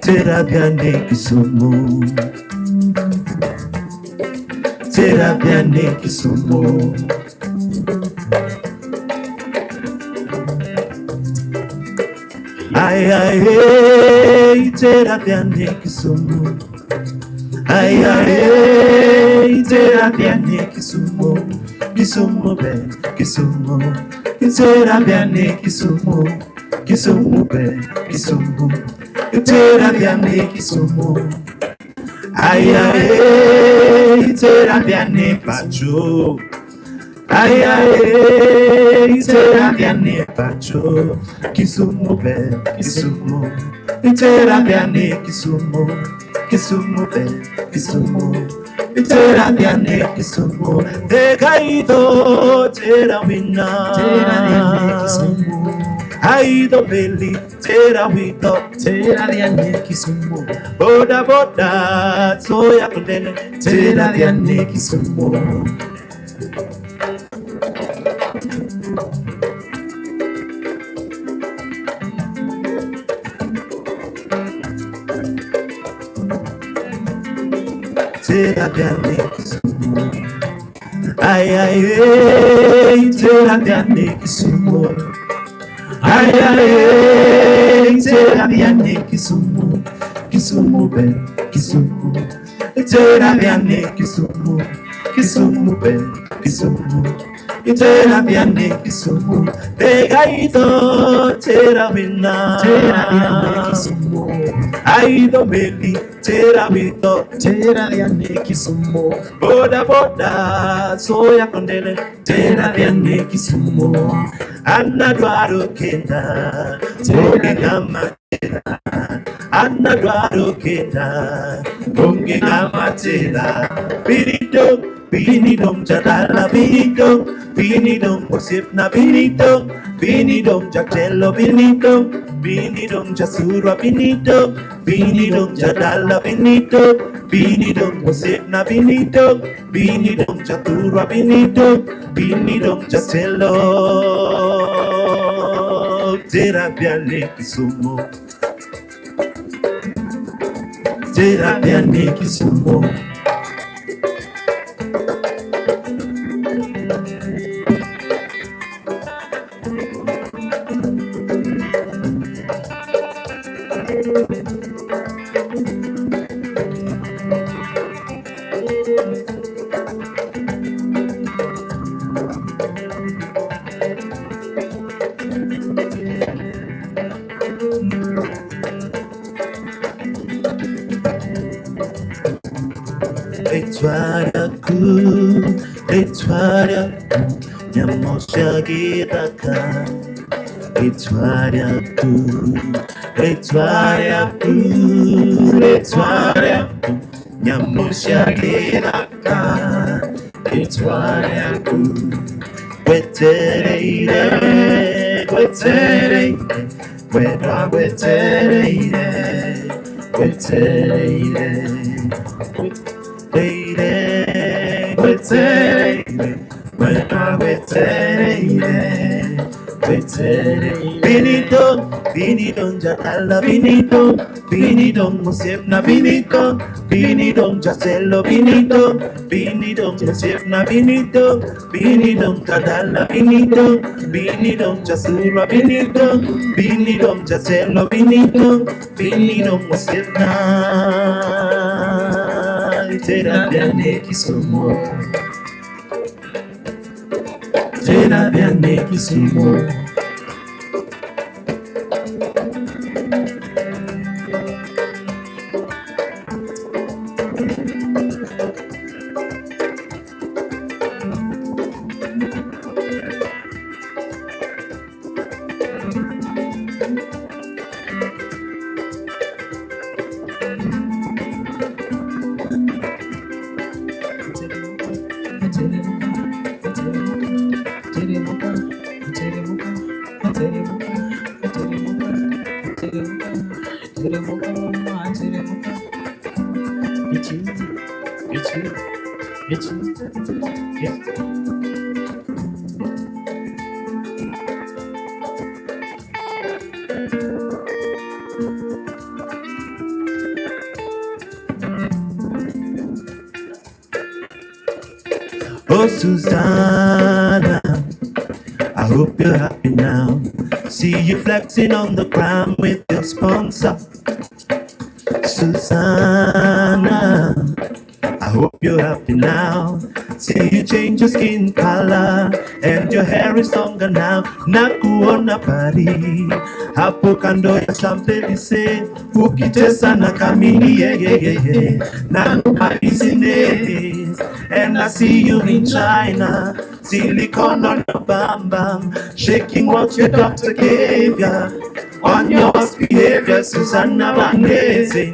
Terapia ne kisumu, terapia ne kisumu. Ay ay ay, terapia ne kisumu. Ay ay ay, terapia ne kisumu, kisumu ben, kisumu. Terapia ne kisumu, kisumu ben, kisumu. Terapia ne kisumu. Ay ay ay, terapia ne pacho. Ay ay ay, terapia ne pacho. Kisumu ben, kisumu. Terapia ne kisumu, kisumu ben, kisumu. Terapia ne kisumu. Degaito terawina, terapia ne kisumu. Aido belly, terawito, terapia ne kisumu. Boda boda, soya kundele, terapia ne kisumu. Terapia ne kisumu. Ay ay ay, terapia ne kisumu. Ay ay ay, terapia ne kisumu. Kisumu ben, kisumu. Terapia ne kisumu. Kisumu ben, kisumu. Terapia ne kisumu. Degaito terawina, terapia ne kisumu. Aido belly, terawito, terapia ne kisumu. Boda boda, soya kondele, terapia ne kisumu. Anna dwaro kenda, toge gamatela. Anna dwaro kenda, toge gamatela. Binidom jadala binidom osipna binidom jatello binidom jasura binidom jadala binidom osipna binidom jatura binidom jatello. Terapia ne kisumu, terapia ne kisumu. Etwaria, nyamosha gitaka. Etwaria, nyamosha gitaka. Etwaria, wetereire, wena wetereire, Binidom jatala binidom musipna binidom jasello binidom musipna binidom jatala binidom jasura binidom jasello binidom musipna. Terapia ne kisumu, terapia ne kisumu. It's you. Oh, Susanna, I hope you're happy now. See you flexing on the ground with your sponsor. Susanna, I hope you're happy now. See you change your skin color and your hair is longer now. Nakuona pari hapo kando ya Champs-Elysees, ukitesa na kamini na my business. And I see you in China, silicone on your bam bam, shaking what your doctor gave ya. On your worst behavior, Susanna Vanessa.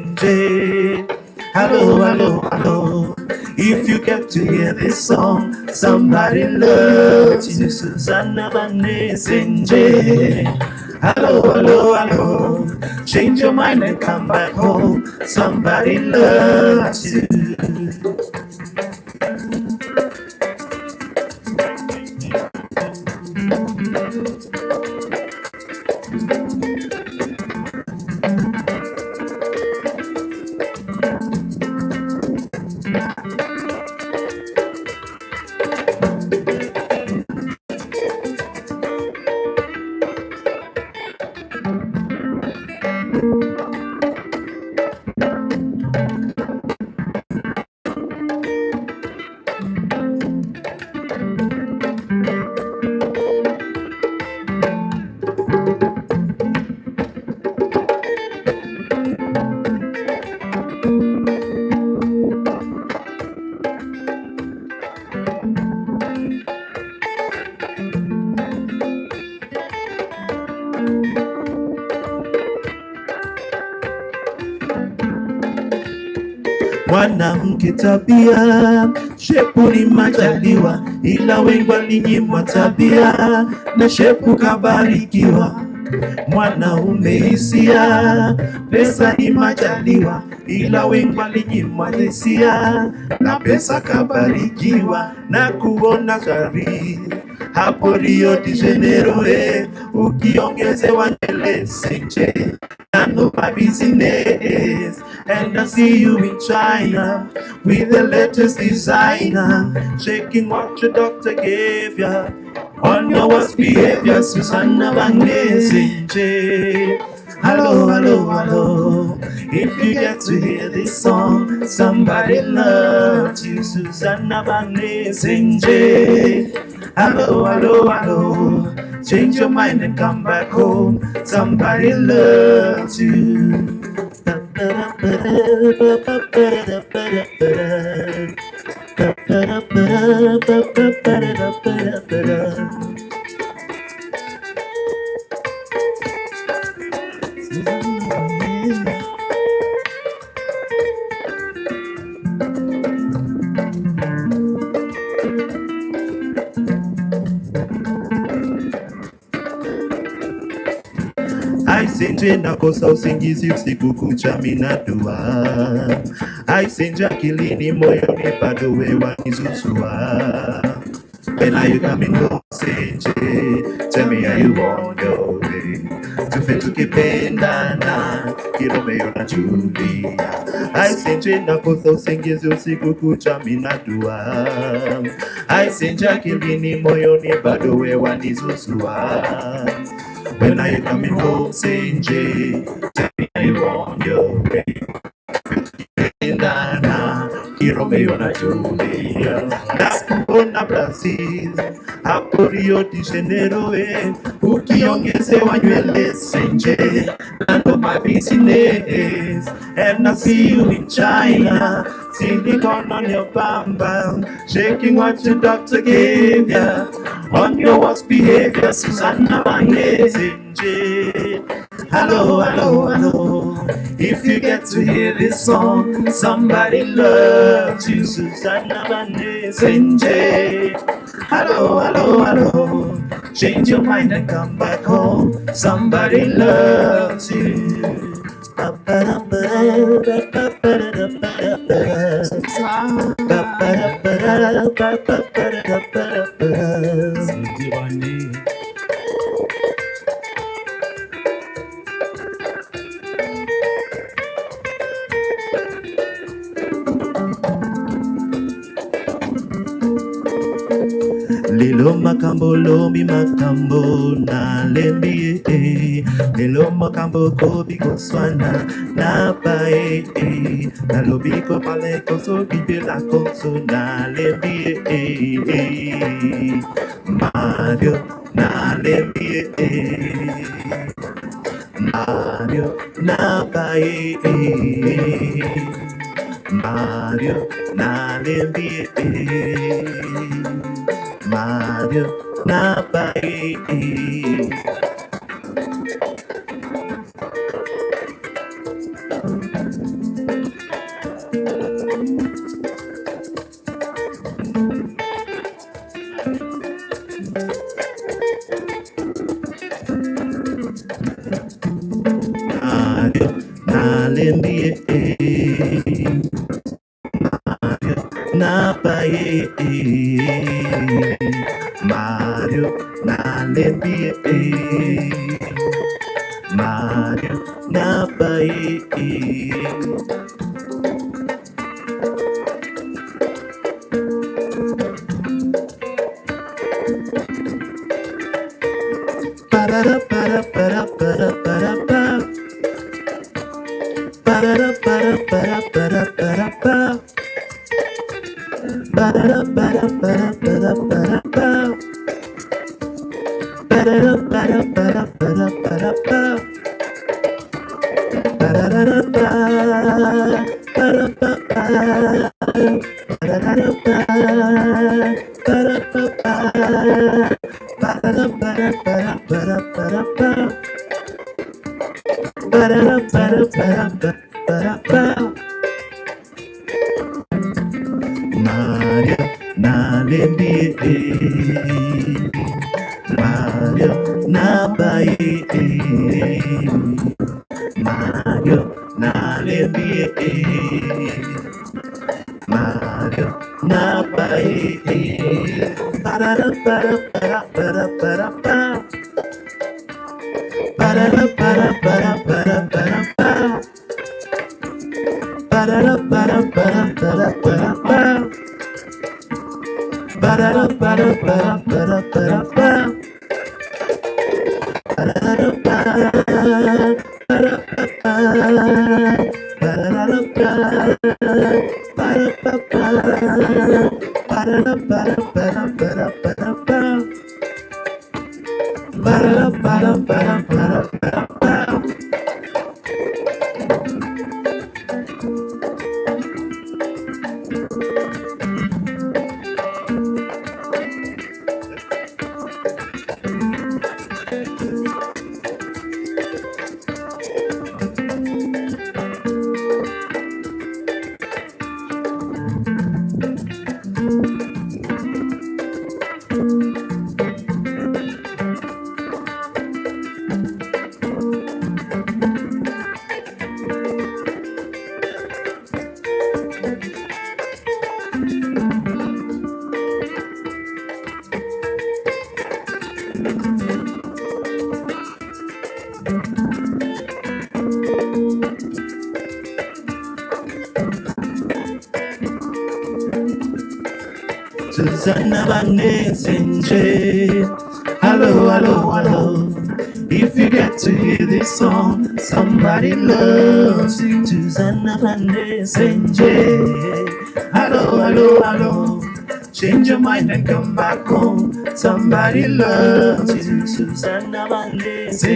Hello, hello, hello. If you get to hear this song, somebody loves you, Susanna Vanessa. Hello, hello, hello. Change your mind and come back home. Somebody loves you. Mwanamke tabia, shepu ni majaliwa, ila wengi walinyimwa tabia, na shepu kabarikiwa. Mwanaume hisia, pesa ni majaliwa, ila wengi walinyimwa hisia, na pesa kabarikiwa. Na kuona gari hapo Rio de Janeiro, ukiongezewa nywele senje. I know my business, and I see you in China with the latest designer, shaking what your doctor gave ya. On your worst behavior, Susanna Vanessa. Hello, hello, hello. If you get to hear this song, somebody loves you, Susanna Vanessa. Hello, hello, hello. Change your mind and come back home. Somebody loves you. Aisenje nakosa usingizi usiku kucha minadua. Aisenje akilini moyoni bado wewe wanizuzua. When are you coming home, Senje? Tell me how you on your way. Tufe tukipendana, Romeo na Julia. Aisenje nakosa usingizi usiku kucha minadua. Aisenje akilini moyoni bado wewe wanizuzua. When are you coming home, Senje? Tell me how you on your way. Ndana, Romeo na Julia. Nakuona Brazil, hapo Rio de Janeiro, ukiongezewa nywele senje. I know my business, and I see you in China, silicone on your bam bam, shaking what your doctor gave ya. On your worst behavior, Susanna Vanessa. Hello, hello, hello. If you get to hear this song, somebody loves you, Susanna Vanessa. Hello, hello, hello. Change your mind and come back home. Somebody loves you. Lilo makambo lomi makambo na lembi Lilo makambo kobi koswana na pae Na lobi ko pale koso bibe la koso na lembi Mario na lembi Mario na pae Mario na lembi Mario na pai Mario na lembi Mario na pai Mario na lembi Mario na pai para para para para para para para para para para Mario na lembi Mario na pai Mario na lembi Mario na pai para para para para para para para para para para para para para para Susanna Vanessa, hello, hello, hello. If you get to hear this song, somebody loves you. Susanna Vanessa, hello, hello, hello. Change your mind and come back home. Somebody loves you. Susanna Vanessa,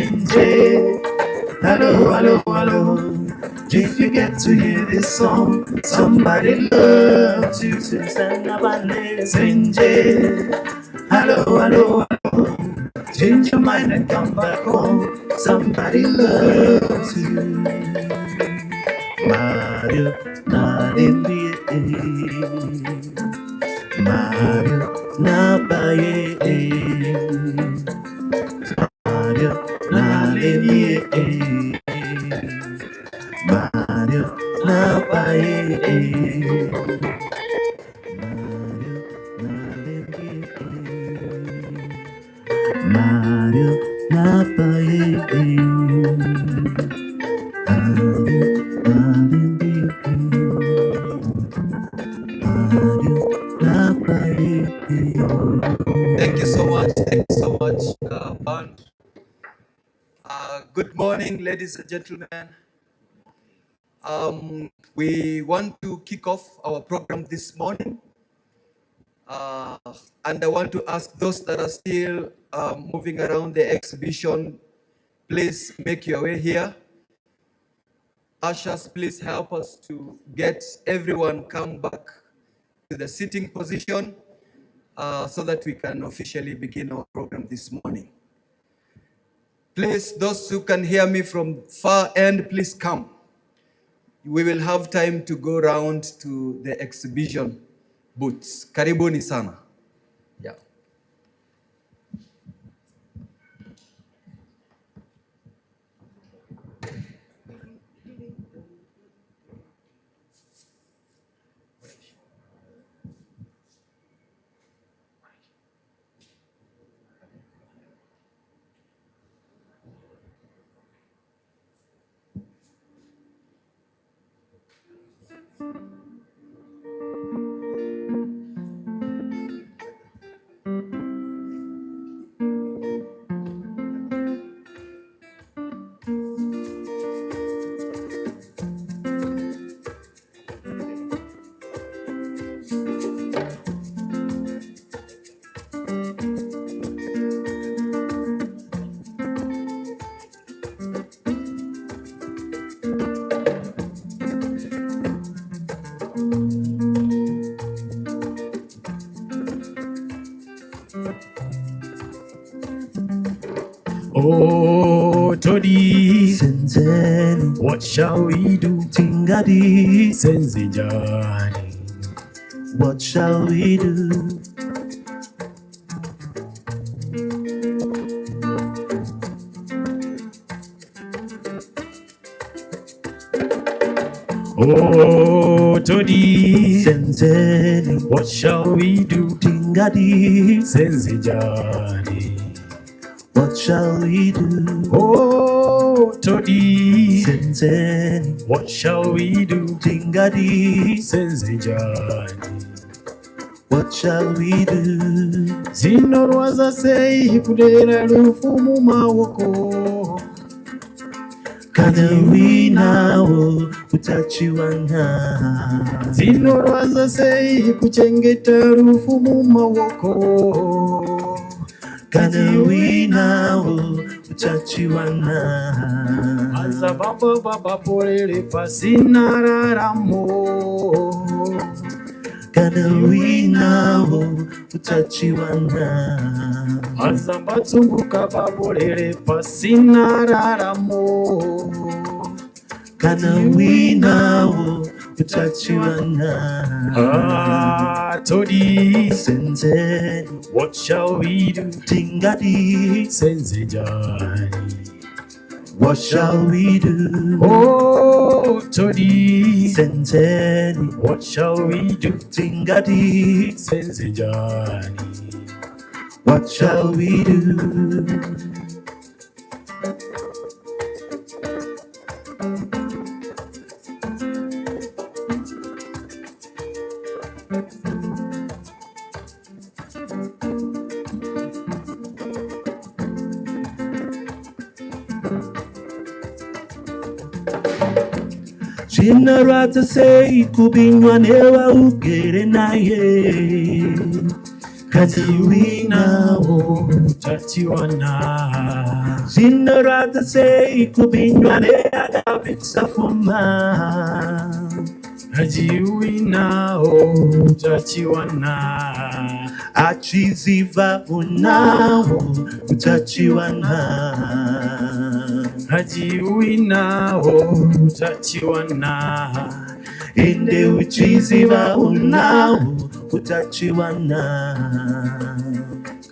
hello, hello, hello. If you get to hear this song, somebody loves you. Susanna Vanessa, hello, hello, hello. Change your mind and come back home. Somebody loves you. Mario, not in the Mario, not by Mario, not in the Mario, not by Mario. Thank you so much. Thank you so much, band. Good morning, ladies and gentlemen. We want to kick off our program this morning. And I want to ask those that are still moving around the exhibition, please make your way here. Ushers, please help us to get everyone come back to the sitting position so that we can officially begin our program this morning. Please, those who can hear me from far end, please come. We will have time to go round to the exhibition booths. Karibuni sana. Yeah. Oh, Toddy, Senzeni, what shall we do? Tingadi, Senzinjani, what shall we do? oh, Toddy, Senzeni, what shall we do? Tingadi, Senzinjani, what shall we do? oh, Toddy, Senzeni, what shall we do? Tingadi, Senzinjani, what shall we do? zino lwaza sei kudera lufu mu mawoko. Kana winawo utachiwana, zino lwaza sei kuchengeta lufu mu mawoko. kana winawo utachiwana, aza baba polele pasina raramo. kana winawo utachiwana, aza batsumbuka babolele pasina raramo. kana winawo utachiwana. Toddy, Senzeni, what shall we do? Tingadi, Senzinjani, what shall we do? oh, Toddy, Senzeni, what shall we do? Tingadi, Senzinjani, what shall we do? Chinarata sei kubinywa newa ugere naye, kati winawo tatiwana. Chinarata sei kubinywa newa gabitsa fuma, ajiwinao tatiwana. achiziva unawo utachiwana, ajiwinao tatiwana. inde uchiziva unawo utachiwana,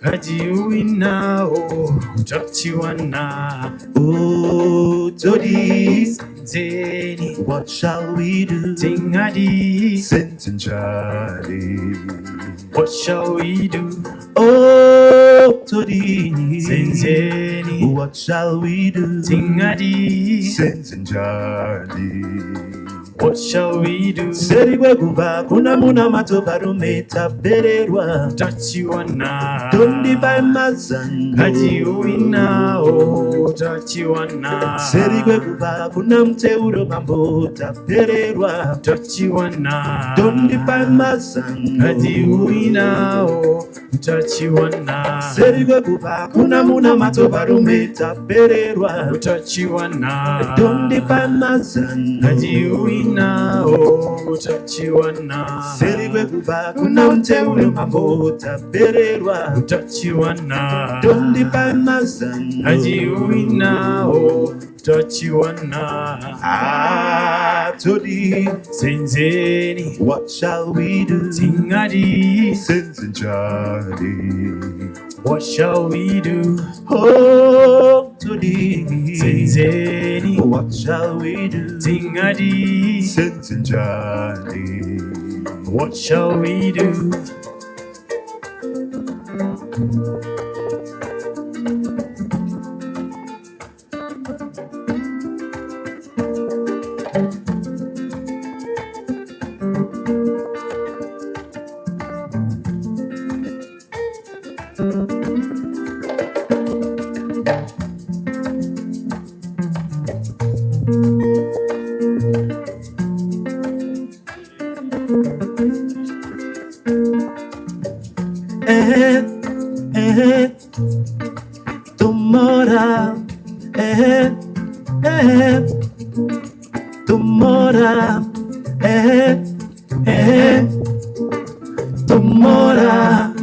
ajiwinao tatiwana. oh Toddy, Zeni, what shall we do? Tingadi, Senzenjali, what shall we do? oh Toddy, Zeni, what shall we do? Tingadi, Senzenjali, What shall we do? Serigwe kuba kuna muna matobarume tabererwa. Tachiwana. Tondi by mazango. Kaji uina o tachiwana. Serigwe kuba kuna mteuro mambo tabererwa. Tachiwana. Tondi by mazango. Kaji uina o tachiwana. Serigwe kuba kuna muna matobarume tabererwa. Tachiwana. Tondi by mazango. Kaji uina o tachiwana. Serigwe kuba kuna mteuro mambo tabererwa. Tachiwana. Tondi by mazango. Kaji uina o tachiwana. Todi, Senzeni. what shall we do? Tingadi. Senzenjali. What shall we do? Oh, Todi, Senzeni. what shall we do? Tingadi. Senzenjali. What shall we do? Tomorrow, tomorrow, tomorrow,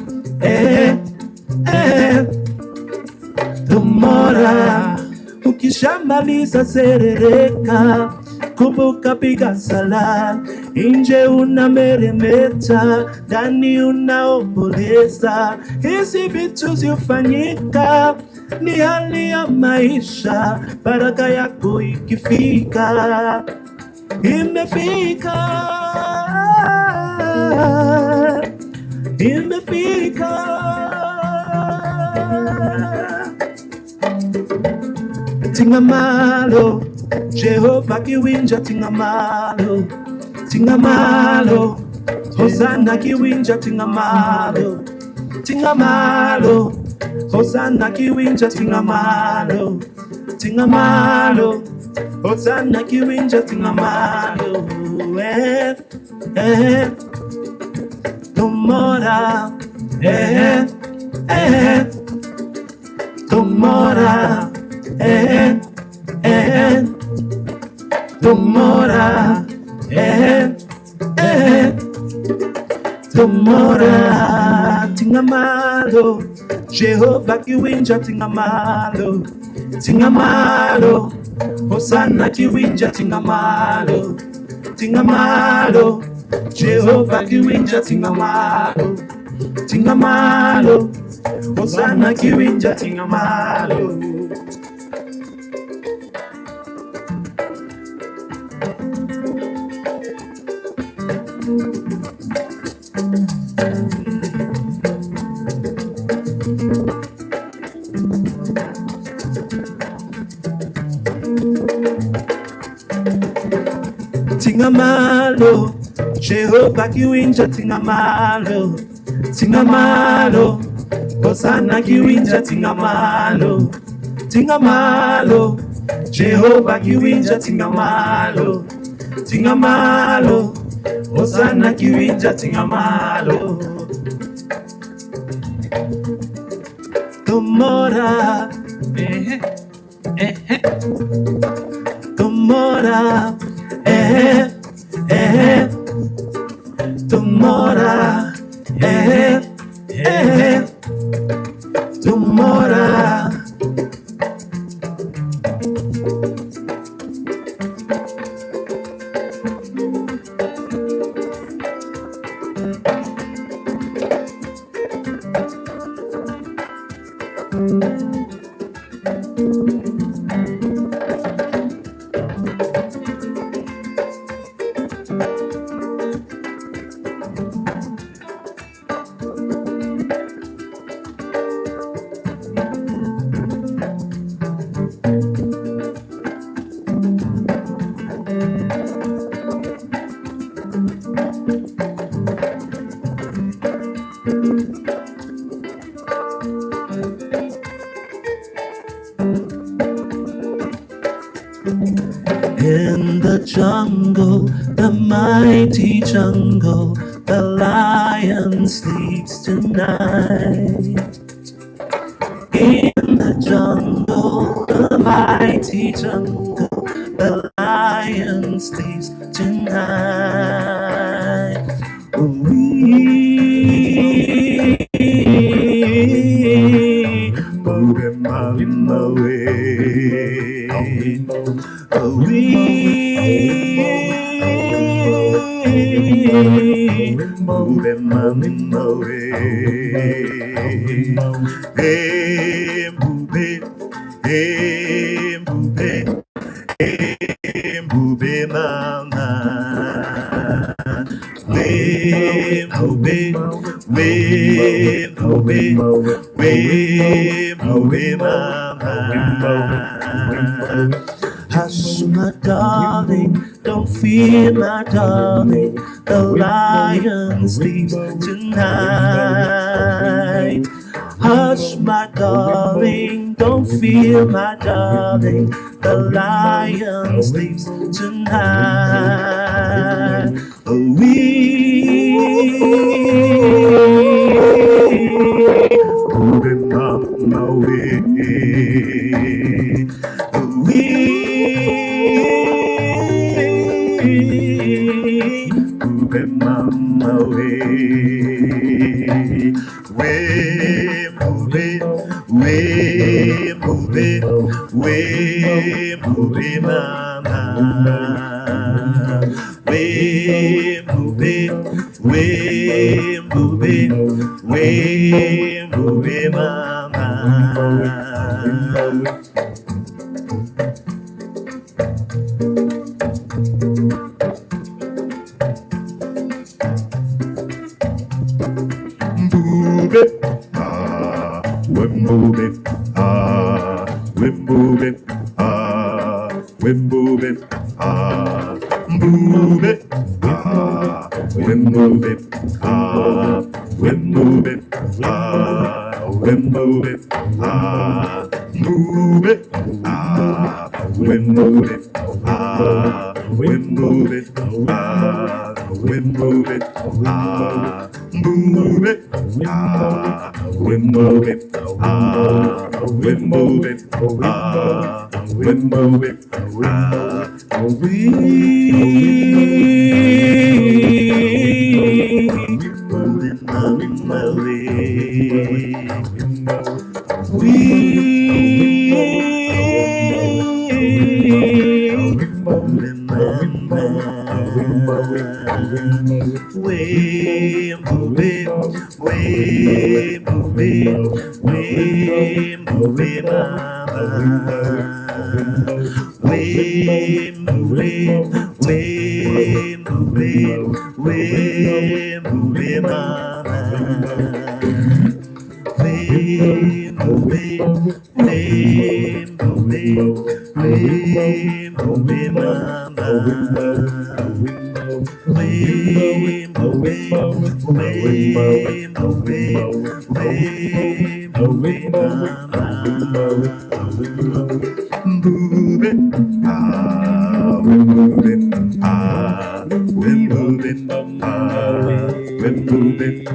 tomorrow. Ukishamaliza serereka, kumbuka piga sala, nje unameremeta, ndani unaomboleza. Hizi vitu zifanyika, ni hali ya maisha, baraka yako ikifika, imefika, imefika. Tingamalo, Jehova kiwinja tingamalo, tingamalo, Hosanna kiwinja tingamalo, tingamalo, Hosanna kiwinja tingamalo, tingamalo, Hosanna kiwinja tingamalo. Tomorrow, tomorrow, tomorrow, tomorrow, tingamalo, Jehova kiwinja tingamalo, tingamalo, Hosanna kiwinja tingamalo, tingamalo, Jehova kiwinja tingamalo, tingamalo, Hosanna kiwinja tingamalo. Tingamalo, Jehova kiwinja tingamalo, tingamalo, Hosanna kiwinja tingamalo, tingamalo, Jehova kiwinja tingamalo, tingamalo, Hosanna kiwinja tingamalo. Tomorrow, tomorrow, tomorrow, tomorrow. In the jungle, the mighty jungle, the lion sleeps tonight. In the jungle, the mighty jungle, the lion sleeps tonight. Moving my way. Moving my way. Hey, move it. Hey, move it. Hey, move it, mama. Way, move it. Way, move it. Way, move it, mama. Hush, my darling, don't fear, my darling. The lion sleeps tonight. Hush, my darling, don't fear, my darling. The lion sleeps tonight. Moving on my way. Moving on my way. Way, move it, way, move it, way, move it, mama. Way, move it, way, move it, way, move it, mama. Move it, we move it, we move it, we move it, move it, we move it, we move it, we move it, move it, we move it, we move it, we move it, move it, we move it, we move it, we move it, way, move it, way, move it, way, move it, mama. Way, move it, way, move it, way, move it, mama. Way, move it, way, move it, way, move it, mama. Way, move it, way, move it, way, move it, mama. Move it, we move it, we move it, we move it,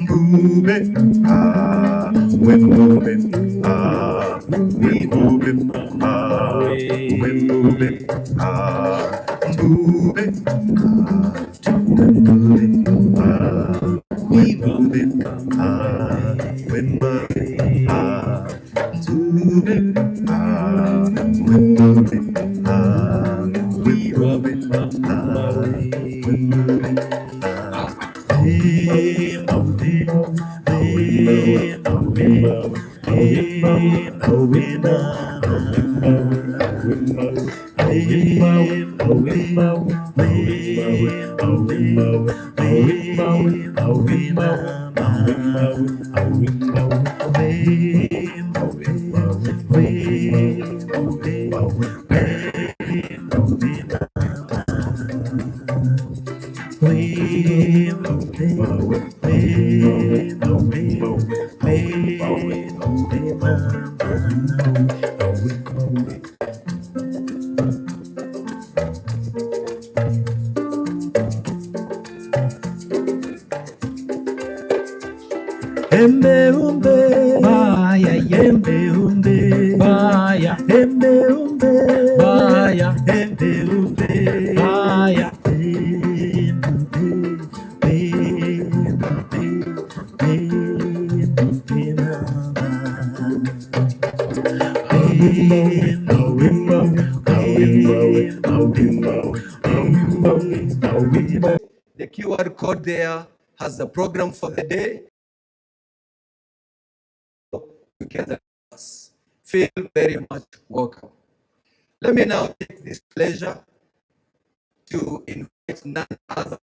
move it, we move it, we move it, we move it, move it, we move it, we move it, move it, we move it, we move it, we move it, we Embe umbe, Baya, embe umbe, baya, embe umbe, baya, embe umbe, baya. The QR code there has the program for the day. Together with us. Feel very much welcome. Let me now take this pleasure to invite none other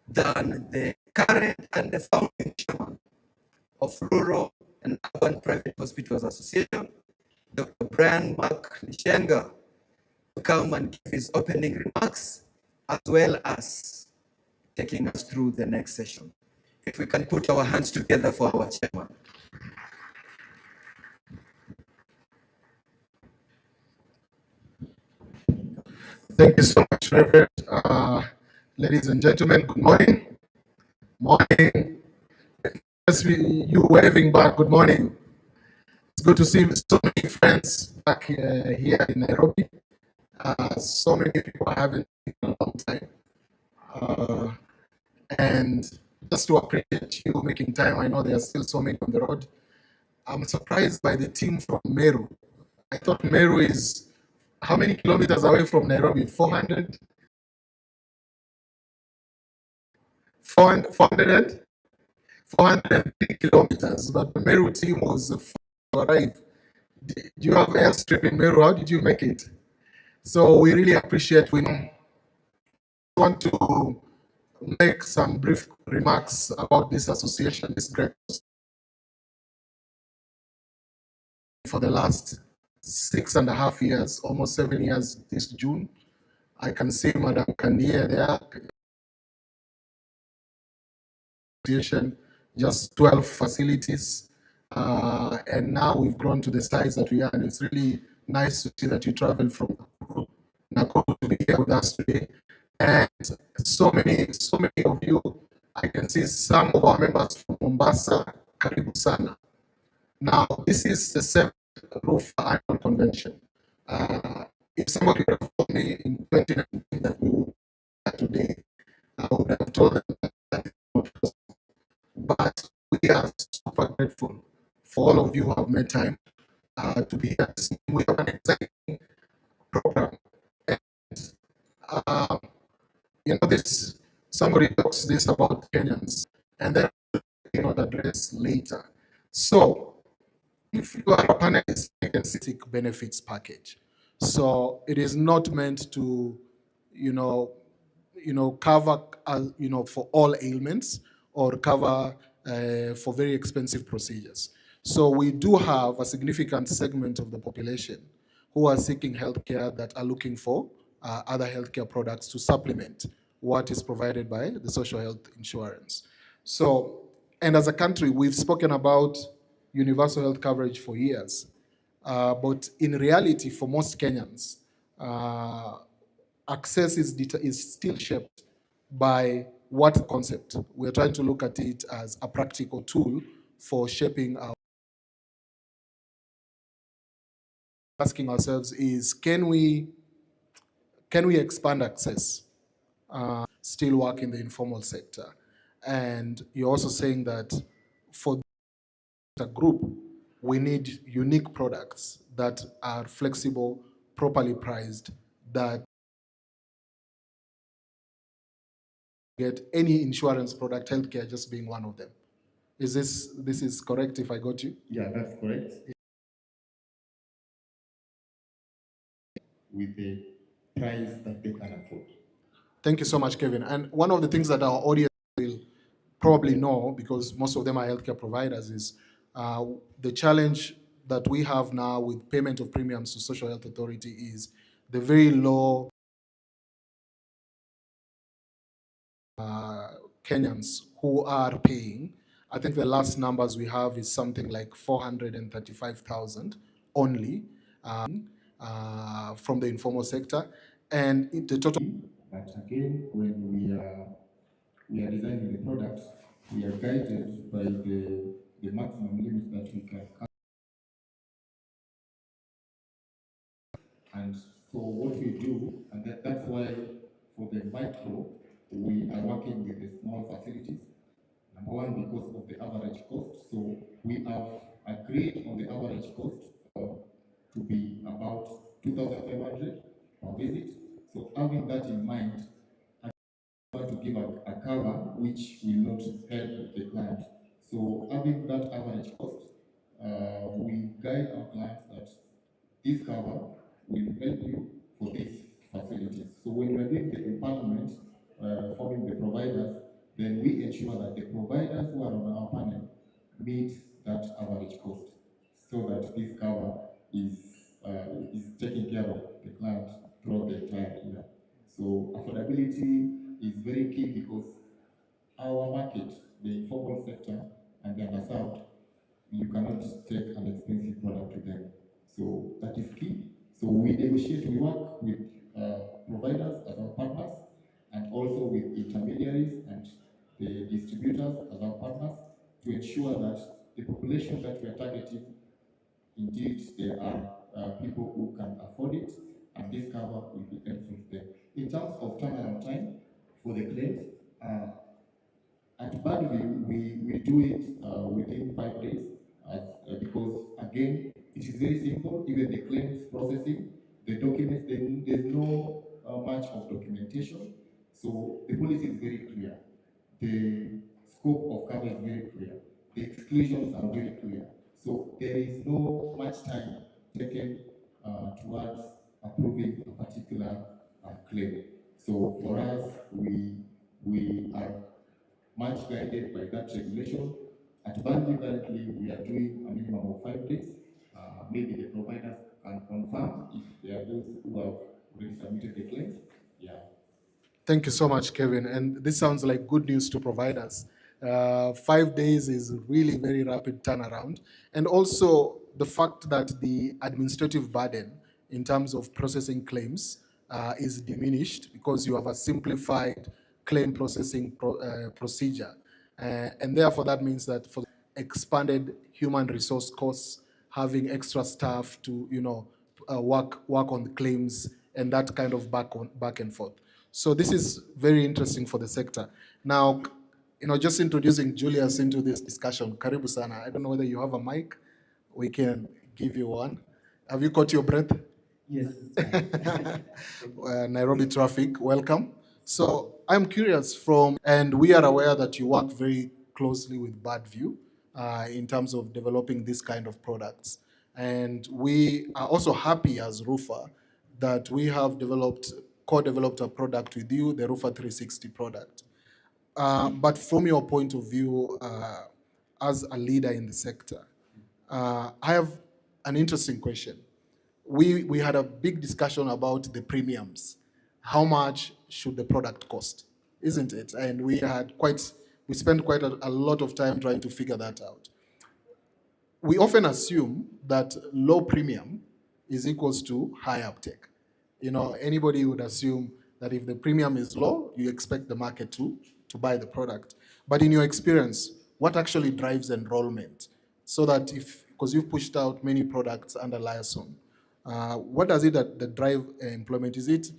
than the current and the founding chairman of Rural and Urban Private Hospitals Association, Dr. Brian Mark Nishenga, to come and give his opening remarks, as well as taking us through the next session. If we can put our hands together for our chairman. Thank you so much, Reverend. Ladies and gentlemen, good morning. Morning. Yes, you waving back, good morning. It's good to see so many friends back here in Nairobi. So many people I haven't seen in a long time. And just to appreciate you making time, I know there are still so many on the road. I'm surprised by the team from Meru. I thought Meru is how many kilometers away from Nairobi? 400? 400? 403 kilometers, but the Meru team was to arrive. Do you have airstrip in Meru? How did you make it? So we really appreciate. We want to make some brief remarks about this association, this great for the last 6.5 years, almost 7 years this June. I can see Madam Kandia there. Association, just 12 facilities. And now we've grown to the size that we are, and it's really nice to see that you travel from Nakuru to be here with us today. And so many of you, I can see some of our members from Mombasa, Karibu Sana. Now, this is the 7th RUPHA annual convention. If somebody would have told me in 2019 that we would have today, I would have told them that is not possible. But we are super grateful for all of you who have made time to be here. We have an exciting program. And, this somebody talks this about Kenyans, and then address later. So, if you are a panelist, you can see benefits package. So it is not meant to, cover, for all ailments or cover for very expensive procedures. So we do have a significant segment of the population who are seeking healthcare that are looking for other healthcare products to supplement what is provided by the social health insurance. So, and as a country, we've spoken about universal health coverage for years. But in reality, for most Kenyans, access is still shaped by what concept. We're trying to look at it as a practical tool for shaping our. Asking ourselves is, can we expand access? Still work in the informal sector. And you're also saying that for a group, we need unique products that are flexible, properly priced, that get any insurance product, healthcare just being one of them. This is correct if I got you? Yeah, that's correct. With the price that they can afford. Thank you so much, Kevin. And one of the things that our audience will probably know, because most of them are healthcare providers, is the challenge that we have now with payment of premiums to Social Health Authority is the very low Kenyans who are paying. I think the last numbers we have is something like 435,000 only from the informal sector. And the total. But again, when we are designing the product, we are guided by the maximum limit that we can cover. And so what we do, and that's why for the micro, we are working with the small facilities. Number one, because of the average cost. So we have agreed on the average cost to be about 2,500 per visit. So having that in mind, I want to give a cover which will not help the client. So having that average cost, we guide our clients that this cover will help you for these facilities. So when we are doing the empanelment, forming the providers, then we ensure that the providers who are on our panel meet that average cost, so that this cover is taking care of the client throughout the entire year. So affordability is very key because our market, the informal sector and the underserved, you cannot take an expensive product to them. So that is key. So we negotiate, we work with providers as our partners, and also with intermediaries and the distributors as our partners, to ensure that the population that we are targeting, indeed, there are people who can afford it, and this cover will be helpful to them. In terms of turnaround time for the claims, at Badview, we do it within 5 days because, again, it is very simple. Even the claims processing, the documents, there's no much of documentation. So the policy is very clear. The scope of cover is very clear. The exclusions are very clear. So there is no much time taken towards approving a particular claim. So for us, we are much guided by that regulation. At Bandy currently, we are doing a minimum of 5 days. Maybe the providers can confirm if there are those who have already submitted the claims. Yeah. Thank you so much, Kevin. And this sounds like good news to providers. 5 days is really very rapid turnaround. And also the fact that the administrative burden in terms of processing claims is diminished because you have a simplified claim processing procedure. And therefore that means that for expanded human resource costs, having extra staff to, work on the claims and that kind of back and forth. So this is very interesting for the sector. Now, just introducing Julius into this discussion. Karibu sana. I don't know whether you have a mic. We can give you one. Have you caught your breath? Yes. Nairobi traffic, welcome. So I'm curious and we are aware that you work very closely with Badview in terms of developing this kind of products. And we are also happy as RUPHA that we have co-developed a product with you, the RUPHA 360 product. But from your point of view as a leader in the sector, I have an interesting question. We had a big discussion about the premiums. How much should the product cost, isn't it? And we spent quite a lot of time trying to figure that out. We often assume that low premium is equals to high uptake. Anybody would assume that if the premium is low, you expect the market to buy the product. But in your experience, what actually drives enrollment? So that because you've pushed out many products under Liaison, what does it that drive employment? Is it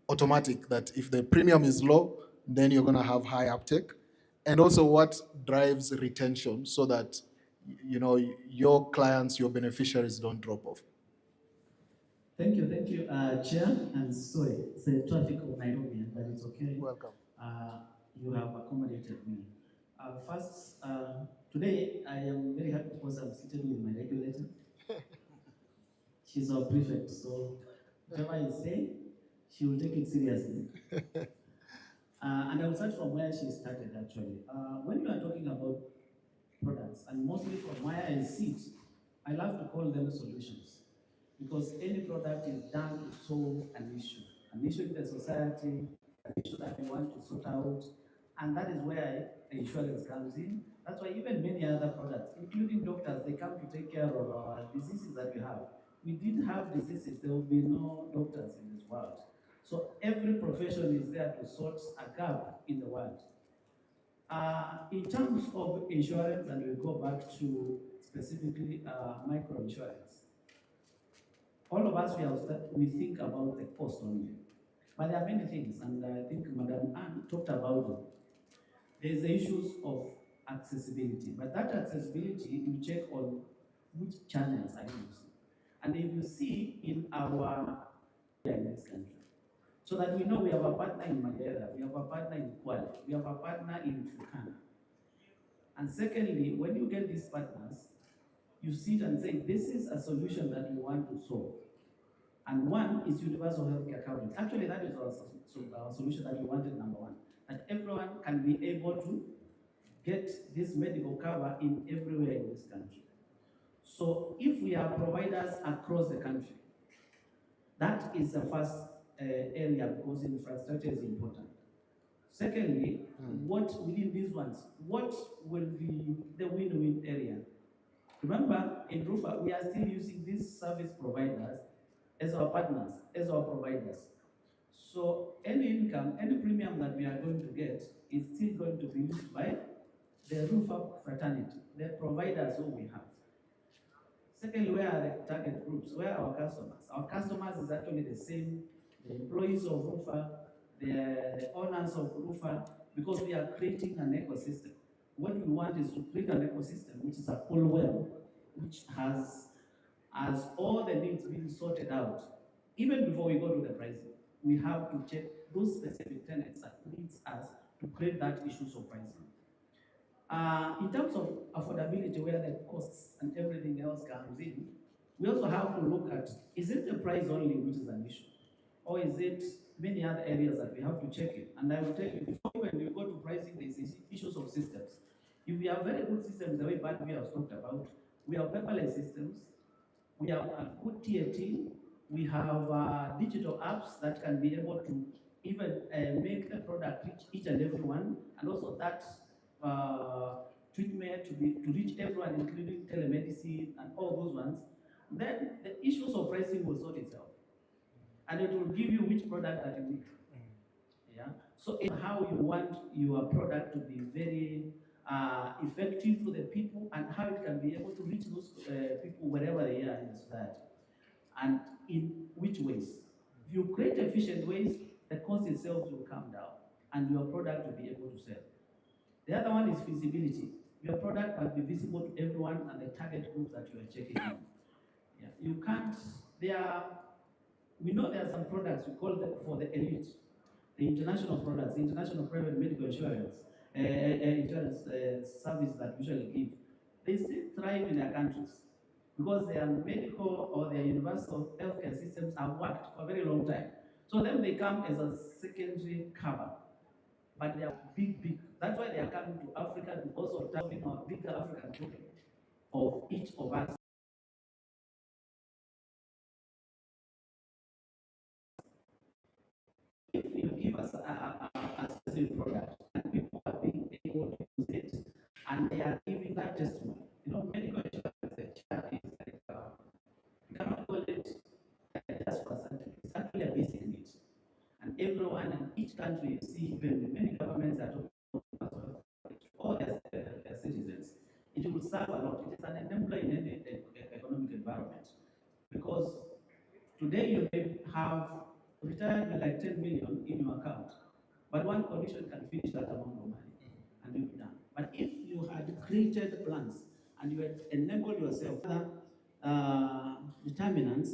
automatic that if the premium is low, then you're going to have high uptake? And also what drives retention so that your clients, your beneficiaries don't drop off? Thank you, Chair. And sorry, it's a traffic of Nairobi, but it's okay. Welcome. You have accommodated me. First, today I am very happy because I'm seated with my regulator. She's our prefect, so whatever I say, she will take it seriously. And I will start from where she started, actually. When you are talking about products, and mostly from where I sit, I love to call them solutions. Because any product is done to solve an issue in the society, an issue that we want to sort out, And that is where insurance comes in. That's why even many other products, including doctors, they come to take care of our diseases that we have. We didn't have diseases, there would be no doctors in this world. So every profession is there to sort a gap in the world. In terms of insurance, and we go back to specifically micro insurance, all of us we think about the cost only. But there are many things, and I think Madam Anne talked about them. There's the issues of accessibility, but that accessibility you check on which channels are you using. And if you see in our in this country, so that we know we have a partner in Mandela, we have a partner in Kuala, we have a partner in Turkana. And secondly, when you get these partners, you sit and say, this is a solution that we want to solve. And one is universal healthcare coverage. Actually, that is our solution that we wanted, number one. That everyone can be able to get this medical cover in everywhere in this country. So if we have providers across the country, that is the first area because infrastructure is important. Secondly, what within these ones, what will be the win-win area? Remember, in RUPHA, we are still using these service providers as our partners, as our providers. So any income, any premium that we are going to get is still going to be used by the RUPHA fraternity, the providers who we have. Secondly, where are the target groups? Where are our customers? Our customers is actually the same, the employees of RUPHA, the owners of RUPHA, because we are creating an ecosystem. What we want is to create an ecosystem which is a full web, which has all the needs being sorted out. Even before we go to the pricing, we have to check those specific tenants that needs us to create that issues of pricing. In terms of affordability, where the costs and everything else comes in, we also have to look at, is it the price only which is an issue? Or is it many other areas that we have to check it? And I will tell you, before when you go to pricing, there's issues of systems. If we have very good systems, the way Bad we have talked about, we have paperless systems, we have a good TAT, we have digital apps that can be able to even make the product reach each and every one, and also that treatment to reach everyone, including telemedicine and all those ones. Then the issues of pricing will sort itself, and it will give you which product that you need. Yeah. So it's how you want your product to be very effective to the people, and how it can be able to reach those people wherever they are in the society, and in which ways. If you create efficient ways, the cost itself will come down, and your product will be able to sell. The other one is feasibility. Your product must be visible to everyone and the target group that you are checking in. Yeah. You can't. We know there are some products we call them for the elite. The international products, the international private medical insurance, insurance service that usually give, they still thrive in their countries because their medical or their universal healthcare systems have worked for a very long time. So then they come as a secondary cover, but they are big. That's why they are coming to Africa to also tapping our bigger African problem of each of us. If you give us a specific product and people are being able to use it and they are giving that testimony, medical insurance, the chair is like, you cannot call it just for something. It's actually a basic need. And everyone in each country, you see, even many governments are talking about all their citizens. It will serve a lot. It is an enabler in any economic environment. Because today you may have retired with like 10 million in your account, but one condition can finish that amount of money and you'll be done. But if you had created plans and you had enabled yourself determinants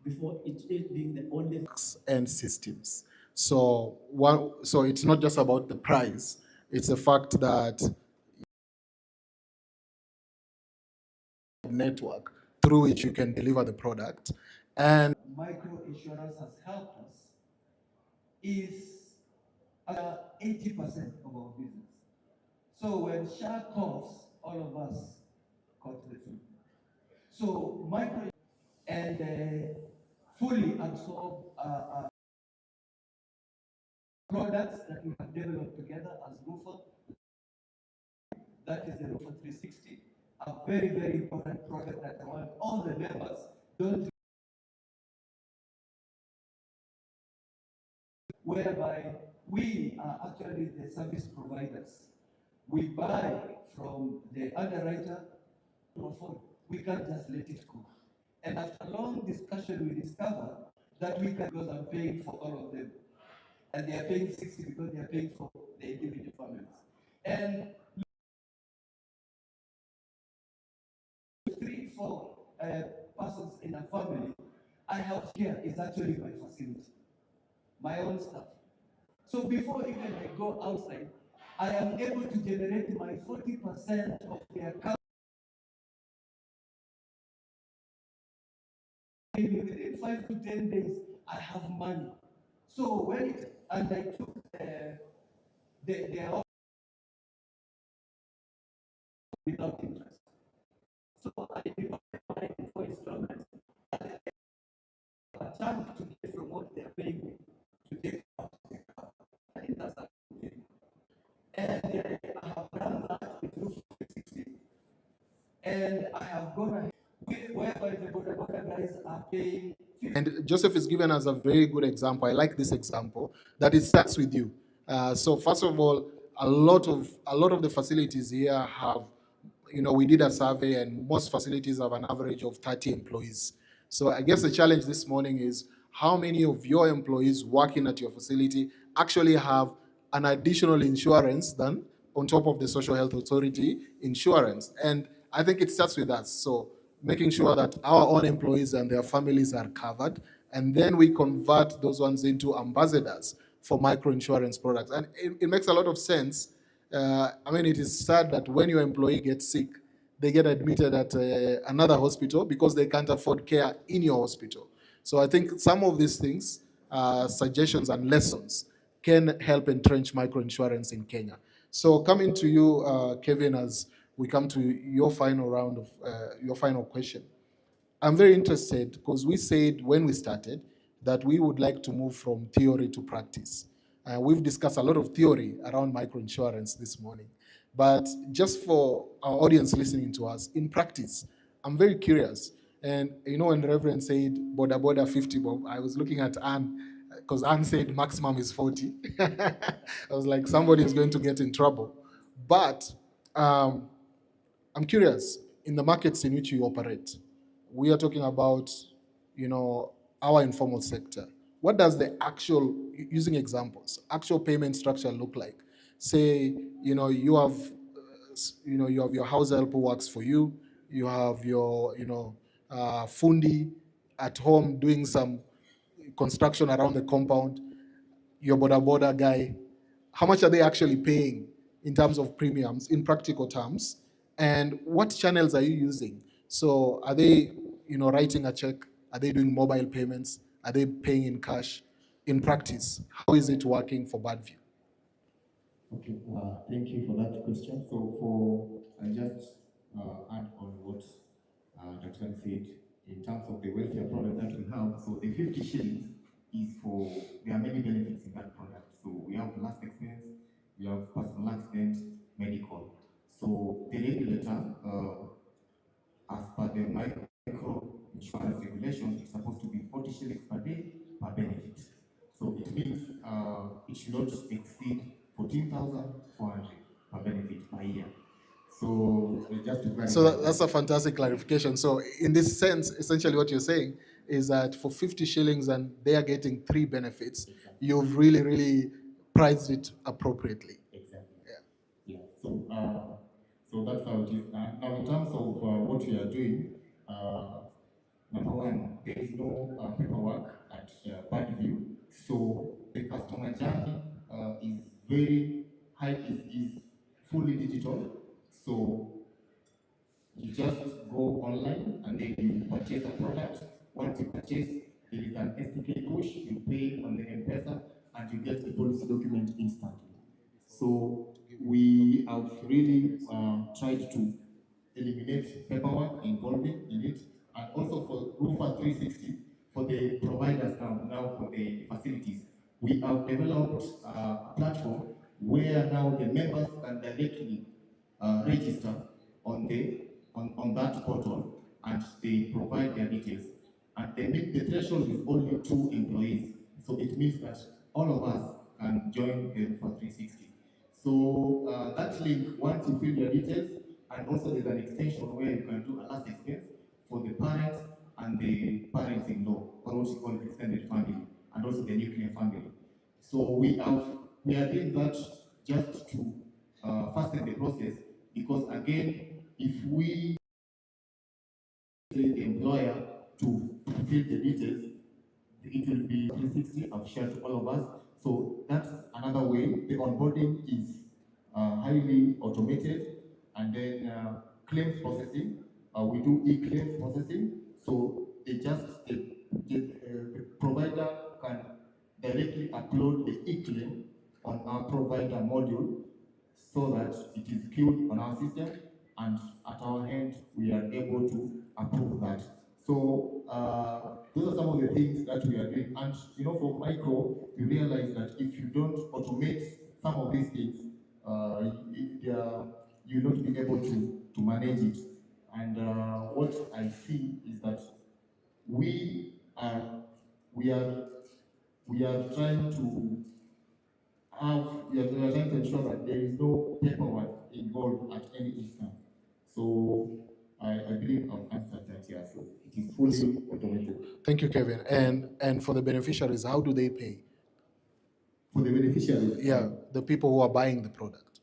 before it being the only and systems. So it's not just about the price, it's the fact that network through which you can deliver the product. And Micro insurance has helped us is 80% of our business. So when shark coughs, all of us got the flu. So micro and fully absorb products that we have developed together as RUPHA. That is the RUPHA 360, a very, very important project that I want all the members don't, whereby we are actually the service providers. We buy from the underwriter. We can't just let it go. And after long discussion, we discover that we can, because I'm paying for all of them. And they are paying 60 because they are paying for the individual families. And 3, 4 persons in a family, I have here is actually my facility, my own stuff. So before even I go outside, I am able to generate my 40% of their account. Within 5 to 10 days, I have money. So when it, and I took their offer without interest. So I divided mine in 4 installments. A chance to get from what they're paying me to take out the car. I think that's a good thing. And I have done that with 360. And I have gone ahead whereby the border guys are paying. And Joseph is given us a very good example. I like this example that it starts with you. So first of all, a lot of the facilities here have, we did a survey, and most facilities have an average of 30 employees. So I guess the challenge this morning is how many of your employees working at your facility actually have an additional insurance than on top of the Social Health Authority insurance. And I think it starts with us. So making sure that our own employees and their families are covered, and then we convert those ones into ambassadors for microinsurance products. And it makes a lot of sense. It is sad that when your employee gets sick, they get admitted at another hospital because they can't afford care in your hospital. So I think some of these things, suggestions and lessons, can help entrench microinsurance in Kenya. So coming to you, Kevin, as we come to your final round of your final question. I'm very interested because we said when we started that we would like to move from theory to practice. We've discussed a lot of theory around microinsurance this morning. But just for our audience listening to us, in practice, I'm very curious. And when the Reverend said border 50 bob, I was looking at Anne because Anne said maximum is 40. I was like, somebody is going to get in trouble. But I'm curious, in the markets in which you operate, we are talking about, our informal sector. What does the actual, using examples, actual payment structure look like? Say, you have, you have your house help who works for you. You have your, fundi at home doing some construction around the compound. Your border guy, how much are they actually paying in terms of premiums in practical terms, and what channels are you using? So are they writing a check? Are they doing mobile payments? Are they paying in cash? In practice, how is it working for Badview? Okay, thank you for that question. So for I just add on what Dr. said in terms of the welfare product that we have. So the 50 shillings is for, there are many benefits in that product. So we have last expense, we have personal accident, medical. So the regulator, as per the micro insurance regulation, it's supposed to be 40 shillings per day per benefit. So it means it should not exceed 14,400 per benefit per year. So just to clarify. So that's a fantastic clarification. So in this sense, essentially what you're saying is that for 50 shillings and they are getting 3 benefits, exactly, you've really, really priced it appropriately. Exactly. Yeah. So that's how it is. Now in terms of what we are doing, number one, there is no paperwork at Badview. So the customer journey is very high, is fully digital. So you just go online and then you purchase a product. Once you purchase, there is an SDK push, you pay on the M-Pesa, and you get the policy document instantly. So we have really tried to eliminate paperwork involving in it, and also for RUPHA 360, for the providers now for the facilities, we have developed a platform where now the members can directly register on on that portal, and they provide their details. And the threshold is only 2 employees, so it means that all of us can join the RUPHA 360. So that link, once you fill your details, and also there's an extension where you can do a last expense for the parents and the parents-in-law, or what you call extended family, and also the nuclear family. So we are doing that just to fasten the process, because again, if we the employer to fill the details, it will be 360 I've shared to all of us. So that's another way. The onboarding is highly automated, and then claims processing. We do e-claims processing. So the provider can directly upload the e-claim on our provider module, so that it is queued on our system, and at our end we are able to approve that. So those are some of the things that we are doing. And for micro, you realize that if you don't automate some of these things, you'll not be able to manage it. And what I see is that we are we are we are trying to we are trying to ensure that there is no paperwork involved at any instance. So I believe I've answered that here. So it is fully automated. Thank you, Kevin. And for the beneficiaries, how do they pay? For the beneficiaries, Yeah, the people who are buying the product.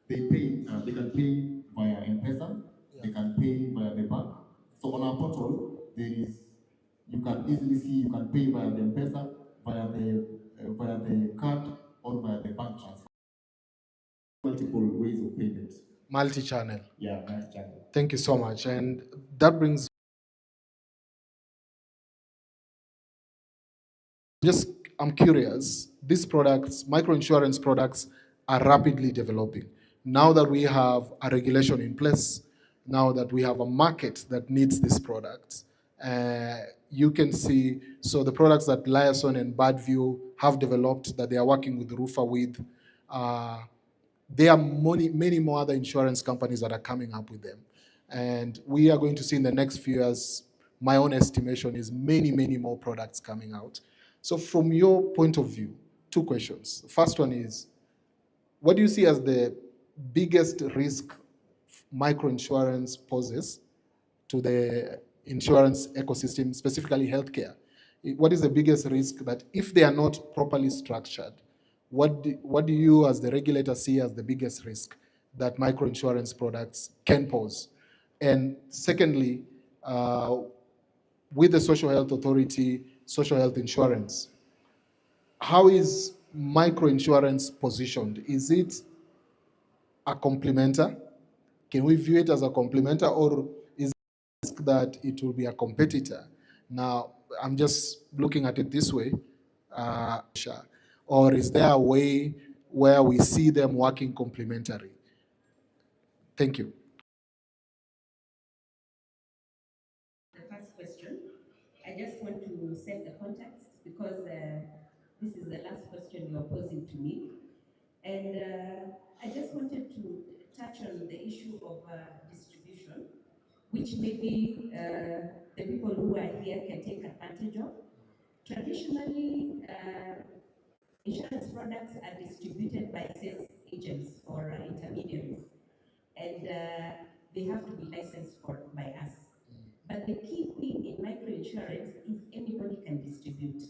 They can pay via M-Pesa, they can pay via the bank. So on our portal, you can easily see, you can pay via the M-Pesa, via the card, or via the bank transfer. Multiple ways of payment. Multi-channel. Yeah, multi-channel. Thank you so much. And that brings I'm curious, these products, microinsurance products, are rapidly developing. Now that we have a regulation in place, now that we have a market that needs these products, you can see, so the products that Liaison and Badview have developed that they are working with RUPHA with, there are many more other insurance companies that are coming up with them. And we are going to see in the next few years, my own estimation is many more products coming out. So from your point of view, 2 questions. First one is, what do you see as the biggest risk microinsurance poses to the insurance ecosystem, specifically healthcare? What is the biggest risk that if they are not properly structured, what do you as the regulator see as the biggest risk that microinsurance products can pose? And secondly, with the social health authority, social health insurance, how is microinsurance positioned? Is it a complementer? Can we view it as a complementer, or is it that it will be a competitor? Now, I'm just looking at it this way, or is there a way where we see them working complementary? Thank you. The first question, I just want to set the context because this is the last question you are posing to me. And I just wanted to touch on the issue of distribution, which maybe the people who are here can take advantage of. Traditionally, insurance products are distributed by sales agents or intermediaries, and they have to be licensed by us. But the key thing in microinsurance is anybody can distribute.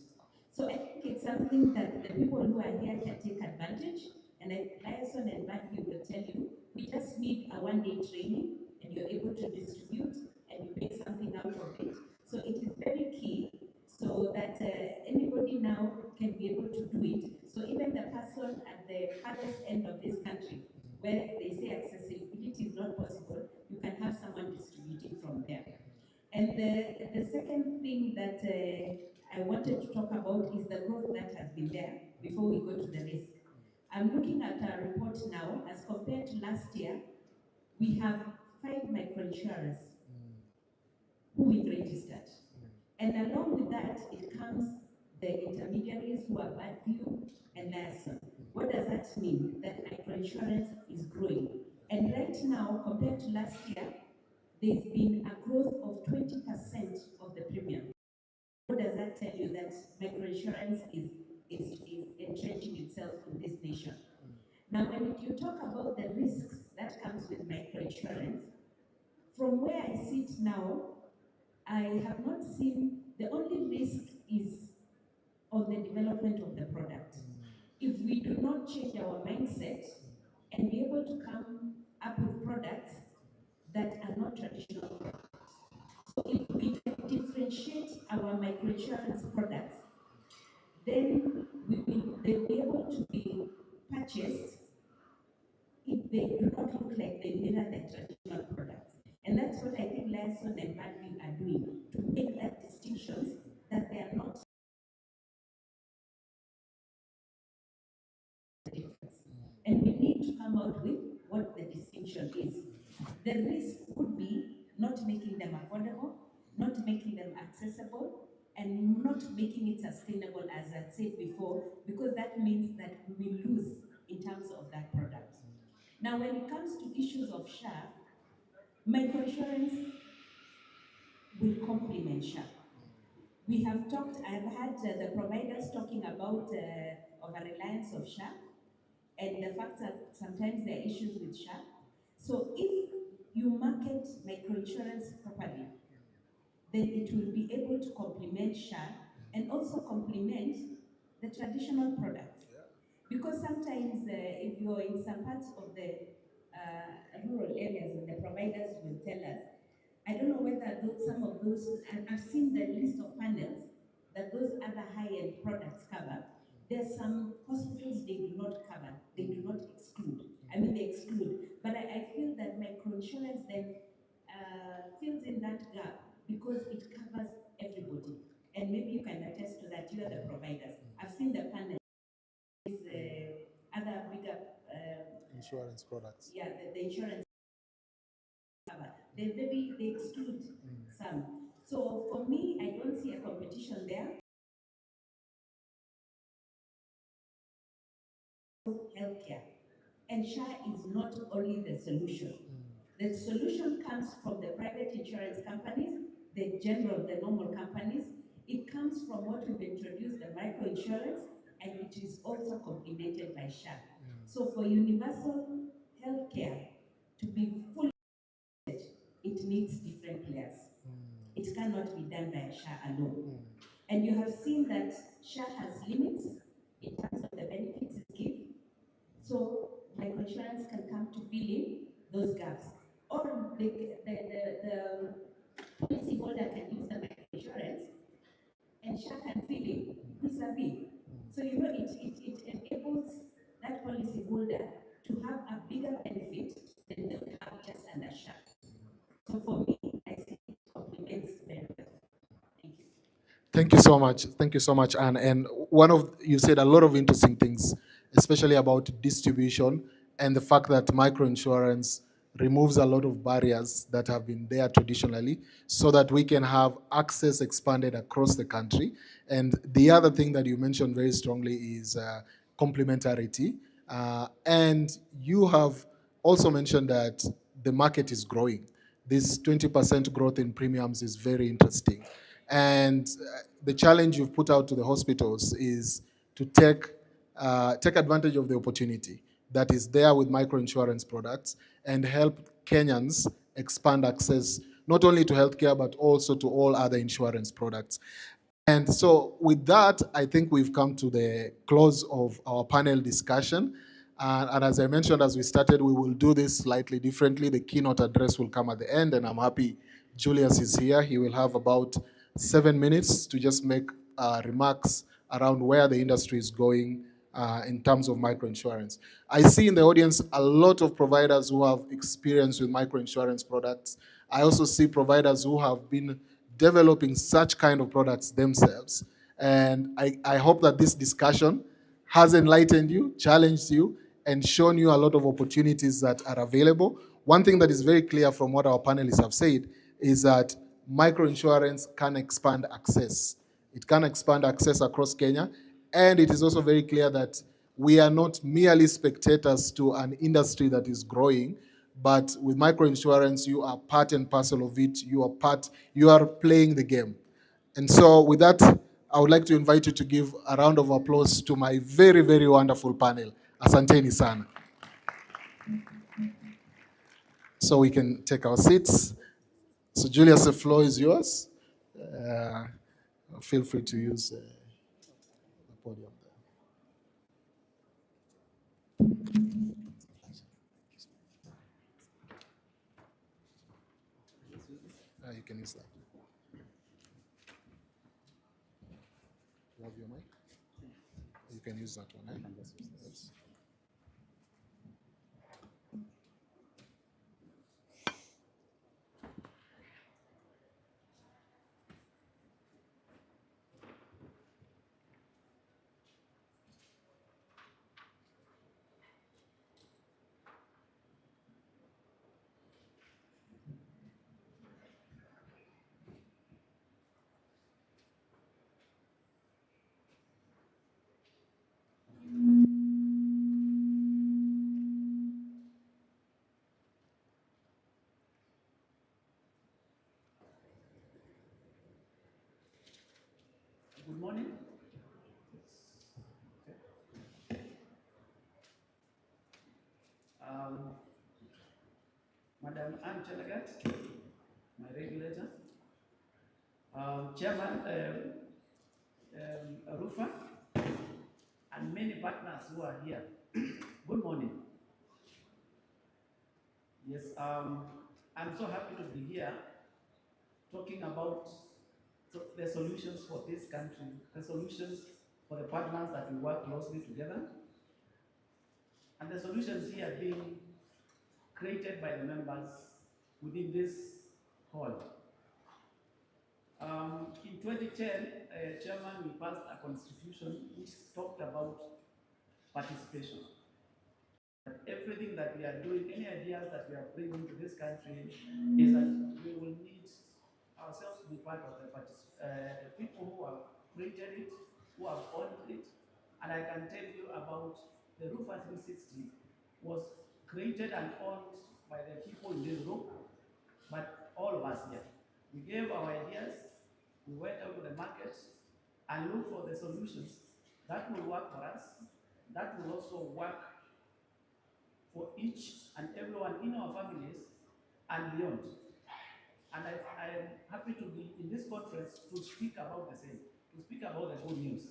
So I think it's something that the people who are here can take advantage. And Liaison and Matthew will tell you, we just need a one-day training and you're able to distribute and you make something out of it. So it is very key so that anybody now can be able to do it. So even the person at the farthest end of this country, where they say accessibility is not possible, you can have someone distributing from there. And the second thing that I wanted to talk about is the growth that has been there before we go to the risk. I'm looking at our report now, as compared to last year, we have 5 microinsurers who we've registered. And along with that, it comes the intermediaries who are Badview and Lassen. What does that mean? That microinsurance is growing. And right now, compared to last year, there's been a growth of 20% of the premium. What does that tell you? That microinsurance is entrenching itself in this nation. Now, when you talk about the risks that comes with microinsurance, from where I sit now, I have not seen, the only risk is on the development of the product. If we do not change our mindset and be able to come up with products that are not traditional products. So if we can differentiate our microinsurance products, then they'll be able to be purchased if they do not look like they mirror the traditional products. And that's what I think Liaison and Badview are doing, to make that distinctions that they are not different. And we need to come out with what the distinction is. The risk would be not making them affordable, not making them accessible, and not making it sustainable, as I said before, because that means that we will lose in terms of that product. Now, when it comes to issues of SHA, microinsurance will complement SHA. We have talked, I've had the providers talking about over-reliance of SHA and the fact that sometimes there are issues with SHA. So if you market microinsurance properly, then it will be able to complement SHA and also complement the traditional products. Because sometimes if you're in some parts of the rural areas, and the providers will tell us, I don't know whether some of those, and I've seen the list of panels that those other high-end products cover. There's some hospitals they do not cover, they do not exclude. I mean, they exclude. But I feel that microinsurance then fills in that gap because it covers everybody. And maybe you can attest to that, you are the providers. I've seen the panel. Other bigger Insurance products. yeah, the insurance cover. They exclude some. So for me, I don't see a competition there. Healthcare. And SHA is not only the solution. The solution comes from the private insurance companies, the normal companies. It comes from what we've introduced, the microinsurance, and it is also complemented by SHA. So for universal healthcare to be fully, it needs different players. It cannot be done by SHA alone. And you have seen that SHA has limits in terms of the benefits it gives. So microinsurance can come to fill in those gaps. Or the policy holder can use the microinsurance and SHA can fill in vis-a-vis. So it enables that policy holder to have a bigger benefit than they would have just under SHA. So for me, I think it complements very well. Thank you. Thank you so much. Thank you so much, Anne. And you said a lot of interesting things, especially about distribution and the fact that microinsurance removes a lot of barriers that have been there traditionally so that we can have access expanded across the country. And the other thing that you mentioned very strongly is complementarity. And you have also mentioned that the market is growing. This 20% growth in premiums is very interesting. And the challenge you've put out to the hospitals is to take advantage of the opportunity that is there with microinsurance products and help Kenyans expand access not only to healthcare but also to all other insurance products. And so with that, I think we've come to the close of our panel discussion. And as I mentioned, as we started, we will do this slightly differently. The keynote address will come at the end, and I'm happy Julius is here. He will have about 7 minutes to just make remarks around where the industry is going in terms of microinsurance. I see in the audience a lot of providers who have experience with microinsurance products. I also see providers who have been developing such kind of products themselves. And I hope that this discussion has enlightened you, challenged you, and shown you a lot of opportunities that are available. One thing that is very clear from what our panelists have said is that microinsurance can expand access. It can expand access across Kenya. And it is also very clear that we are not merely spectators to an industry that is growing, but with microinsurance, you are part and parcel of it. You are playing the game. And so with that, I would like to invite you to give a round of applause to my very, very wonderful panel. Asanteni sana. So we can take our seats. So Julius, the floor is yours. Feel free to use the podium there. You can use that. You have your mic? You can use that one. Yes. Good morning. Madam Anne Chelagat, my regulator, Chairman RUPHA, and many partners who are here. Good morning. Yes, I'm so happy to be here talking about the solutions for this country, the solutions for the partners that we work closely together, and the solutions here being created by the members within this hall. In 2010, Chairman, we passed a constitution which talked about participation. Everything that we are doing, any ideas that we are bringing to this country, is that we will need ourselves to be part of the people who have created it, who have owned it. And I can tell you about the RUPHA 360 was created and owned by the people in this room, but all of us here. We gave our ideas, we went out to the market and looked for the solutions that will work for us, that will also work for each and everyone in our families and beyond. And I am happy to be in this conference to speak about the same, to speak about the good news.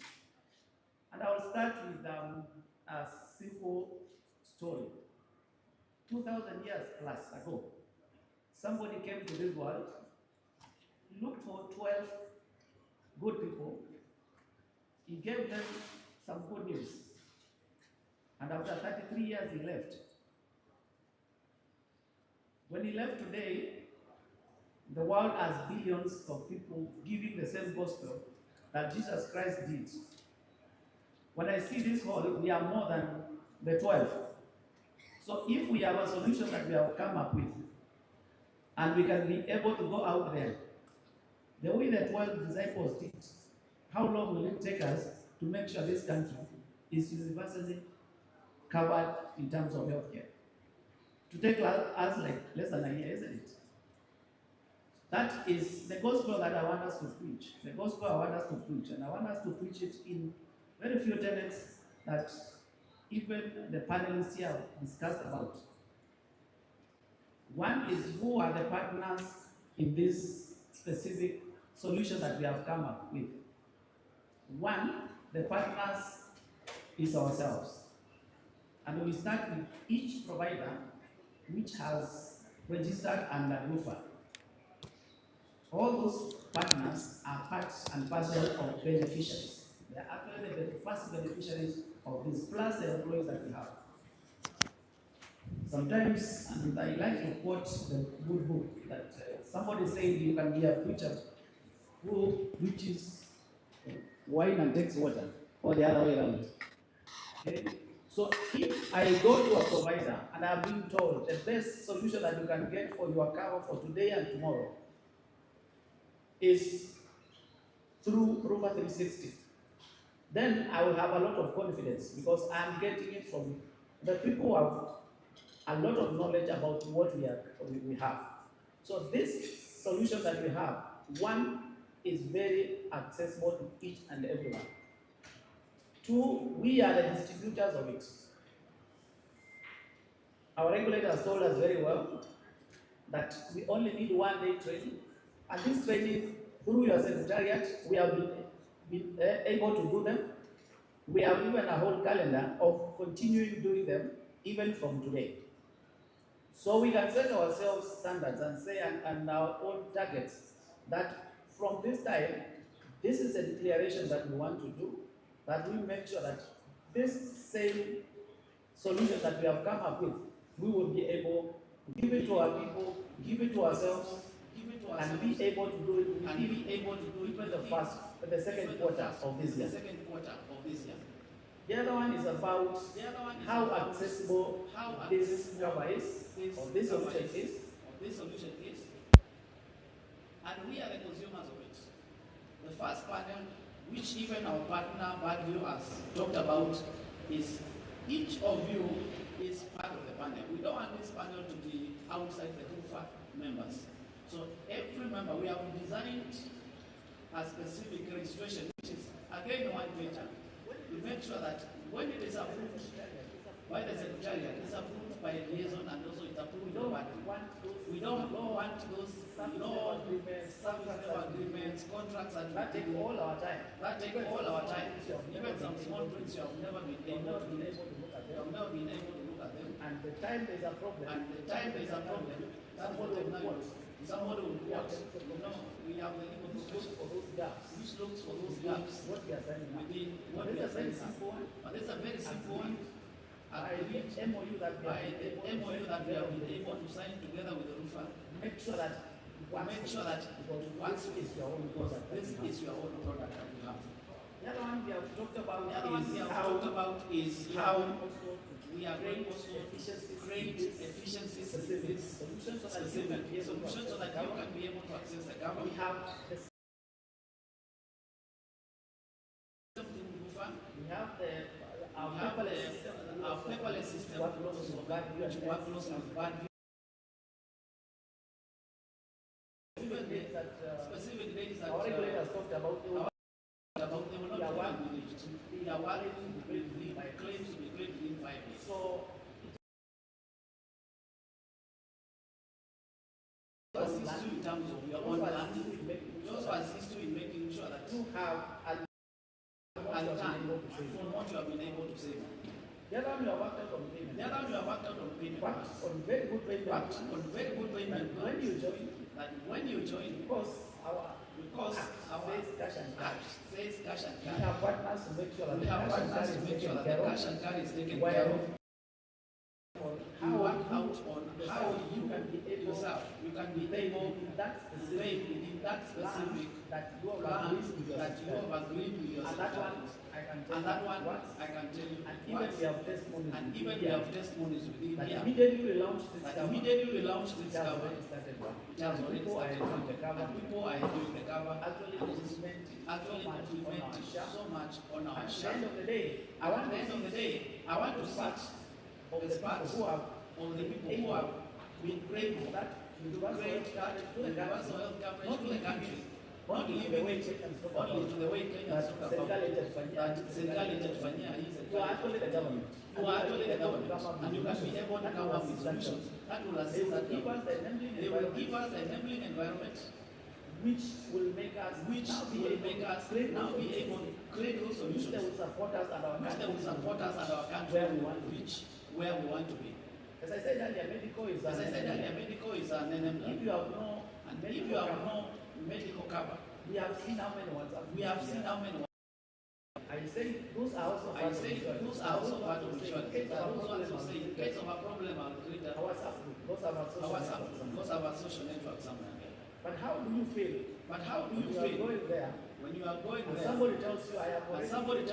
And I will start with a simple story. 2,000 years plus ago, somebody came to this world, looked for 12 good people, he gave them some good news. And after 33 years, he left. When he left today, the world has billions of people giving the same gospel that Jesus Christ did. When I see this hall, we are more than the 12. So if we have a solution that we have come up with, and we can be able to go out there, the way the 12 disciples did, how long will it take us to make sure this country is universally covered in terms of healthcare? To take us like less than a year, isn't it? That is the gospel that I want us to preach. The gospel I want us to preach, and I want us to preach it in very few tenets that even the panelists here have discussed about. One is, who are the partners in this specific solution that we have come up with? One, the partners is ourselves. And we start with each provider which has registered under RUPHA. All those partners are part and parcel of beneficiaries. They are actually the first beneficiaries of this, plus the employees that we have. Sometimes, and I like to quote the good book that somebody said you can be a preacher who preaches wine and takes water, or the other way around. Okay? So if I go to a provider and I'm being told the best solution that you can get for your cover for today and tomorrow is through RUPHA 360. Then I will have a lot of confidence because I'm getting it from the people who have a lot of knowledge about what we have. So this solution that we have, one, is very accessible to each and everyone. Two, we are the distributors of it. Our regulator has told us very well that we only need 1 day training. And this training, through your secretariat, we have been able to do them. We have even a whole calendar of continuing doing them even from today. So we can set ourselves standards and say and our own targets that from this time, this is a declaration that we want to do, that we make sure that this same solution that we have come up with, we will be able to give it to our people, give it to ourselves, and be able to do it, and be able to do it even the second quarter of this year. The other one is about how accessible this cover is, or this solution is. And we are the consumers of it. The first panel, which even our partner Badview has talked about, is each of you is part of the panel. We don't want this panel to be outside the RUPHA members. So every member, we have designed a specific registration, which is again one page. We make sure that when it is approved by the secretariat, it's approved by liaison, and also it's approved by the party. We don't want those law agreements, service agreements, contracts, and that take all our time. Even some small prints you have never been able to look at them. And the time there's a problem, somebody will report. We have the legal profession for those gaps. Which looks for those gaps. What we are saying within what we are saying. But it's a very simple one. By the MOU that we have been able to sign together with the RUPHA, make sure that once is your own product. This is your own product that you have. The other one we have talked about is how we are going to create efficiencies in this solution so that you can be able to access the government. We have our paperless system work closely with Badview. Specific days that our regulators talked about, they will not be managed. They are working with claims to be claimed within 5 days. So it assists you in terms of your own land. It also assists you in making sure that you have a time from what you have been able to save. The other one you have worked out on payment. But on very good payment. When you join, because our says cash and carry. We have partners to make sure that the cash and carry is taken care of. You work out on how you can be able yourself. You can be able within that specific that you have agreed with your secretariat. And that one I can tell you. And even we have testimonies within here. Immediately we launched this cover. It has already started. People are enjoying the cover. Actually implementing so much on our share. At the end of the day, I want to search of the people who have been grateful that universal health coverage to the country. Not only to the way Kenyans talk about that serikali itatufanyia hii serikali. You are actually the government. And you can be able to come up with solutions that will assist that government. They will give us the enabling environment which will make us now be able to create those solutions that will support us and our country where we want to be. As I said earlier, medical is an enabler. If you have no medical cover, we have seen how many ones. I say those are also part of the insurance. Those ones who say in case of a problem, I'll create a WhatsApp group. Those are our social networks somewhere. But how do you feel? When you are going there, somebody tells you I have already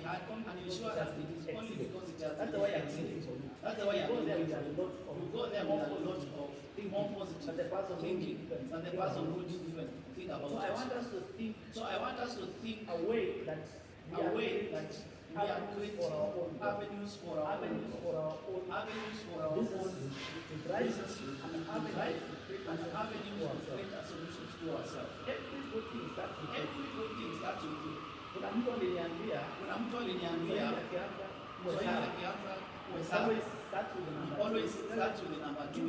had an insurance. It is only because it has. That's the way I'm saying. That's the way I'm saying. You go there with a lot of more positive that the person thinking that the person would even think about So it. I want us to think. So I want us to think a way that we are creating avenues for our own businesses to drive businesses and avenues to create solutions to ourselves. Every good thing starts with you. Kuna mtu aliniambia Kiswahili akianza kuhesabu always starts with the number two.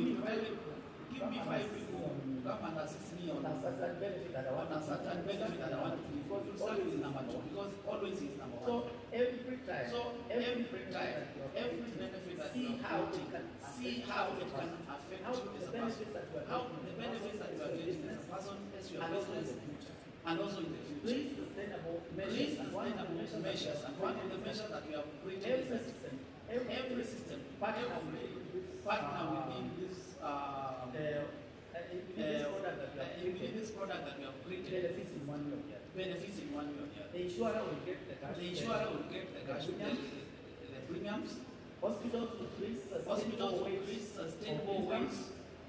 Give me 5 people who come under 6 million. On a certain benefit that I want to give. Because you start with number 2. Because always is number 1. So every time, every benefit that you are creating, see how it can affect you as a person. How the benefits that you are getting as a person, as your business, and also in the future. Please sustainable measures. And one of the measures that we have created is every system partner within this this product that we have created benefits in 1 year. Benefits in 1 year. The insurer will get the cash. The insurer will get the cash, the premiums. Hospitals will increase sustainable ways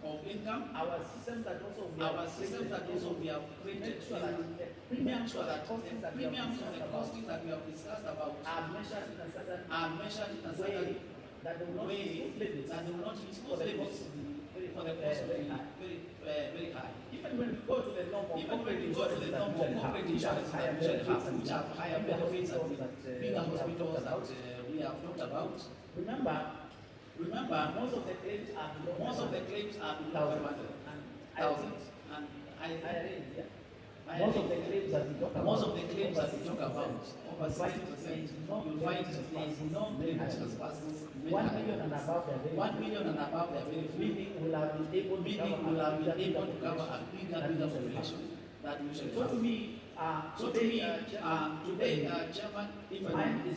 of income. Our systems that also we have created. Premiums for the costing that we have discussed about are measured in a certain way that they will not use for the cost for the cost to be very high. Even when we go to the normal corporate insurance which have higher benefits and bigger hospitals that we have talked about. Remember, most of the claims are below 500,000. And most of the claims that we talk about, over 60%, you'll find there is no claims as persons. 1 million and above their benefit. Meaning will have been able to cover a bigger population that usually. So to me, today, Chairman, mine is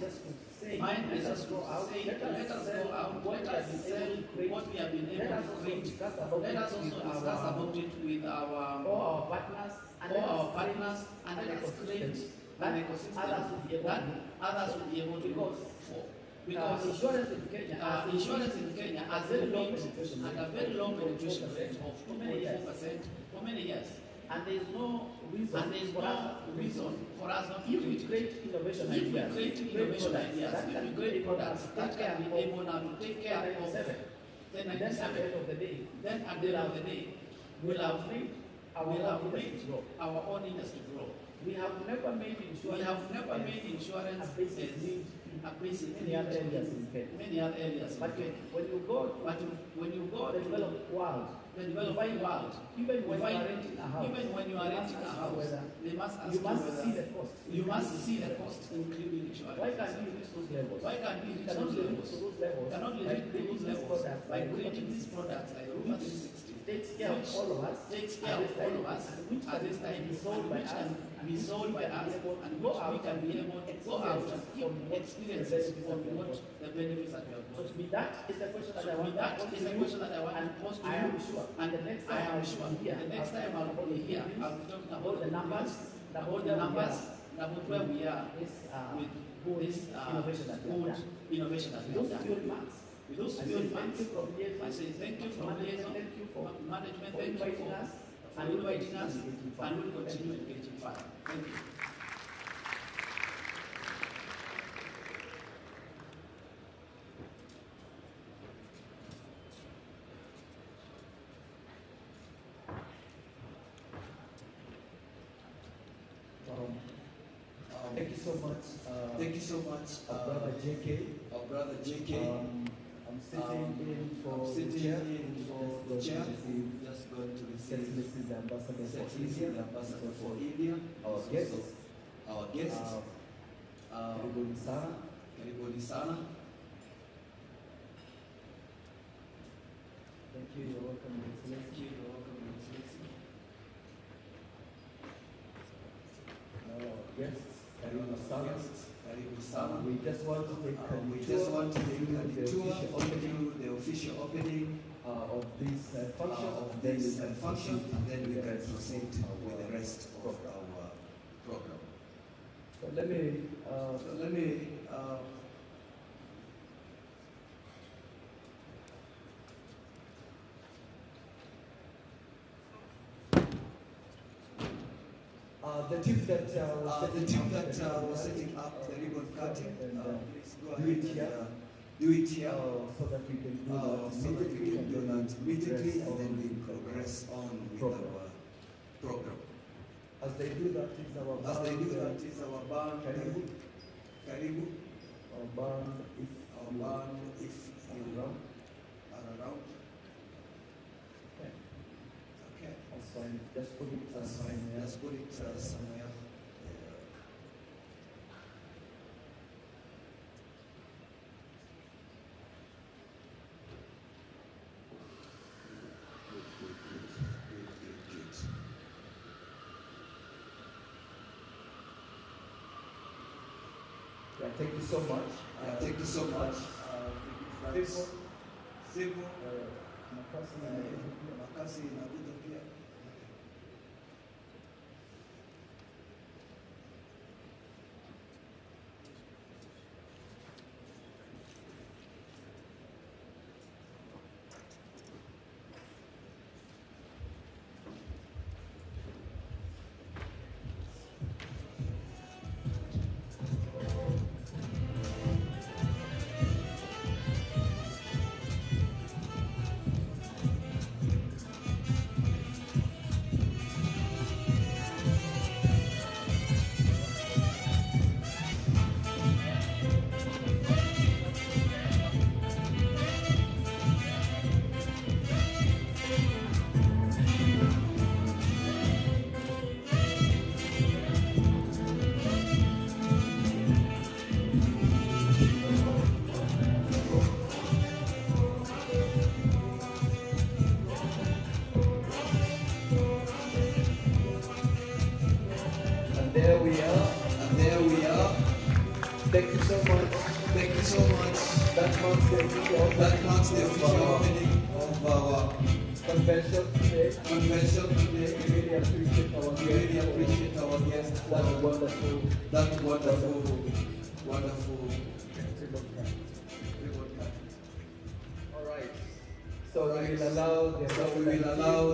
just to go out. Let us go out. Let us sell what we have been able to create. Let us also discuss about it with our partners and let us create an ecosystem that others will be able to go for. Because insurance in Kenya has a very low penetration rate of 2.4% for many years. And there is no reason for us not to create innovation ideas. If we create products that can be able now to take care of then at the end of the day, we'll have made our own industry grow. We have never made insurance a basic need in many other areas. But when you go to the developed world, even when you are renting a house, they must ask you must see the cost, including insurance. Why can't we reach those levels? Cannot we reach those levels by creating these products like RUPHA 360? Takes care of all of us, and which at this time is sold by us, and we can be able to go out and give experiences on what the benefits that we have got. So to me, that is the question that I want to pose to you. And the next time I'll be here, I'll be talking about the numbers, about where we are with this innovation that we have done. With those few remarks, I say thank you from liaison, thank you for management, thank you for inviting us, and we'll continue engaging further. Thank you. Thank you so much, Brother JK. Our brother JK. I'm sitting in for the chair. Just going to receive this is the ambassador for India. Our guest. Karibuni sana. Thank you. You're welcome, Excellency. Guests, Karibu sana. We just want to take the the official opening of this function, and then we can proceed with the rest of our program. So let me The team that was setting up the ribbon cutting, please go do ahead it here. and do it here, so that we can do so that we can do that immediately, and then we progress on with our program. As they do that, is our band. As they do that, is our band. Karibu. Our band, if you are around. Okay. That's fine. Just put it. That's fine. Just put it somewhere. Yeah, thank you so much. Thank you so much. Simple. Makasi inakuja pia. There we are. And there we are. Thank you so much. Thank you so much. That marks the official opening of our convention today. We really appreciate our guests. We really appreciate our guests. That wonderful. All right. So we will allow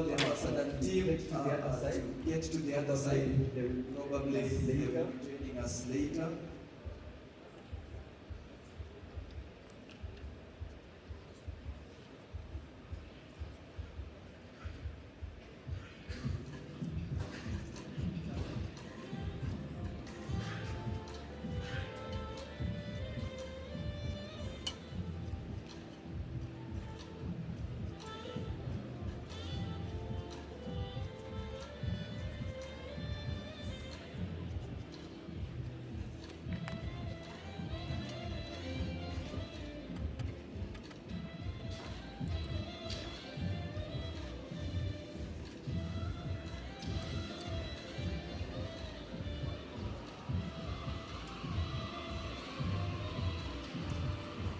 the ambassador team to get to the other side. They will probably be joining us later.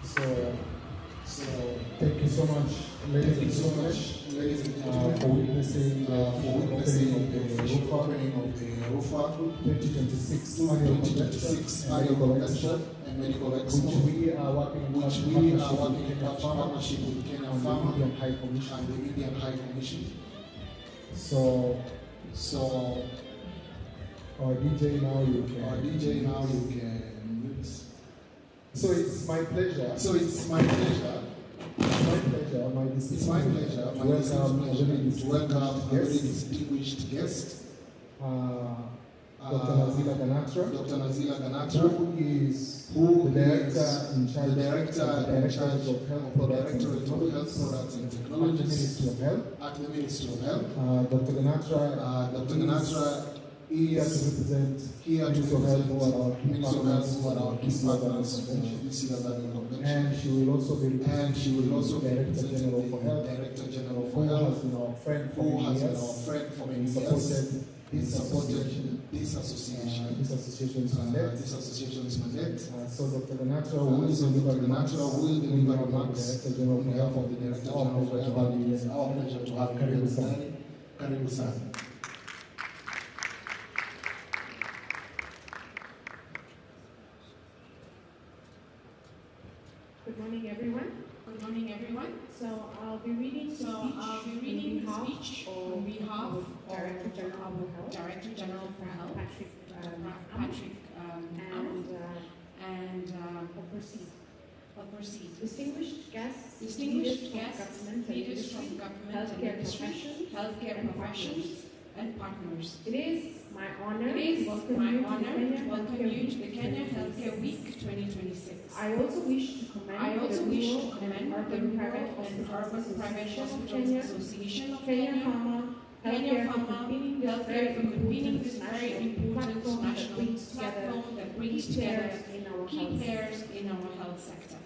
So thank you so much, ladies, for witnessing the opening of the RUPHA 2026 annual convention and medical expo, which we are working in partnership with Kenya Pharma and the Indian High Commission. So our DJ now you can. So it's my pleasure. To welcome a very distinguished guest, Dr. Nazila Ganatra, who is the director in charge of Health Products and Technologies at the Ministry of Health. Dr. Ganatra here to represent Ministry of Health who are our key partners of this year's annual convention. And she will also be Director General for Health, who has been our friend for many years. This association's mandate. So Dr. Ganatra will deliver remarks Director General for Health of the Director General for Health. Our pleasure to have Karibu Sana. Good morning, everyone. Good morning. morning, everyone. So I'll be reading the speech on behalf of Director General for Health, Patrick and I'll proceed. proceed. Distinguished guests, Leaders from government and industry, healthcare professions, and partners. It is my honor to welcome you to the Kenya Healthcare Week 2026. I also wish to commend the Urban Private Hospitals Association of Kenya Pharma, healthcare for convening this very important national platform that brings together key players in our health sector.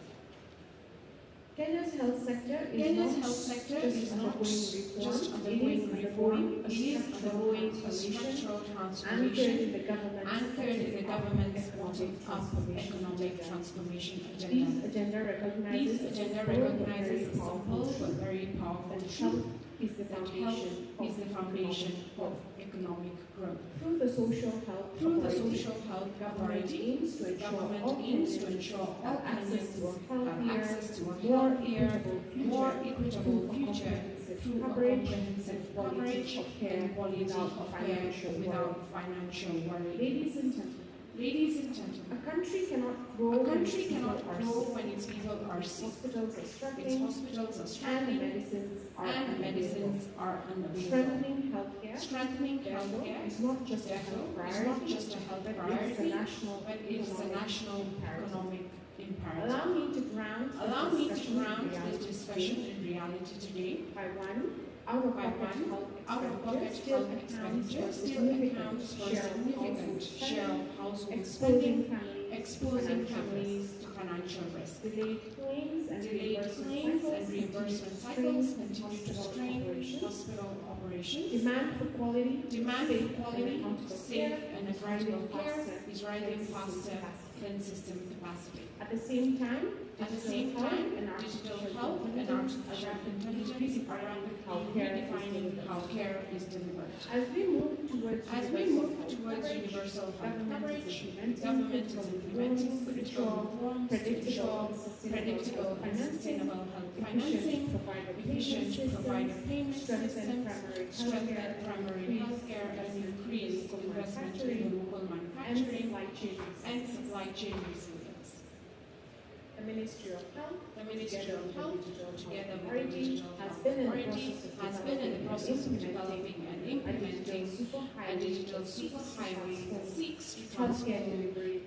Kenya's health sector is not just undergoing reform, it is undergoing a structural transformation anchored in the government's economic transformation agenda. This agenda recognizes a simple but very powerful truth that health is the foundation of economic growth. Through the social health authority, the government aims to ensure all Kenyans have access to a healthier, more equitable future through a comprehensive coverage and quality of care without financial worry. Ladies and gentlemen, a country cannot grow when its people are sick. Hospitals are struggling, and medicines are unavailable. Strengthening healthcare is not just a health priority, but it's a national economic imperative. Allow me to ground this discussion in reality today. By one, out-of-pocket health expenditure still accounts for a significant share of household spending, exposing families to financial risk. Delayed claims and reimbursement cycles continue to strain hospital operations. Demand for quality, safe and equitable care is rising faster than system capacity. At the same time, digital health and artificial intelligence are redefining how care is delivered. As we move towards universal health coverage, government is implementing critical reforms to ensure predictable and sustainable health financing, efficient provider payment systems, strengthen primary health care, and increase investment in local manufacturing and supply chain resilience. The Ministry of Health, together with the Digital Health Authority, has been in the process of developing and implementing a digital superhighway that seeks to transform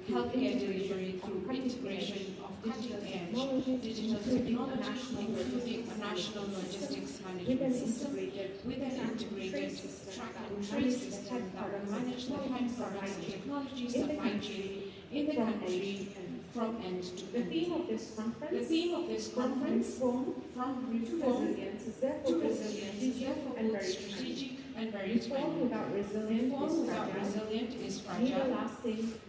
healthcare delivery through integration of cutting-edge digital technologies, including a national logistics management system with an integrated track and trace system that will manage the high products and technology supply chain in the country from end to end. The theme of this conference, from reform to resilience, is therefore both strategic and very timely. Reform without resilience is fragile,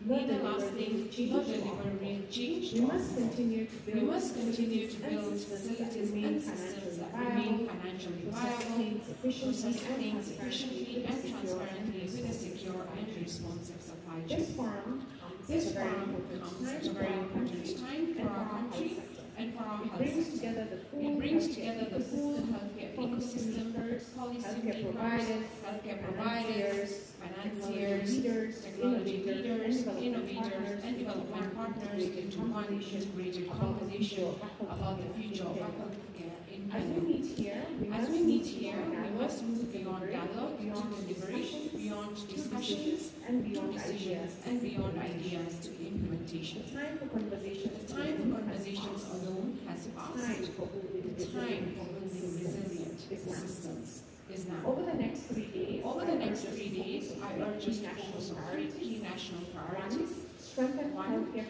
neither lasting, nor deliver real change. We must continue to build facilities and systems that remain financially viable, process things efficiently and transparently with a secure and responsive supply chain. This forum comes at a very important time for our country and for our health sector. It brings together the full healthcare ecosystem, policymakers, healthcare providers, financiers, technology leaders, innovators, and development partners into one integrated conversation about the future of healthcare in Kenya. As we meet here, we must move beyond dialogue to deliberation, beyond discussions, and beyond decisions, and beyond ideas to implementation. The time for conversations alone has passed. The time for building resilient systems is now. Over the next 3 days, I urge us to focus on 3 key national priorities. Strengthen healthcare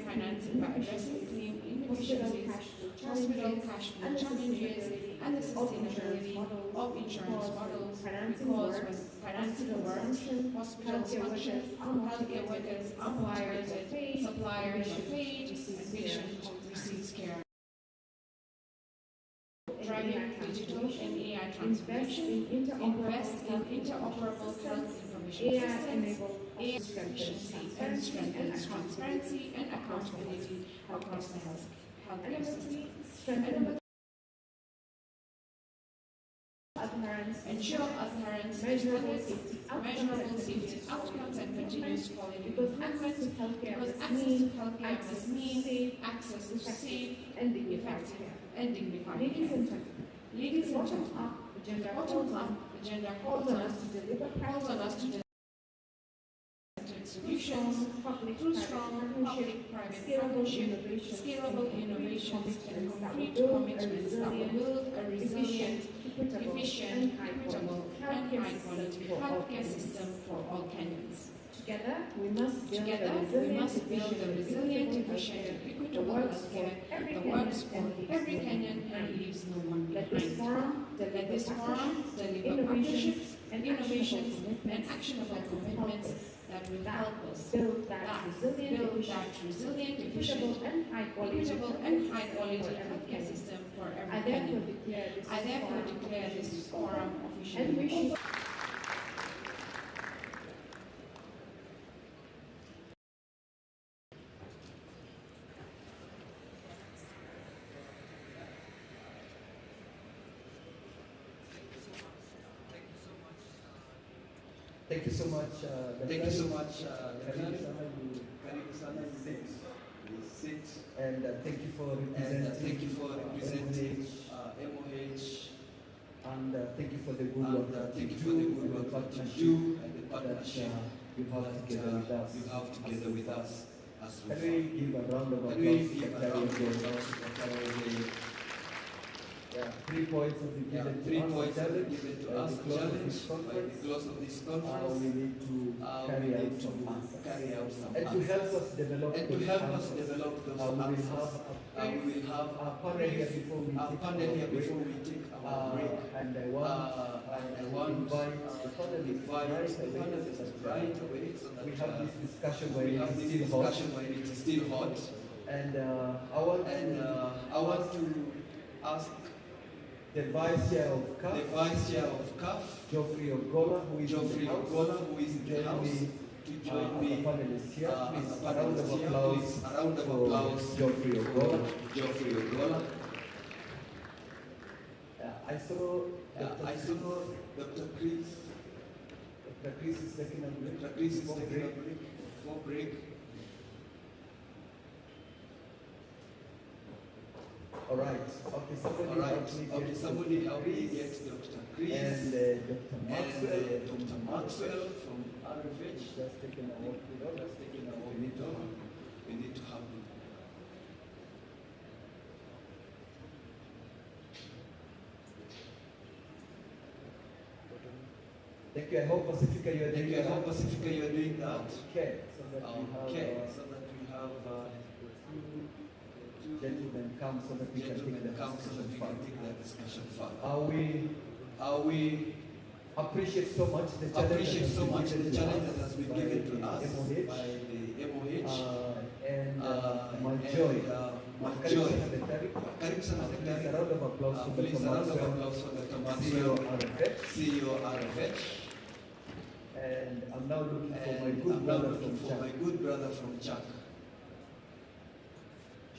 financing by addressing claim inefficiencies, hospital cash flow challenges, and the sustainability of insurance models, because when financing works, hospitals function, healthcare workers are paid, suppliers are paid, and patient receives care. Driving digital and AI transformation, invest in interoperable health information systems, AI efficiency, and strengthen transparency and accountability across the healthcare system. strengthen ensure adherence to measurable safety outcomes and continuous quality because improvement, access to healthcare because must access to healthcare access must to mean safe, access to safe, and dignified effective, care. and dignified Ladies care. and gentlemen, Ladies and bottom gentlemen, up agenda bottom-up agenda calls on us to deliver solutions through strong public-private partnership, scalable innovations, and concrete commitments that will build a resilient, efficient, equitable, and high-quality healthcare system for all Kenyans. Together, we must build a resilient, efficient, and equitable healthcare that works for every Kenyan and leaves no one behind. Let this forum deliver partnerships, innovations, and actionable commitments that will help us build that resilient, efficient, and high-quality healthcare system for every Kenyan. I therefore declare this forum officially open. Thank you so much. Thank you so much. Karibu sana, you sit. And thank you for representing MOH. And thank you for the good work that you do and the partnership you have together with us. Can we give a round of applause to 3 points will be given to us a challenge by the close of this conference. We need to carry out some answers. And to help us develop those answers, we will have a panel here before we take our break. And I want to invite the panelists right away so that we have this discussion where it is still hot. And I want to ask the Vice Chair of CAF, Geoffrey Ogola, who is in the house, to join me as a panelist. A round of applause for Geoffrey Ogola. I saw Dr. Chris. Dr. Chris is taking a break. Before break. All right. Okay, somebody help me get Dr. Chris and Dr. Maxwell from RUPHA. Just taking a walk. We need to have them. Thank you. I hope Pacifica you are doing that. Okay. So that we have gentlemen come so that we can take the discussion further. We appreciate so much the challenge that has been given to us by the MOH. And my joy. Please a round of applause for Dr. Maxwell, CEO RFH. And I'm now looking for my good brother from Chuck.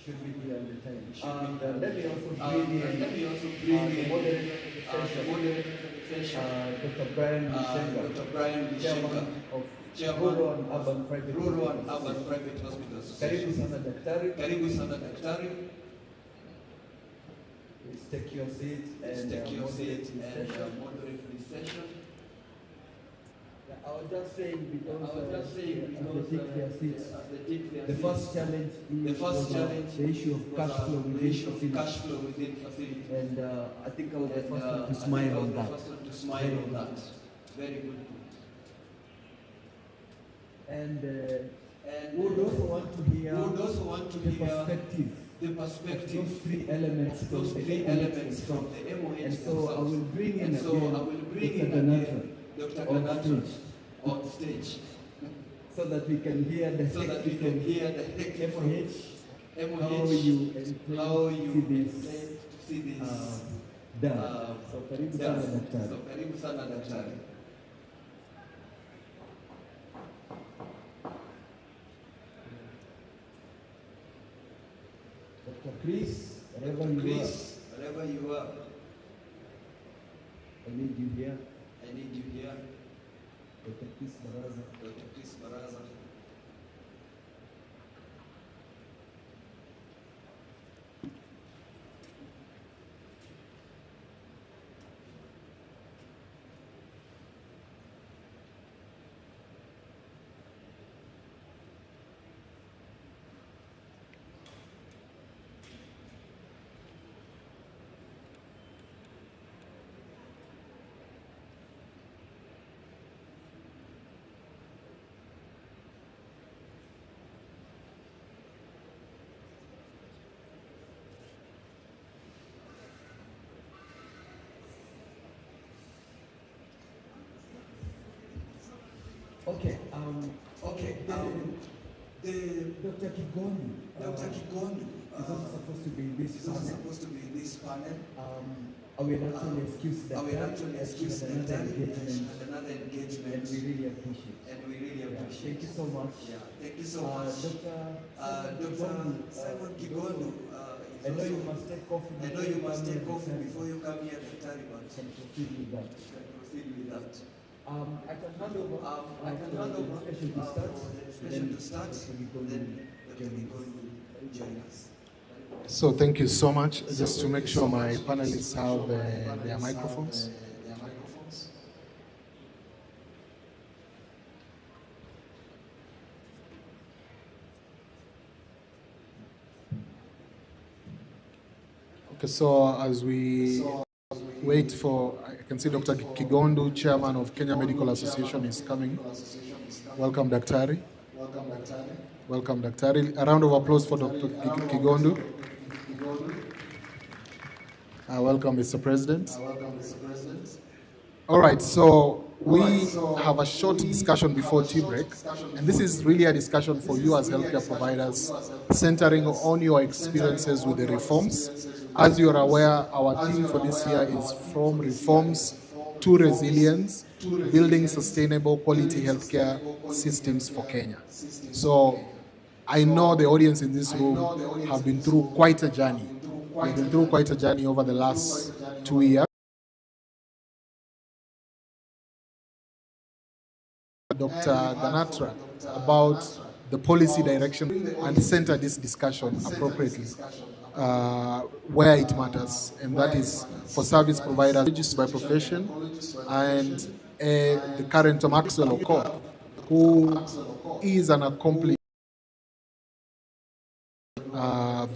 Should we be on the time? Let me also bring in the moderator session, Dr. Brian Bishenga, Chairman of Rural and Urban Private Hospitals. Karibu sana daktari. Please take your seat and moderate this session. I was just saying because as they take their seats, the first challenge is the issue of cash flow within facility. And I think I was the first one to smile on that. Very good. And we would also want to hear the perspective of those three elements from the MOH. And so I will bring in again Dr. Ganatra on stage, so that we can hear the MOH, how you see this done. So karibu sana daktari. Dr. Chris, Wherever you are, wherever you are, I need you here. I need you here. Dr. Chris Baraza. Dr. Chris Baraza. Okay, Dr. Kigondu. Dr. Kigondu is also supposed to be in this panel. supposed to be in this panel. I will actually excuse that. I will actually excuse that another engagement. And we really appreciate. Thank you so much. Yeah, thank you so much. Dr. Simon Kigondu. I know you must take coffee. Before you come here, Daktari, but can proceed with that. I can hand over. The discussion to start. Then Dr. Kigondu join us. So thank you so much. Just to make sure my panelists have their microphones. Okay, so as we wait for, I can see Dr. Kigondu, Chairman of Kenya Medical Association, is coming. Welcome, Daktari. Welcome, Daktari. A round of applause for Dr. Kigondu. Welcome, Mr. President. All right, so we have a short discussion before tea break, and this is really a discussion for you as healthcare providers, centering on your experiences with the reforms. As you are aware, our theme for this year is From Reforms to Resilience, Building Sustainable Quality Healthcare Systems for Kenya. So I know the audience in this room have been through quite a journey. We've been through quite a journey over the last 2 years. Dr. Ganatra about the policy direction and center this discussion appropriately where it matters, and that is for service providers by profession and the current Maxwell Okor, who is an accomplished,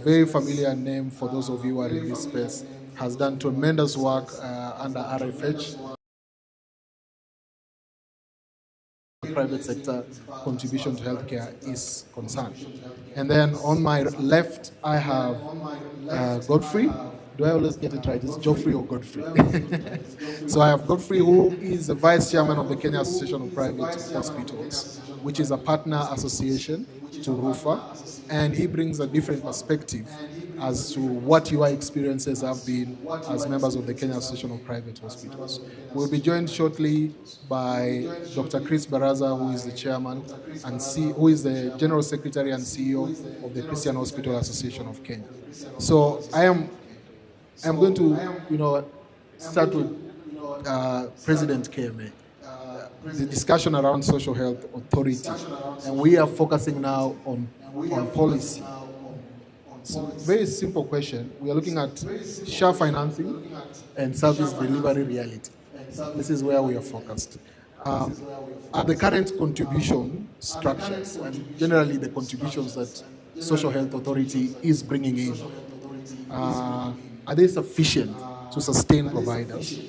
very familiar name for those of you who are in this space, has done tremendous work under RFH. Private sector contribution to healthcare is concerned. And then on my left, I have Godfrey. Do I always get it right? It's Geoffrey or Godfrey? So I have Godfrey, who is the Vice Chairman of the Kenya Association of Private Hospitals, which is a partner association to RUPHA, and he brings a different perspective as to what your experiences have been as members of the Kenya Association of Private Hospitals. We'll be joined shortly by Dr. Chris Baraza, who is the chairman and who is the General Secretary and CEO of the Christian Hospital Association of Kenya. So I'm going to, start with President KMA. The discussion around social health authority, and we are focusing now on policy. So very simple question. We are looking at share financing and service delivery reality. This is where we are focused. Are the current contribution structures and generally the contributions that social health authority is bringing in, are they sufficient to sustain providers,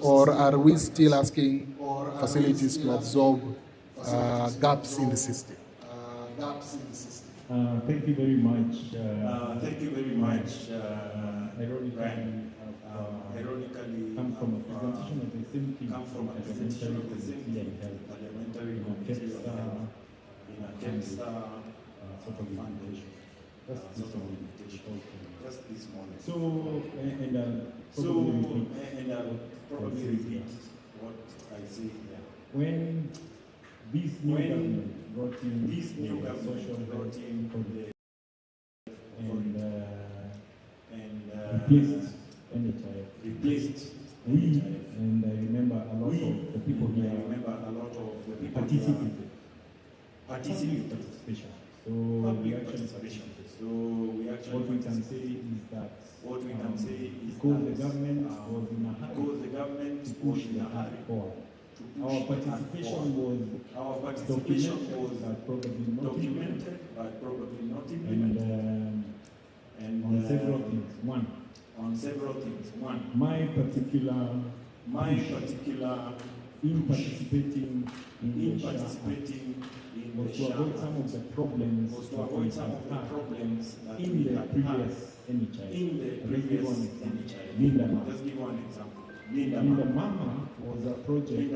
or are we still asking facilities to absorb gaps in the system? Thank you very much. Ironically, come from a presentation of the same thing, parliamentary committee on health in a Kempstar sort of invitation. Just this morning. So, and I'll probably repeat what I say here. When this new government brought in social health and replaced NHIF. We, and I remember a lot of the people here participated. Participation. So we actually participated. What we can say is that because the government was in a hurry to push the hurry forward, our participation was documented but probably not implemented. And on several things. One, my particular in participating in was to avoid some of the problems that we had in the previous NHI. Let's give one example. Linda Mama was a project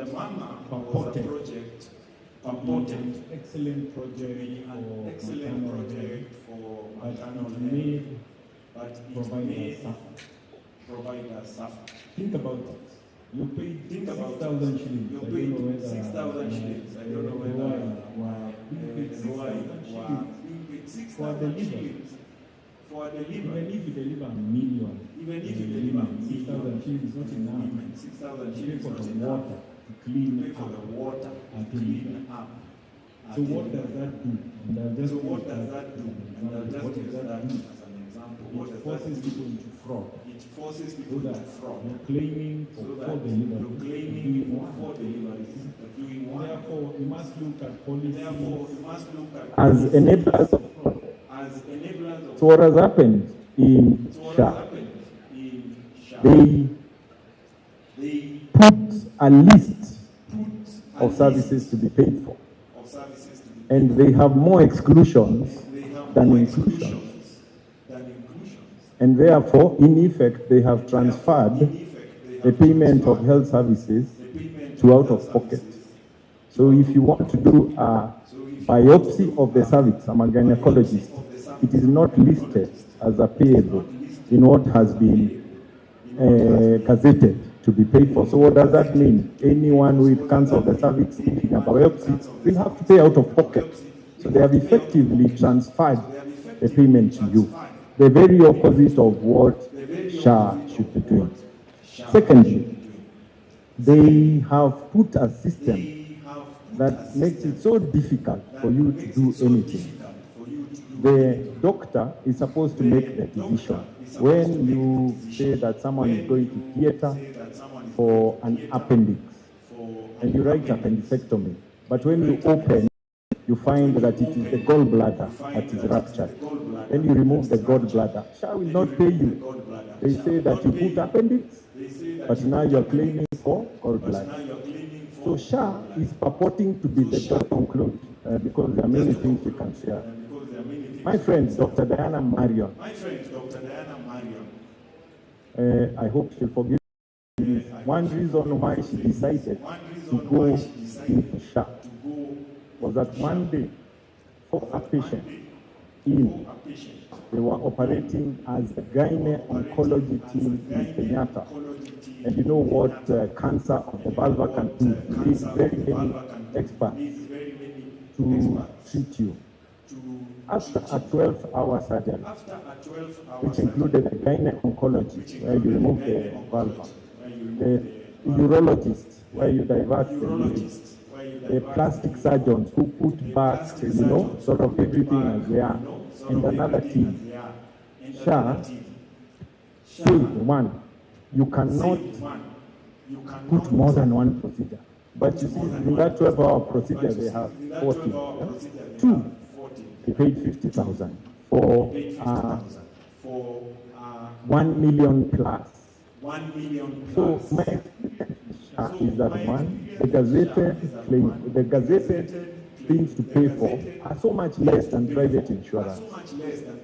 purported excellent project for maternal health, but providers suffer. Think about it. You paid 6,000 shillings. I don't know whether 6,000 shillings. I don't know whether 6,000 shillings for the liver. Even if you deliver a million, 6,000 shillings is not enough. 6,000 shillings for the water to clean up. So what does that do? And I'll just what does that do? It forces people into fraud. You're claiming for deliveries. Therefore, you must look at policies as enablers of fraud. So what has happened in SHA? They put a list of services to be paid for. And they have more exclusions than inclusions. And therefore, in effect, they have transferred the payment of health services to out of pocket. So if you want to do a biopsy of the cervix, I'm a gynecologist, it is not listed as a payable in what has been gazetted to be paid for. So what does that mean? Anyone with cancer of the cervix needing a biopsy will have to pay out of pocket. So they have effectively transferred the payment to you. The very opposite of what SHA should be doing. Secondly, they have put a system that makes it so difficult for you to do anything. The doctor is supposed to make the decision. When you say that someone is going to theater for an appendix, and you write appendectomy, but when you open, you find that it is the gallbladder that is ruptured. Then you remove the gallbladder. SHA will not pay you. They say that you put appendix, but now you're claiming for gallbladder. So SHA is purporting to be the best conclude because there are many things we can share. My friend, Dr. Diana Marion. I hope she'll forgive me. One reason why she decided to go into SHA was that one day, for a patient they were operating as a gyne oncology team in Kenyatta. And you know what cancer of the vulva can do? It needs very many experts to treat you. After a 12-hour surgery, which included a gyne oncology, where you remove the vulva, the urologist, where you divert the lymph, the plastic surgeons who put back, sort of everything as they are, and another team. SHA said, one, you cannot put more than one procedure. But you see, in that 12-hour procedure, they have 40. Yeah? Two, they paid 50,000 for 1 million plus. 1 million plus. So my is that one, the gazetted things to pay for are so much less than private insurance.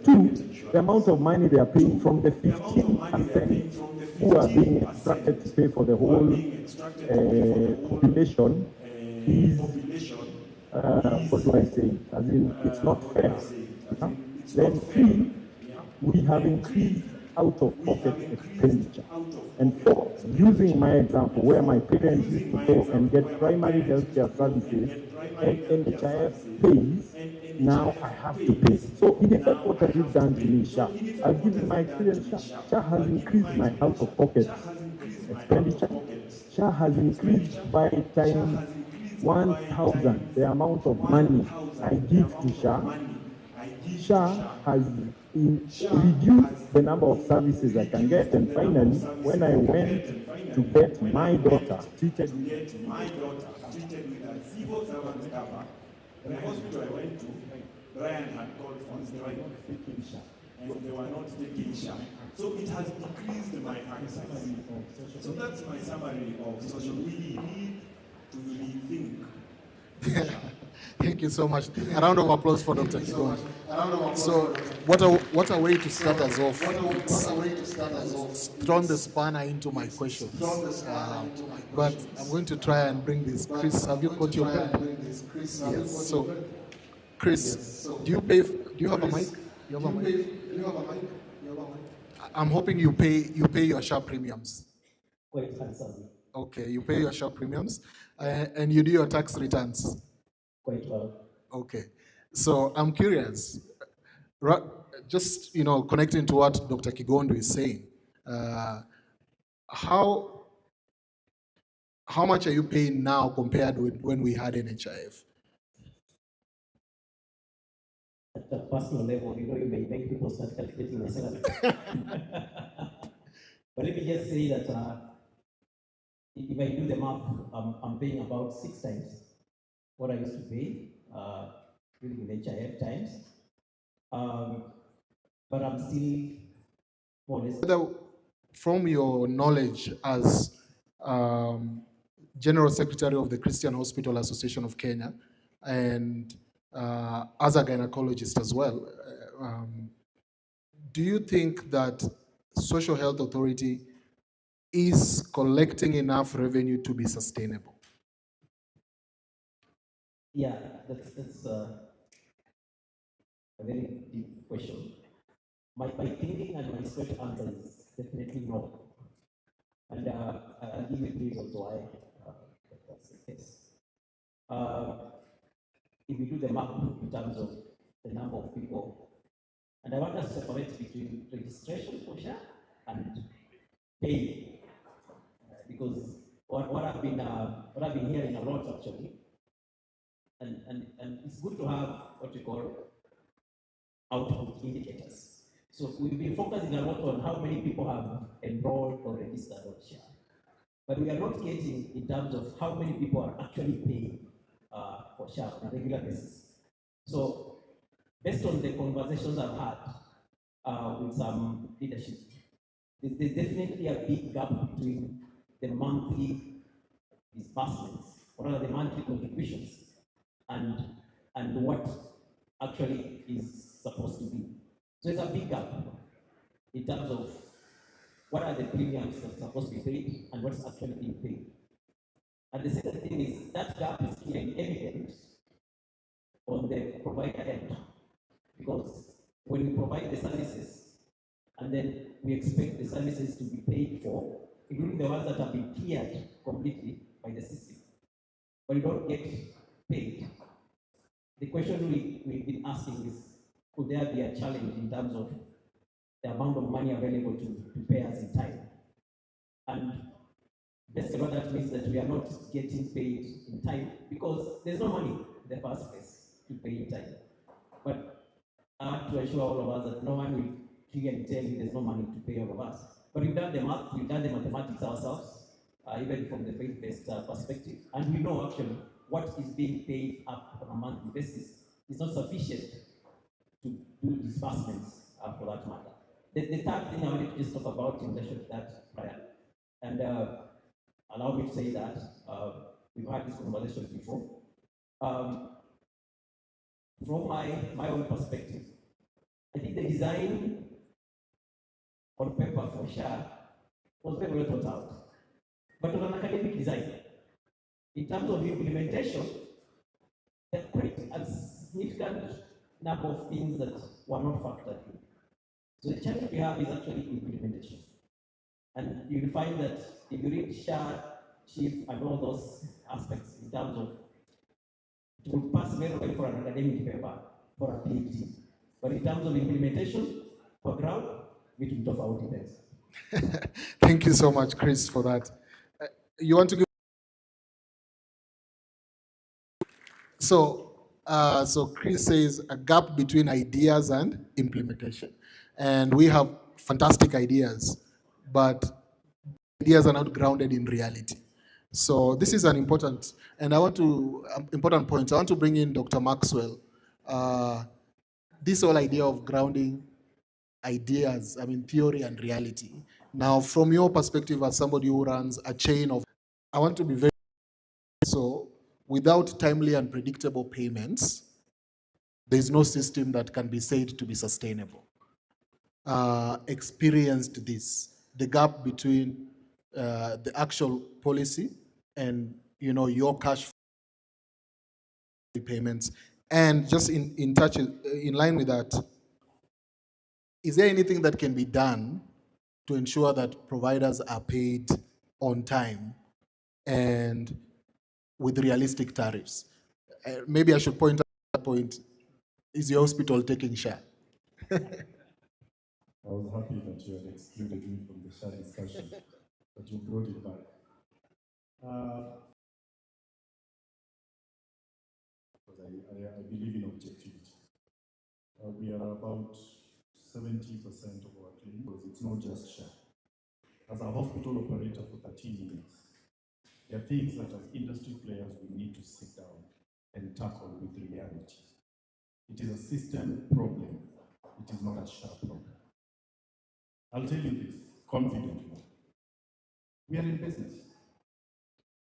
Two, the amount of money they are paying from the 15% who are being extracted to pay for the whole population is, what do I say? As in, it's not fair. Then three, we have increased out-of-pocket expenditure. And four, using my example, where my parents used to go and get primary healthcare services, and NHIF pays now I have to pay. So in effect, what have you done to me, Sha? I'll give you my experience, Sha. Sha has increased my out-of-pocket expenditure. Sha has increased by times 1,000 the amount of money I give to Sha. Sha has reduced the number of services I can get, and finally, when I went to get my daughter treated with a civil servant cover, the hospital I went to, Brian had called for strike, and they were not taking Sha. So it has decreased my access. So that's my summary of social. We need to rethink. Thank you so much. A round of applause for Dr. Kigon. So, what a way to start us off. It's thrown the spanner into my questions. But I'm going to try and bring this. Chris, have you got your pen? Yes. So, Chris, do you have a mic? You have a mic? I'm hoping you pay your SHA premiums. Quite handsomely. Okay, you pay your SHA premiums, and you do your tax returns. Quite well. Okay, so I'm curious, just connecting to what Dr. Kigondo is saying, how much are you paying now compared with when we had NHIF? At a personal level, you may make people start calculating my salary. But let me just say that if I do the math, I'm paying about 6 times what I used to pay during the HIF times. But I'm still more or less. From your knowledge as General Secretary of the Christian Hospital Association of Kenya and as a gynecologist as well, do you think that Social Health Authority is collecting enough revenue to be sustainable? Yeah, that's a very deep question. My thinking and my straight answer is definitely no. And I'll give you reasons why that's the case. If you do the math in terms of the number of people, and I want us to separate between registration for SHA and pay, because what I've been hearing a lot actually, and it's good to have what we call output indicators. So we've been focusing a lot on how many people have enrolled or registered on SHA, but we are not getting in terms of how many people are actually paying for SHA on a regular basis. So based on the conversations I've had with some leadership, there's definitely a big gap between the monthly disbursements, or rather the monthly contributions, and what actually is supposed to be. So there's a big gap in terms of what are the premiums that are supposed to be paid and what's actually being paid. And the second thing is that gap is clearly evident on the provider end, because when we provide the services and then we expect the services to be paid for, including the ones that have been cleared completely by the system, but we don't get paid. The question we've been asking is, could there be a challenge in terms of the amount of money available to pay us in time? And basically what that means that we are not getting paid in time because there's no money in the first place to pay in time. But I want to assure all of us that no one will clearly tell you there's no money to pay all of us. But we've done the math, we've done the mathematics ourselves, even from the faith-based perspective. And we know actually what is being paid up on a monthly basis is not sufficient to do disbursements for that matter. The third thing I wanted to just talk about in relation to that, Brian, and allow me to say that we've had this conversation before. From my own perspective, I think the design on paper for SHA was very well thought out, but on an academic design. In terms of implementation, there are quite a significant number of things that were not factored in. So the challenge we have is actually implementation. And you'll find that if you read SHA, CHIEF, and all those aspects in terms of, it will pass very well for an academic paper, for a PhD. But in terms of implementation, for ground, we can talk about it. Thank you so much, Chris, for that. You want to give? So Chris says a gap between ideas and implementation, and we have fantastic ideas, but ideas are not grounded in reality. So this is an important, and I want to important point. I want to bring in Dr. Maxwell. This whole idea of grounding ideas, I mean theory and reality. Now, from your perspective as somebody who runs a chain of, I want to be very so. Without timely and predictable payments, there's no system that can be said to be sustainable. Experienced this, the gap between the actual policy and your cash payments. And just in touch, in line with that, is there anything that can be done to ensure that providers are paid on time and with realistic tariffs? Maybe I should point out that point. Is your hospital taking share? I was happy that you had excluded me from the share discussion, but you brought it back. I believe in objectivity. We are about 70% of our clinics. It's not just share. As a hospital operator for 13 years, there are things that as industry players we need to sit down and tackle with reality. It is a system problem. It is not a share problem. I'll tell you this confidently. We are in business.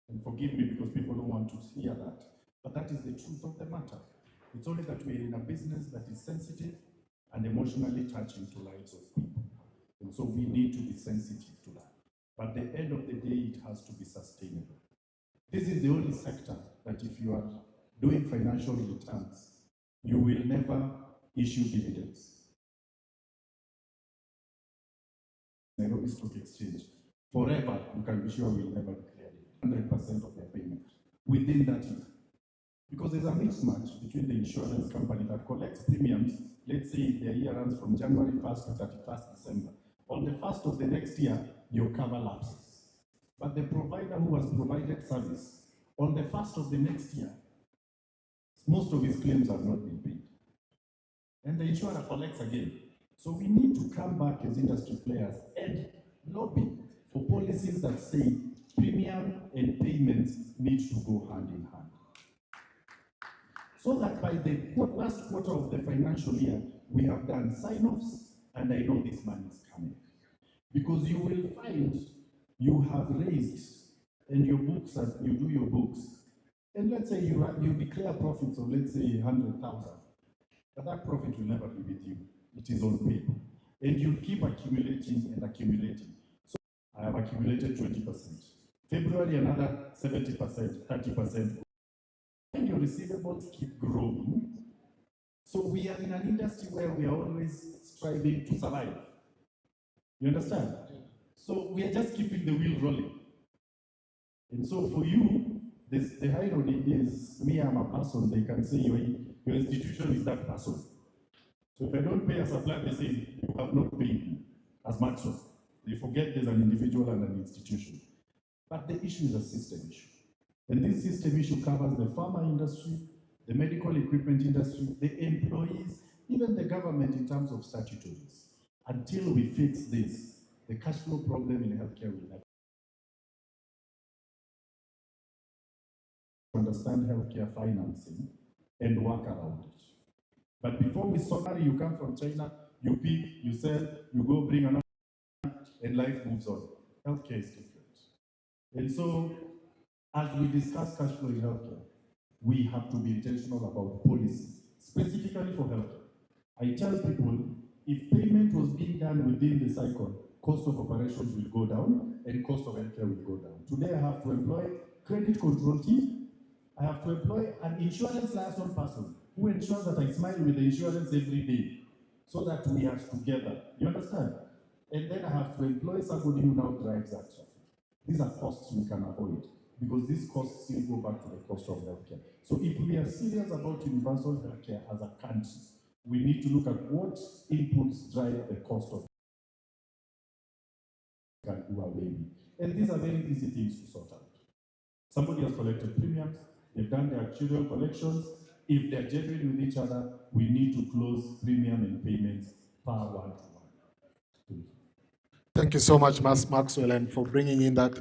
And forgive me because people don't want to hear that. But that is the truth of the matter. It's only that we're in a business that is sensitive and emotionally touching to lives of people. And so we need to be sensitive to that. But at the end of the day, it has to be sustainable. This is the only sector that if you are doing financial returns, you will never issue dividends. Nairobi Stock Exchange, forever, you can be sure we'll never declare 100% of their payment within that year. Because there's a mismatch between the insurance company that collects premiums, let's say if their year runs from January 1st to 31st December. On the 1st of the next year, your cover lapses. But the provider who has provided service, on the 1st of the next year, most of his claims have not been paid. And the insurer collects again. So we need to come back as industry players and lobby for policies that say premium and payments need to go hand in hand. So that by the last quarter of the financial year, we have done sign-offs, and I know this money is coming. Because you will find you have raised, and your books, as you do your books, and let's say you declare profits of, let's say, 100,000, but that profit will never be with you. It is on paper. And you keep accumulating and accumulating. So I have accumulated 20%. February, another 70%, 30%. And your receivables keep growing. So we are in an industry where we are always striving to survive. You understand? So we are just keeping the wheel rolling. And so for you, the irony is, me, I'm a person, they can say your institution is that person. So if I don't pay a supplier, they say, you have not paid me, as much so. They forget there's an individual and an institution. But the issue is a system issue. And this system issue covers the pharma industry, the medical equipment industry, the employees, even the government in terms of statutories. Until we fix this, the cash flow problem in healthcare will never. Understand healthcare financing and work around it. But before we sorry, you come from China, you pick, you sell, you go bring another, and life moves on. Healthcare is different. And so, as we discuss cash flow in healthcare, we have to be intentional about policies, specifically for healthcare. I tell people, if payment was being done within the cycle, cost of operations will go down and cost of healthcare will go down. Today I have to employ credit control team. I have to employ an insurance liaison person who ensures that I smile with the insurance every day so that we are together. You understand? And then I have to employ somebody who now drives that traffic. These are costs we can avoid. because these costs still go back to the cost of healthcare. So if we are serious about universal healthcare as a country, we need to look at what inputs drive the cost of can do away with. And these are very easy things to sort out. Somebody has collected premiums, they've done their actuarial collections. If they're genuine with each other, we need to close premium and payments per one-to-one. Thank you so much, Maxwell, and for bringing in that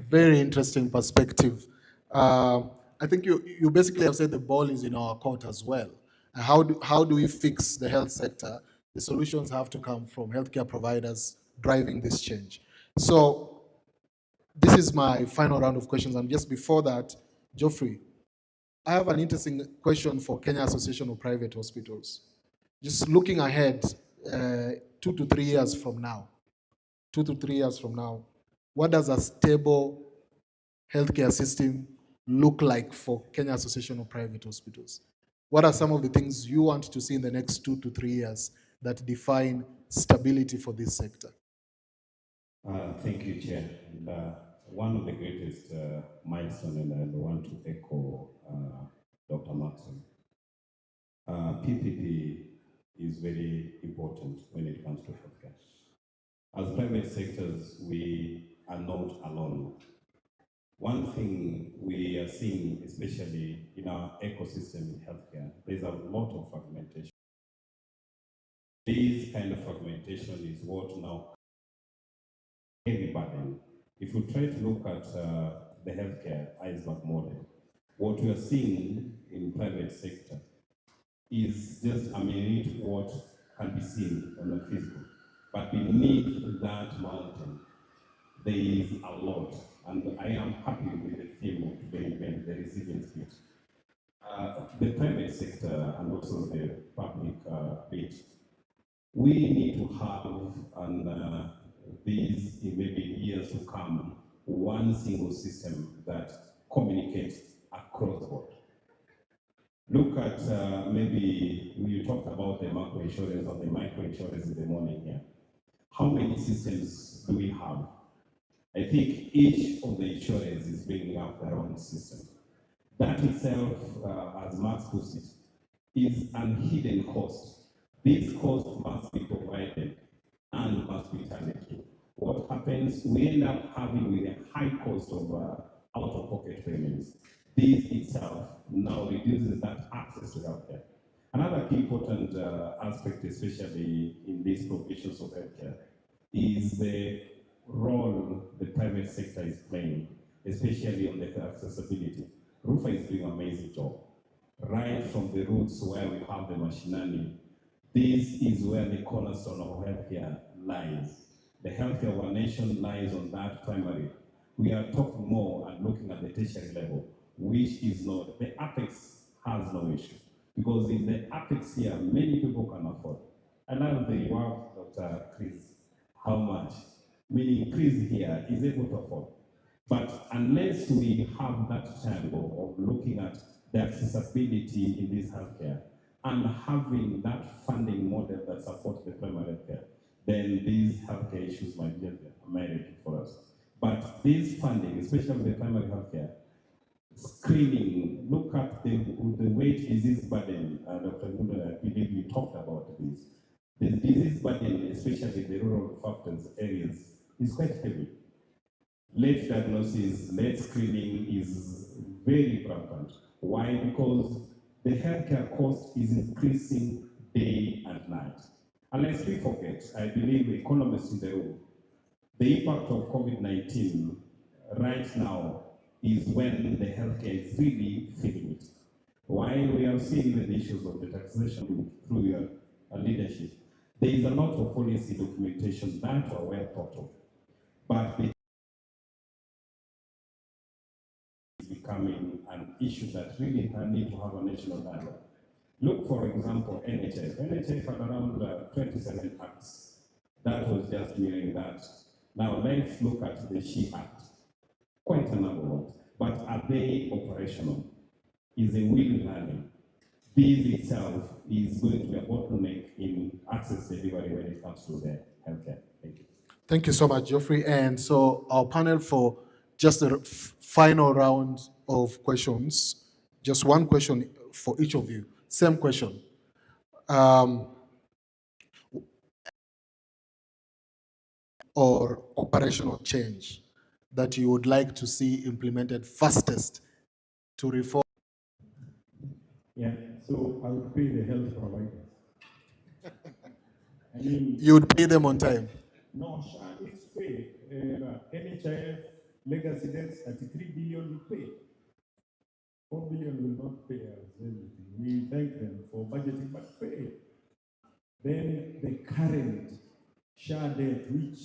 very interesting perspective. I think you basically have said the ball is in our court as well. And how do we fix the health sector? The solutions have to come from healthcare providers driving this change. So this is my final round of questions. And just before that, Geoffrey, I have an interesting question for Kenya Association of Private Hospitals. Just looking ahead, 2 to 3 years from now, what does a stable healthcare system look like for Kenya Association of Private Hospitals? What are some of the things you want to see in the next 2 to 3 years that define stability for this sector? Thank you, Chair. And, one of the greatest milestones, and I want to echo Dr. Maxwell. PPP is very important when it comes to healthcare. As private sectors, we are not alone. One thing we are seeing, especially in our ecosystem in healthcare, there's a lot of fragmentation. This kind of fragmentation is what now heavy burden. If we try to look at the healthcare iceberg model, what we are seeing in private sector is just a minute what can be seen on the physical. But beneath that mountain, there is a lot. And I am happy with the theme of today's event, the resilience bit. The private sector and also the public bit, we need to have, and these in maybe years to come, one single system that communicates across the board. Look at maybe we talked about the macro insurance or the micro insurance in the morning here. How many systems do we have? I think each of the insurers is bringing up their own system. That itself, as Max puts it, is an hidden cost. This cost must be provided and must be turned to. What happens, we end up having with a high cost of out-of-pocket payments. This itself now reduces that access to healthcare. Another key important aspect, especially in these provisions of healthcare, is the role the private sector is playing, especially on the accessibility. RUPHA is doing an amazing job. Right from the roots where we have the machinery, this is where the cornerstone of healthcare lies. The healthcare of our nation lies on that primary. We are talking more and looking at the tertiary level, which is not, the apex has no issue. Because in the apex here, many people can afford. I love the work, Dr. Chris, how much? Meaning Chris here is able to afford. But unless we have that triangle of looking at the accessibility in this healthcare and having that funding model that supports the primary healthcare, then these healthcare issues might be merited for us. But this funding, especially the primary healthcare, screening, look at the weight disease burden, Dr. Gunda, I believe you talked about this. The disease burden, especially the rural factors areas, is quite heavy. Late diagnosis, late screening is very rampant. Why? Because the healthcare cost is increasing day and night. And lest we forget, I believe economists in the room, the impact of COVID-19 right now is when the healthcare is really feeling it. While we are seeing the issues of the taxation through your leadership, there is a lot of policy documentation that are well thought of, but the is becoming an issue that really need to have a national dialogue. Look, for example, NHS. NHS had around 27 acts. That was just mirroring that. Now let's look at the SHE Act. Quite a number of ones. But are they operational? Is a will learning? This itself is going to be a bottleneck in access delivery when it comes to the healthcare. Thank you. Thank you so much, Geoffrey. And so our panel for just a final round of questions. Just one question for each of you. Same question. Or operational change that you would like to see implemented fastest to reform? Yeah, so I would pay the health providers. I mean, you would pay them on time? No, it's pay. NHIF legacy debts 33 billion we pay. 4 billion will not pay us everything. We thank them for budgeting, but pay. Then the current SHA debt, which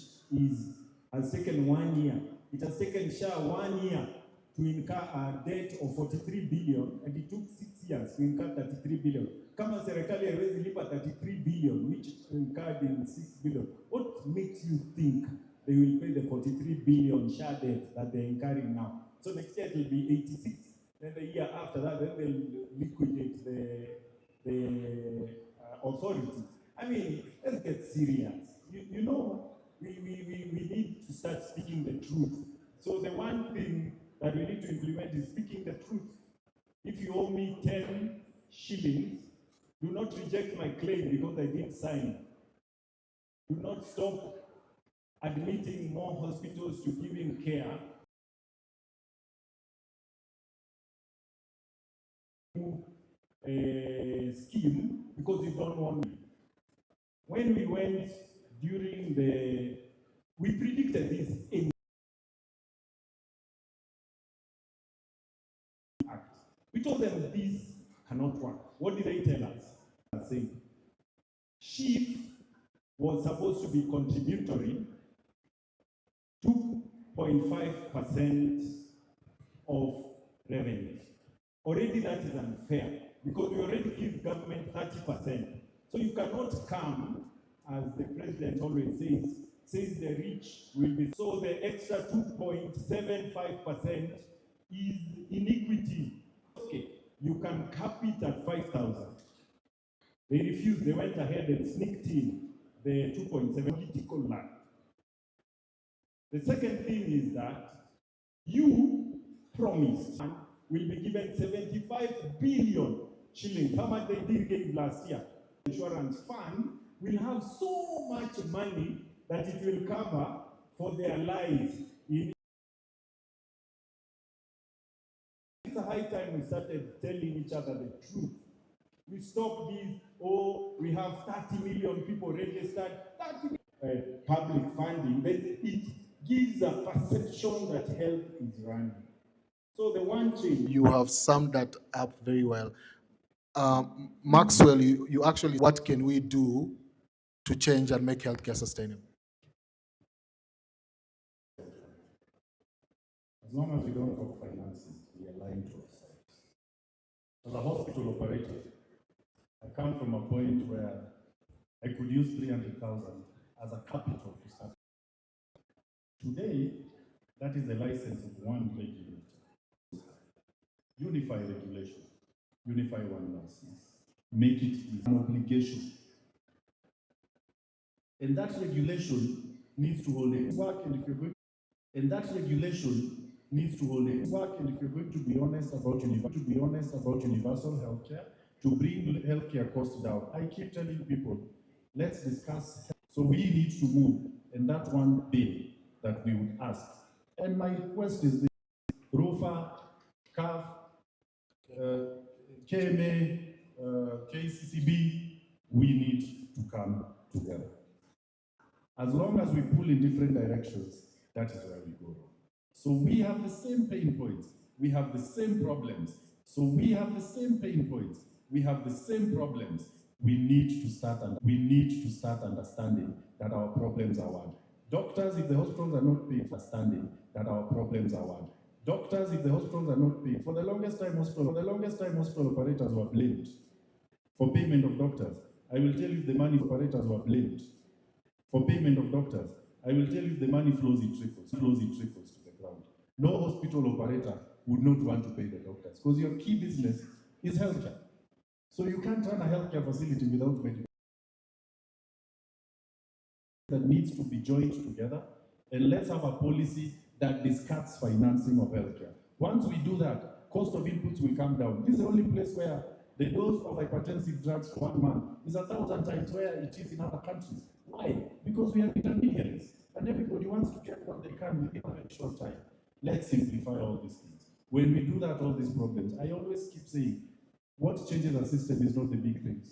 has taken 1 year. It has taken SHA 1 year to incur a debt of 43 billion, and it took 6 years to incur 33 billion. Kama serikali haiwezi lipa 33 billion, which incurred in 6 billion. What makes you think they will pay the 43 billion SHA debt that they're incurring now? So next year it will be 86. Then the year after that, then they'll liquidate the authority. I mean, let's get serious. You know, we need to start speaking the truth. So the one thing that we need to implement is speaking the truth. If you owe me 10 shillings, do not reject my claim because I didn't sign. Do not stop admitting more hospitals to giving care. A scheme because you don't want me. When we went during we predicted this in Act. We told them this cannot work. What did they tell us? I say, SHIF was supposed to be contributory 2.5% of revenues. Already that is unfair because we already give government 30%. So you cannot come, as the president always says the rich will be. So the extra 2.75% is inequity. Okay, you can cap it at 5,000. They refused, they went ahead and sneaked in the 2.7 political land. The second thing is that you promised and will be given 75 billion shillings. How much they did give last year? Insurance fund will have so much money that it will cover for their lives. It's a high time we started telling each other the truth. We stopped these, we have 30 million people registered, 30 public funding, but it gives a perception that health is running. So the one change. You have summed that up very well. Maxwell, you actually, what can we do to change and make healthcare sustainable? As long as we don't talk finances, we are lying to ourselves. As a hospital operator, I come from a point where I could use 300,000 as a capital to start. Today, that is the license of one regulator. Unify regulation, unify one license, make it an obligation. And that regulation needs to hold it work, and if you're going, and that regulation needs to hold it work, and if you're going to be honest about universal healthcare, to bring healthcare costs down. I keep telling people, let's discuss. So we need to move, and that one bill that we would ask. And my request is this: RUPHA, CAF, KMA, KCCB, we need to come together. As long as we pull in different directions, that is where we go wrong. So we have the same pain points, we have the same problems. So we have the same pain points, we have the same problems. We need to start understanding that our problems are one. Doctors, if the hospitals are not paying, understanding that our problems are one. Doctors, if the hospitals are not paying, for the longest time hospital operators were blamed for payment of doctors. I will tell you the money operators were blamed for payment of doctors. I will tell you the money flows in trickles to the ground. No hospital operator would not want to pay the doctors because your key business is healthcare. So you can't run a healthcare facility without medical. That needs to be joined together, and let's have a policy that discards financing of healthcare. Once we do that, cost of inputs will come down. This is the only place where the dose of hypertensive drugs for 1 month is 1,000 times where it is in other countries. Why? Because we are intermediaries, and everybody wants to get what they can within a very short time. Let's simplify all these things. When we do that, all these problems, I always keep saying, what changes a system is not the big things.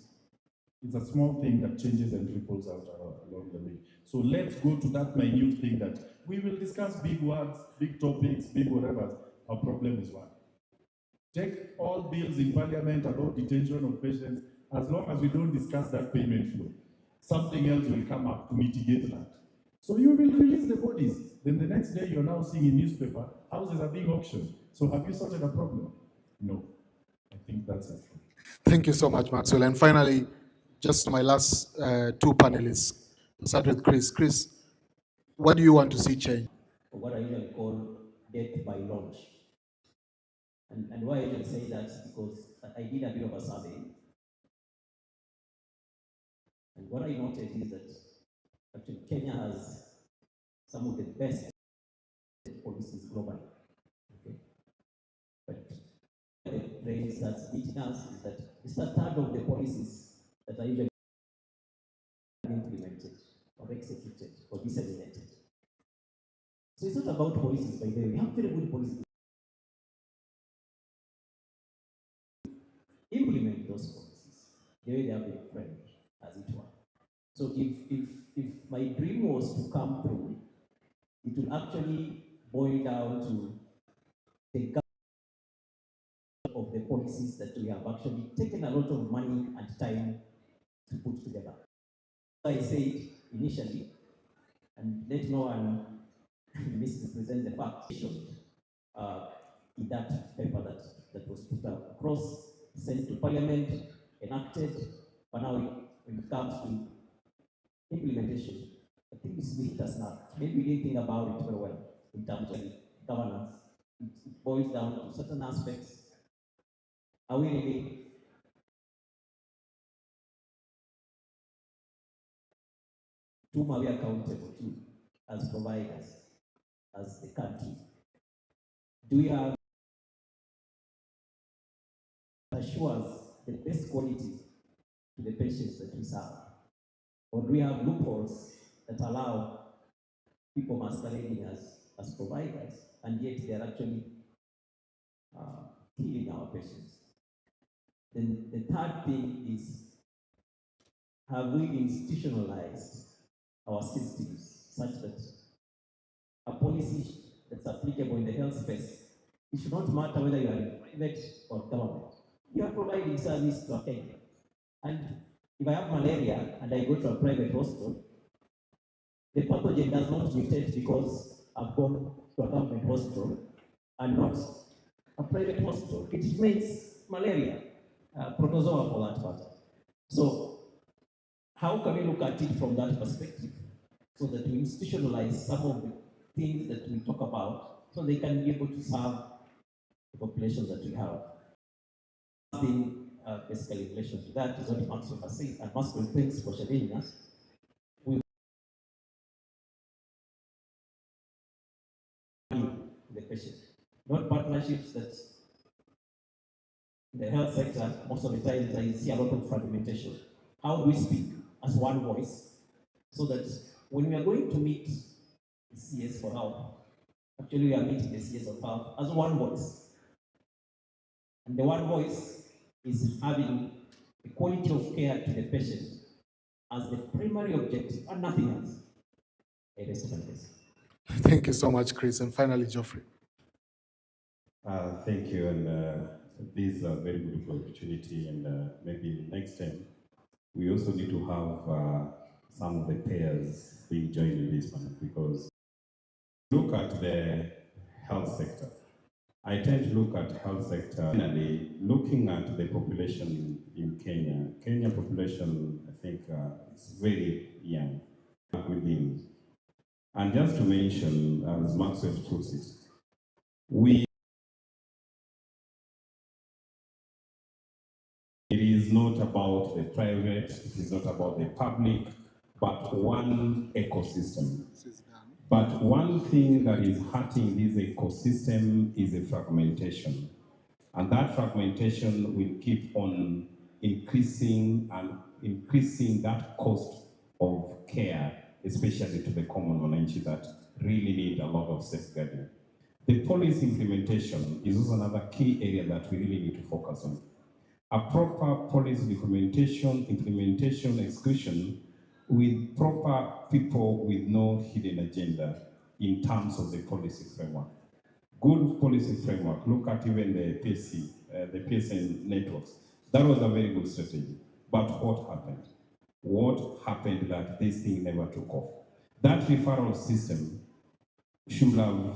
It's a small thing that changes and ripples out along the way. So let's go to that minute thing that we will discuss big words, big topics, big whatever. Our problem is one. Take all bills in parliament about detention of patients, as long as we don't discuss that payment flow. Something else will come up to mitigate that. So you will release the bodies. Then the next day you're now seeing in newspaper, houses are being auctioned. So have you sorted a problem? No. I think that's it. Thank you so much, Maxwell. And finally, just my last two panelists. I'll start with Chris. Chris, what do you want to see change? What I usually call death by launch. And why I usually say that is because I did a bit of a survey. And what I noted is that actually Kenya has some of the best policies globally. Okay? But the trends that's beating us is that it's a third of the policies that are usually implemented or executed or disseminated. So it's not about policies, by the way. We have very good policies. Implement those policies the way they have been framed, as it were. So if my dream was to come through, it will actually boil down to the of the policies that we have actually taken a lot of money and time to put together. I said initially, and let no one misrepresent the fact, in that paper that was put up across, sent to Parliament, enacted, but now when it comes to implementation, I think it's hit us now. Maybe we didn't think about it very well in terms of governance. It boils down to certain aspects. Are we really whom are we accountable to as providers, as the country? Do we have assures the best quality to the patients that we serve? Or do we have loopholes that allow people masquerading as providers, and yet they are actually killing our patients? Then the third thing is, have we institutionalized our systems such that a policy that's applicable in the health space, it should not matter whether you are in private or government. You are providing service to a Kenyan. And if I have malaria and I go to a private hospital, the pathogen does not mutate because I've gone to a government hospital and not a private hospital. It remains malaria, protozoa for that matter. So how can we look at it from that perspective so that we institutionalize some of the things that we talk about so they can be able to serve the populations that we have? Thing, basically in relation to that is what Maxwell has said, and Maxwell, thanks for sharing us. The patient, not partnerships that in the health sector, most of the times I see a lot of fragmentation. How do we speak as one voice so that when we are going to meet the CS for help, actually we are meeting the CS of help as one voice. And the one voice is having the quality of care to the patient as the primary objective and nothing else. Thank you so much, Chris. And finally, Geoffrey. Thank you, and this is a very good opportunity, and maybe next time we also need to have some of the payers being joined in this one, because look at the health sector. I tend to look at health sector, finally, looking at the population in Kenya. Kenya population, I think, is very young within. And just to mention, as Maxwell puts it, it is not about the private, it is not about the public, but one ecosystem. But one thing that is hurting this ecosystem is a fragmentation. And that fragmentation will keep on increasing and increasing that cost of care, especially to the common mwananchi that really need a lot of safeguarding. The policy implementation is also another key area that we really need to focus on. A proper policy implementation, execution with proper people with no hidden agenda in terms of the policy framework. Good policy framework, look at even the the PSN networks. That was a very good strategy. But what happened? What happened that this thing never took off? That referral system should have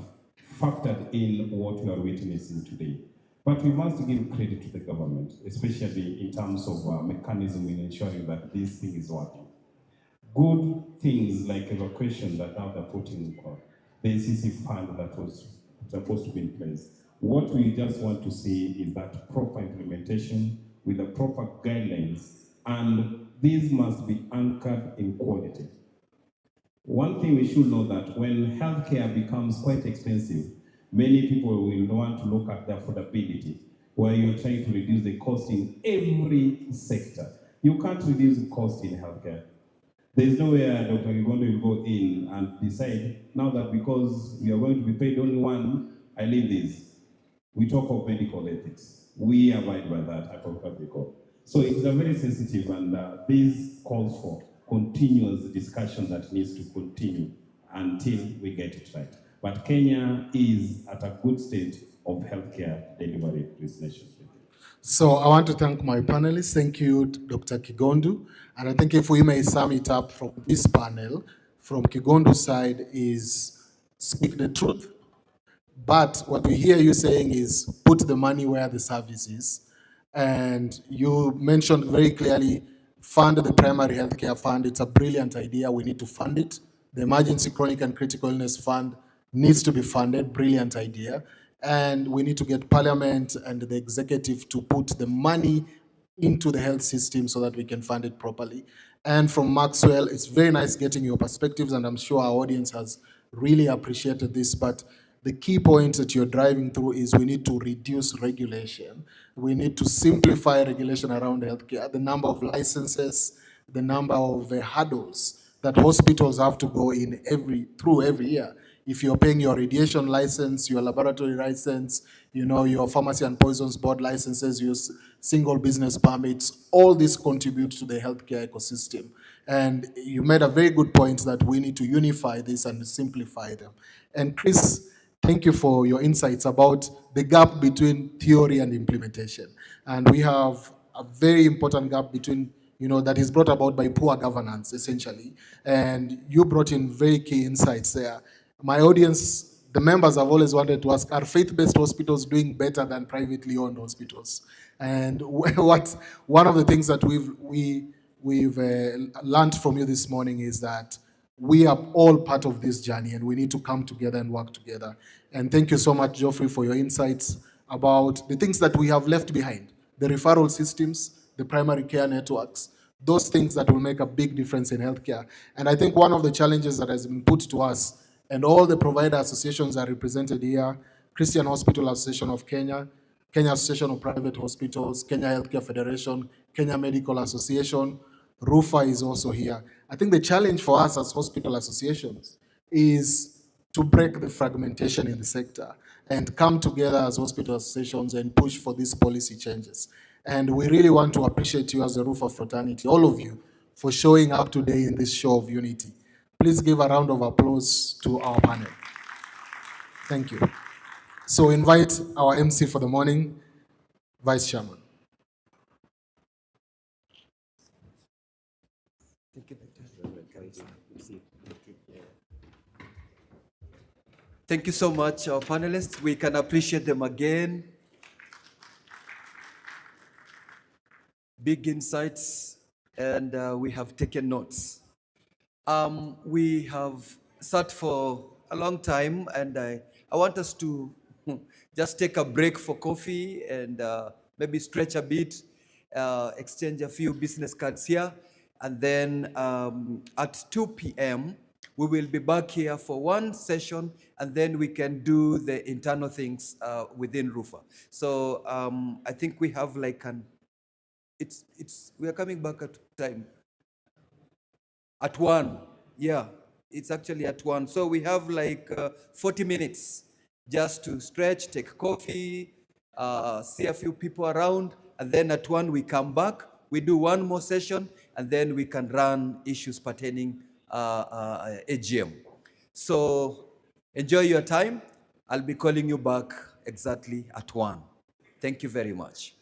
factored in what we are witnessing today. But we must give credit to the government, especially in terms of mechanism in ensuring that this thing is working. Good things like evacuation that now they're putting the CC fund that was supposed to be in place. What we just want to see is that proper implementation with the proper guidelines, and these must be anchored in quality. One thing we should know that when healthcare becomes quite expensive, many people will want to look at the affordability, where you're trying to reduce the cost in every sector. You can't reduce the cost in healthcare. There's nowhere Dr. Gigondo will go in and decide, now that because we are going to be paid only one, I leave this. We talk of medical ethics. We abide by that hypothetical. So it's a very sensitive, and this calls for continuous discussion that needs to continue until we get it right. But Kenya is at a good state of healthcare delivery to this nation. So I want to thank my panelists. Thank you, Dr. Kigondu. And I think if we may sum it up from this panel, from Kigondu's side is speak the truth. But what we hear you saying is put the money where the service is. And you mentioned very clearly, fund the primary healthcare fund. It's a brilliant idea. We need to fund it. The Emergency Chronic and Critical Illness Fund needs to be funded. Brilliant idea. And we need to get Parliament and the executive to put the money into the health system so that we can fund it properly. And from Maxwell, it's very nice getting your perspectives, and I'm sure our audience has really appreciated this. But the key point that you're driving through is we need to reduce regulation. We need to simplify regulation around healthcare, the number of licenses, the number of hurdles that hospitals have to go in through every year. If you're paying your radiation license, your laboratory license, your pharmacy and poisons board licenses, your single business permits, all this contribute to the healthcare ecosystem. And you made a very good point that we need to unify this and simplify them. And Chris, thank you for your insights about the gap between theory and implementation. And we have a very important gap between, that is brought about by poor governance, essentially. And you brought in very key insights there. My audience, the members have always wanted to ask, are faith-based hospitals doing better than privately owned hospitals? And one of the things that we've learned from you this morning is that we are all part of this journey, and we need to come together and work together. And thank you so much, Geoffrey, for your insights about the things that we have left behind, the referral systems, the primary care networks, those things that will make a big difference in healthcare. And I think one of the challenges that has been put to us, and all the provider associations are represented here, Christian Hospital Association of Kenya, Kenya Association of Private Hospitals, Kenya Healthcare Federation, Kenya Medical Association, RUPHA is also here. I think the challenge for us as hospital associations is to break the fragmentation in the sector and come together as hospital associations and push for these policy changes. And we really want to appreciate you as the RUPHA fraternity, all of you, for showing up today in this show of unity. Please give a round of applause to our panel. Thank you. So invite our MC for the morning, Vice Chairman. Thank you so much, our panelists. We can appreciate them again. Big insights, and we have taken notes. We have sat for a long time, and I want us to just take a break for coffee and maybe stretch a bit, exchange a few business cards here, and then at 2 p.m., We will be back here for one session, and then we can do the internal things within RUPHA. So I think we have like we are coming back at time. At 1, yeah, it's actually at 1. So we have like 40 minutes just to stretch, take coffee, see a few people around, and then at 1 we come back, we do one more session, and then we can run issues pertaining AGM. So enjoy your time. I'll be calling you back exactly at 1. Thank you very much.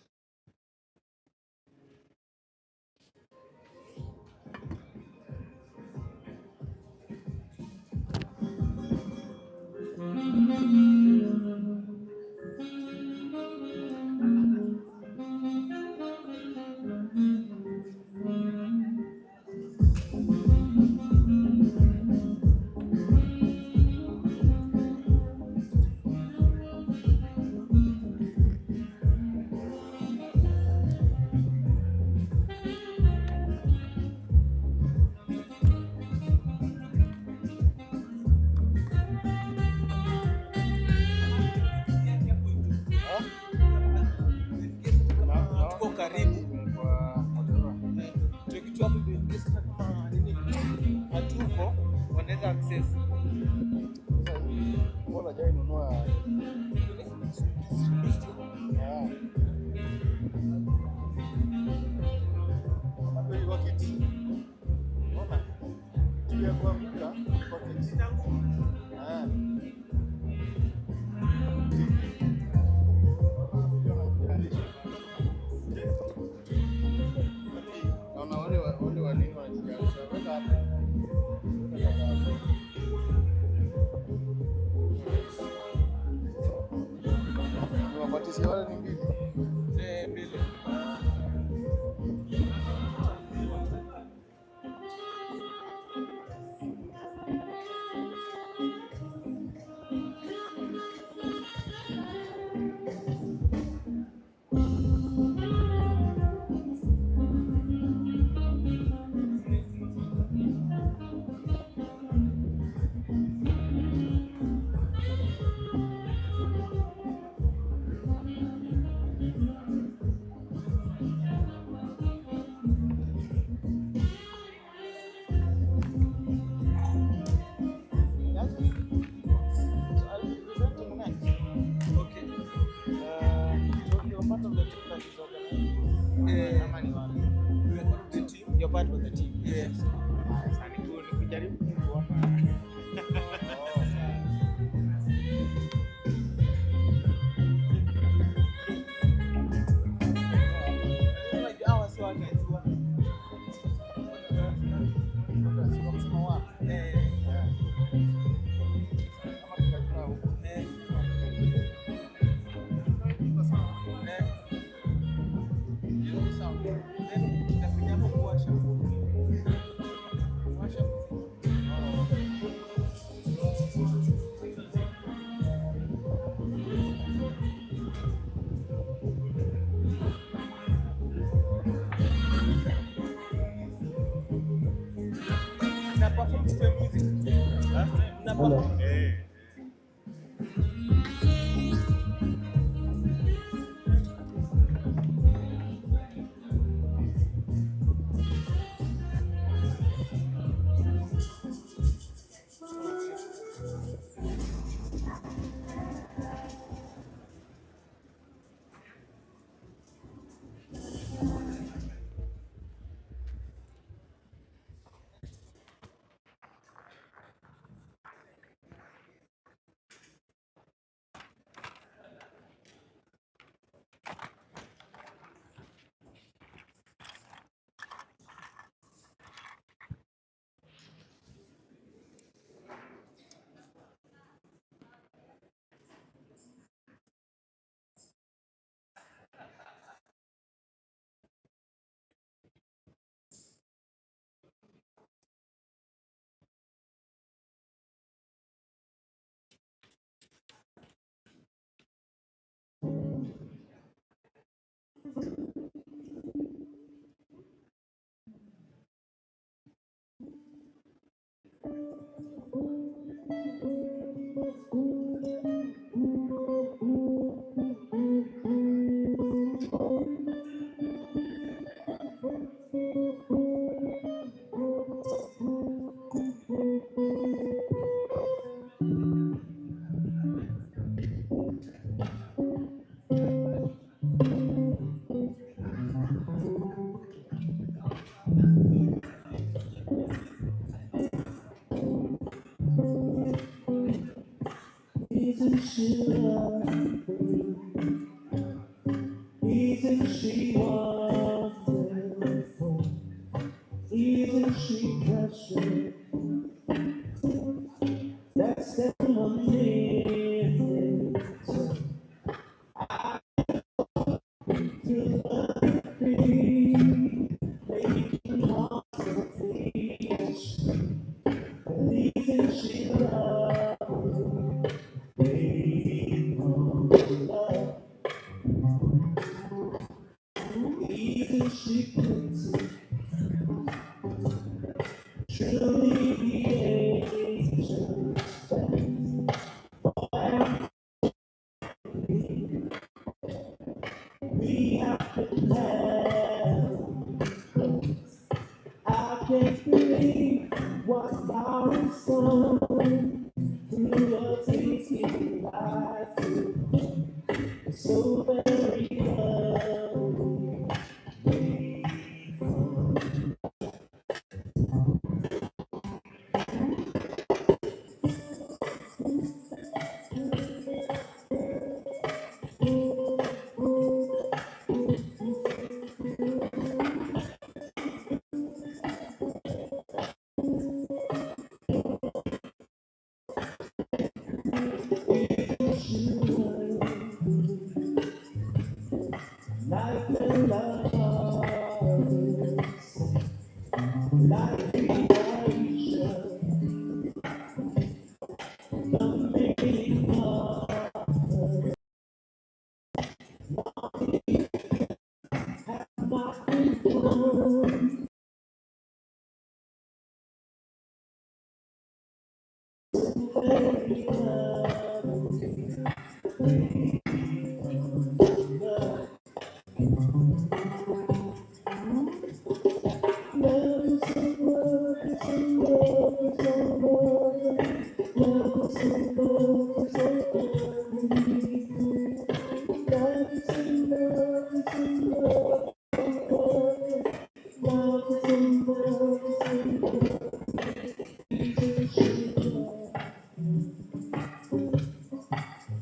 You're part of the team. Yes. Hello. she wonderful? Isn't she precious? That's the living. I do making hearts of flesh. Isn't she lovely? Faithful love. Isn't she pretty? Truly the angels we have been had. I can't believe what our son through a tasting life so very lovely. Life and love, life creation, the making of my people. Very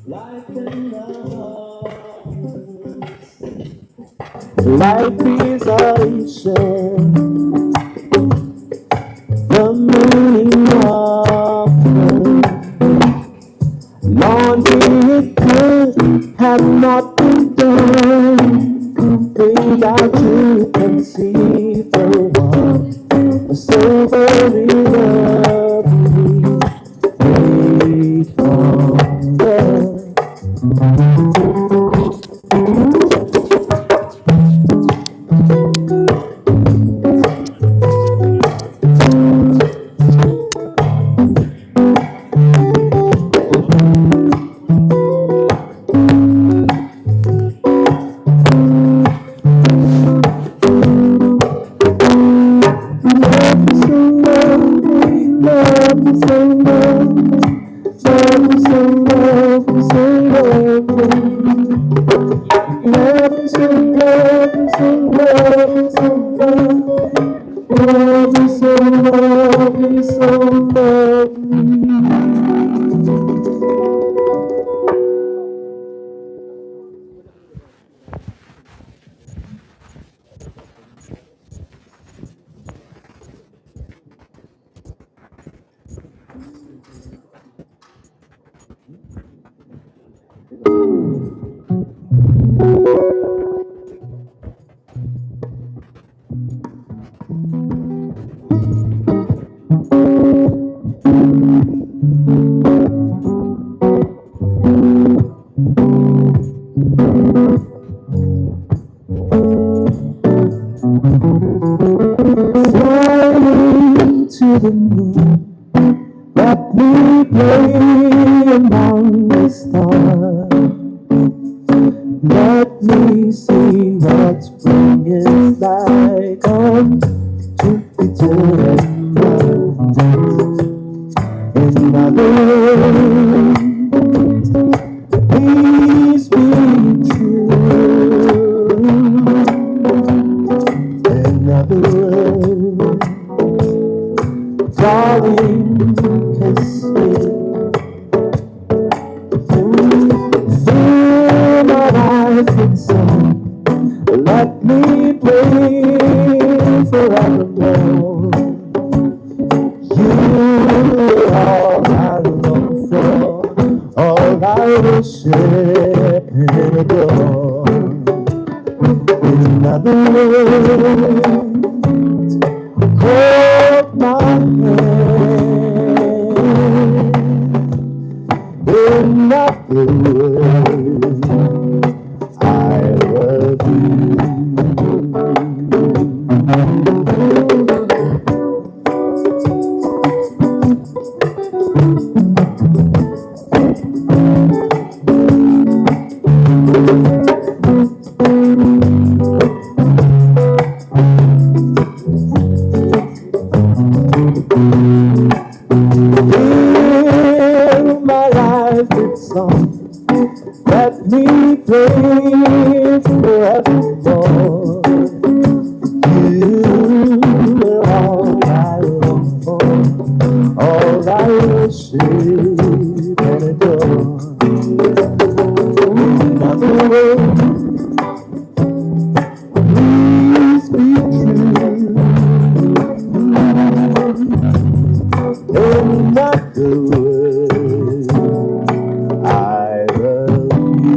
life and love. Life is ocean, the meaning of laundry it could have not been done without you can see for one so very lovely, grateful love. Flying to the moon, let me play among the stars. Let me see what spring is like on Jupiter and Mars. In other words, please be true. In other words, darling, kiss me. Feel my eyes in sun. that need praise forevermore. You are all I long for, all I worship and adore. In other words, hold my hand. In other words, I love you. Fill my life with songs that need praise forevermore. You are all I long for, all I worship and adore. In other words, please be true. In other words, I love you.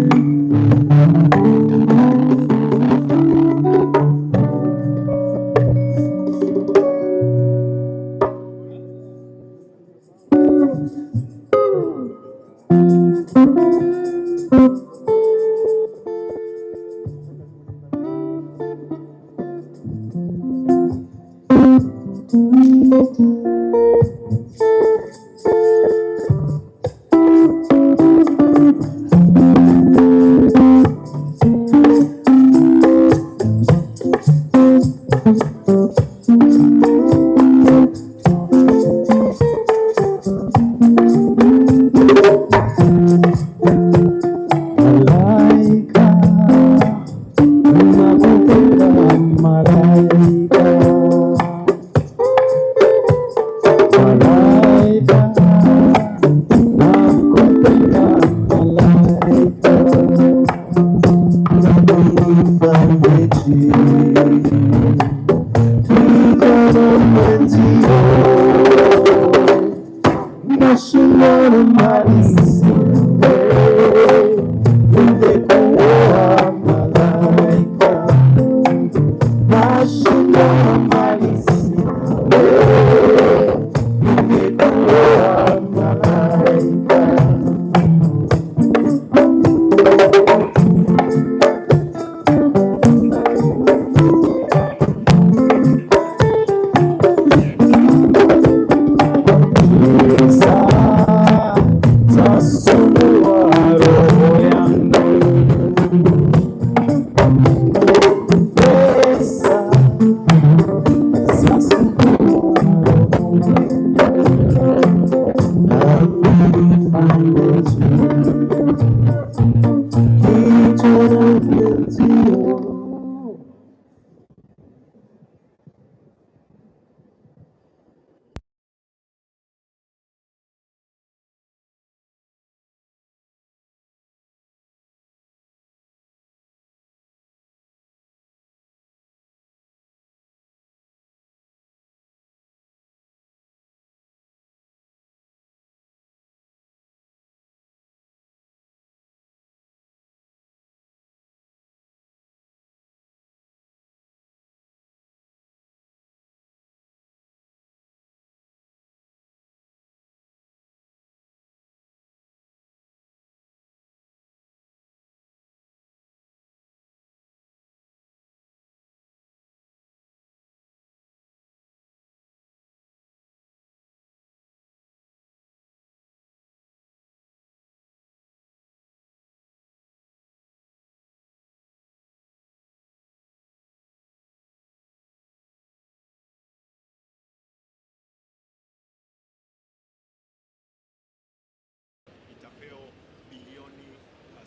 itapewa bilioni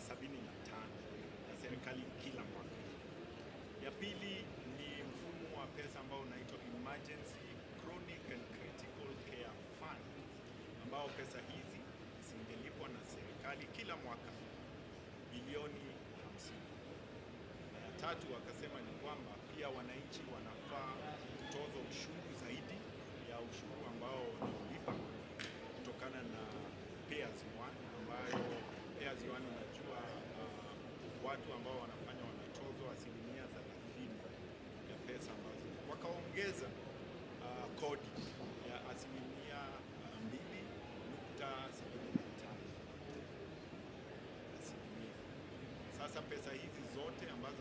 75 na serikali kila mwaka. Ya pili ni mfumo wa pesa ambao unaitwa Emergency Chronic and Critical Care Fund, ambao pesa hizi zingelipwa na serikali kila mwaka bilioni 50. Na ya tatu wakasema ni kwamba pia wananchi wanafaa kutozwa ushuru zaidi ya ushuru ambao wanalipa kutokana na payers one, ambayo payers one unajua watu ambao wanafanya wanatozwa 30% ya pesa ambazo wakaongeza kodi ya 2.75%. Sasa pesa hizi zote ambazo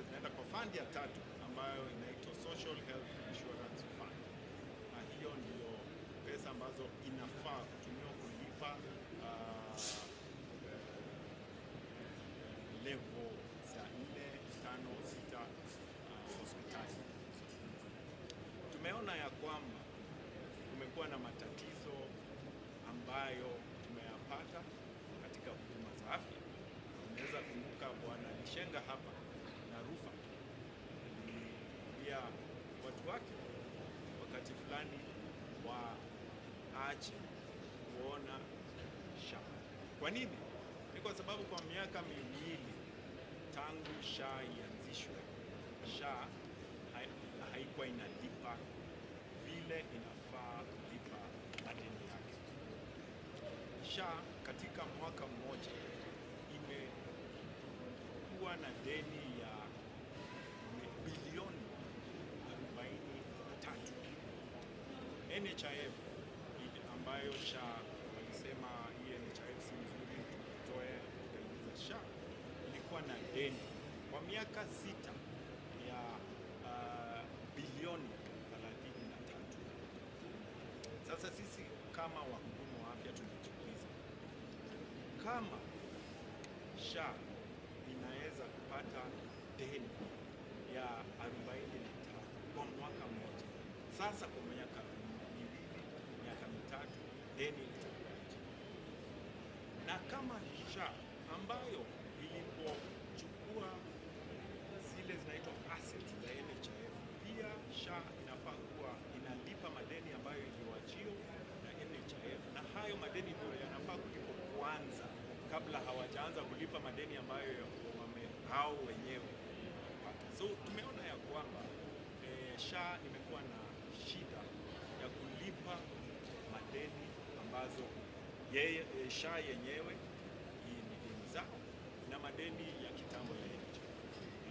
zinaenda kwa fund ya tatu ambayo inaitwa Social Health Insurance Fund, na hiyo ndio pesa ambazo inafaa kutumiwa kulipa level za 4, 5, 6 hospitali. Tumeona ya kwamba kumekuwa na matatizo ambayo tumeyapata katika huduma za afya. Unaweza kumbuka Bwana Lishenga hapa na RUPHA pia watu wake wakati fulani waache kuona SHA. Kwa nini? Ni kwa sababu kwa miaka miwili tangu SHA ianzishwe, SHA haikuwa inalipa vile inafaa kulipa madeni yake. SHA katika mwaka mmoja imekuwa na deni ya bilioni 43. NHIF ambayo SHA walisema hii NHIF si nzuri, tutoe tukaingiza SHA, ilikuwa na deni kwa miaka 6 ya bilioni 33. Sasa sisi kama wahudumu wa afya tunajiuliza, kama SHA inaweza kupata deni ya 43 kwa mwaka mmoja, sasa kwa miaka miwili, miaka mitatu, deni itakuwaje? Na kama SHA ambayo ilipochukua zile zinaitwa assets za NHIF, pia SHA inafaa kuwa inalipa madeni ambayo iliwachiwa na NHIF, na hayo madeni ndio yanafaa kulipwa kwanza kabla hawajaanza kulipa madeni ambayo hao wenyewe wapata. So tumeona ya kwamba SHA imekuwa na shida ya kulipa madeni ambazo SHA yenyewe ni deni zao na madeni ya kitambo ya NHIF.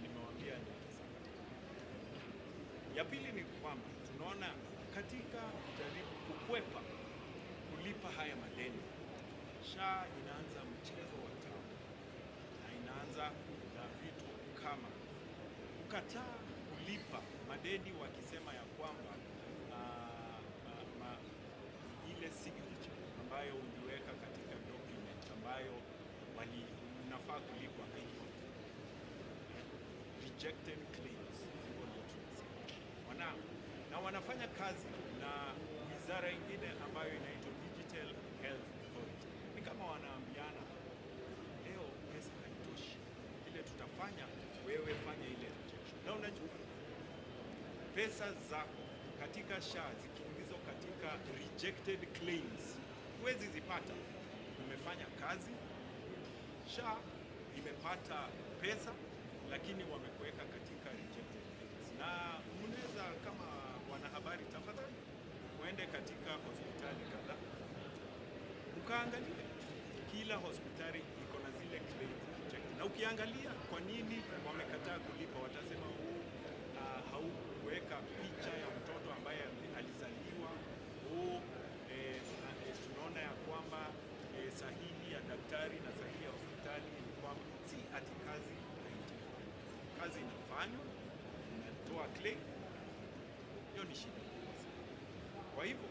Nimewaambia ni ya pili ni kwamba tunaona katika kujaribu kukwepa kulipa haya madeni, SHA inaanza mchezo wa tabu na inaanza na vitu kama kukataa kulipa madeni, wakisema ya kwamba ile signature ambayo uliweka katika document ambayo unafaa kulipwa haiko. Rejected claims na wanafanya kazi na wizara ingine ambayo inaitwa Digital Health Authority. Ni kama wanaambiana leo pesa haitoshi, ile tutafanya wewe fanya ile rejection. Na unajua pesa zako katika SHA zikiingizwa katika rejected claims huwezi zipata. Umefanya kazi, SHA imepata pesa, lakini wamekuweka katika rejected claims. Na mnaweza kama wanahabari, tafadhali uende katika hospitali kadhaa ukaangalia, kila hospitali iko na zile claims rejected. Na ukiangalia kwa nini wamekataa kulipa, watasema haukuweka picha ya mtoto ambaye alizaliwa, tunaona ya kwamba sahihi ya daktari na sahihi ya hospitali ni kwamba si ati kazi haijafanywa. Kazi inafanywa, inatoa claim, hiyo ni shida. Kwa hivyo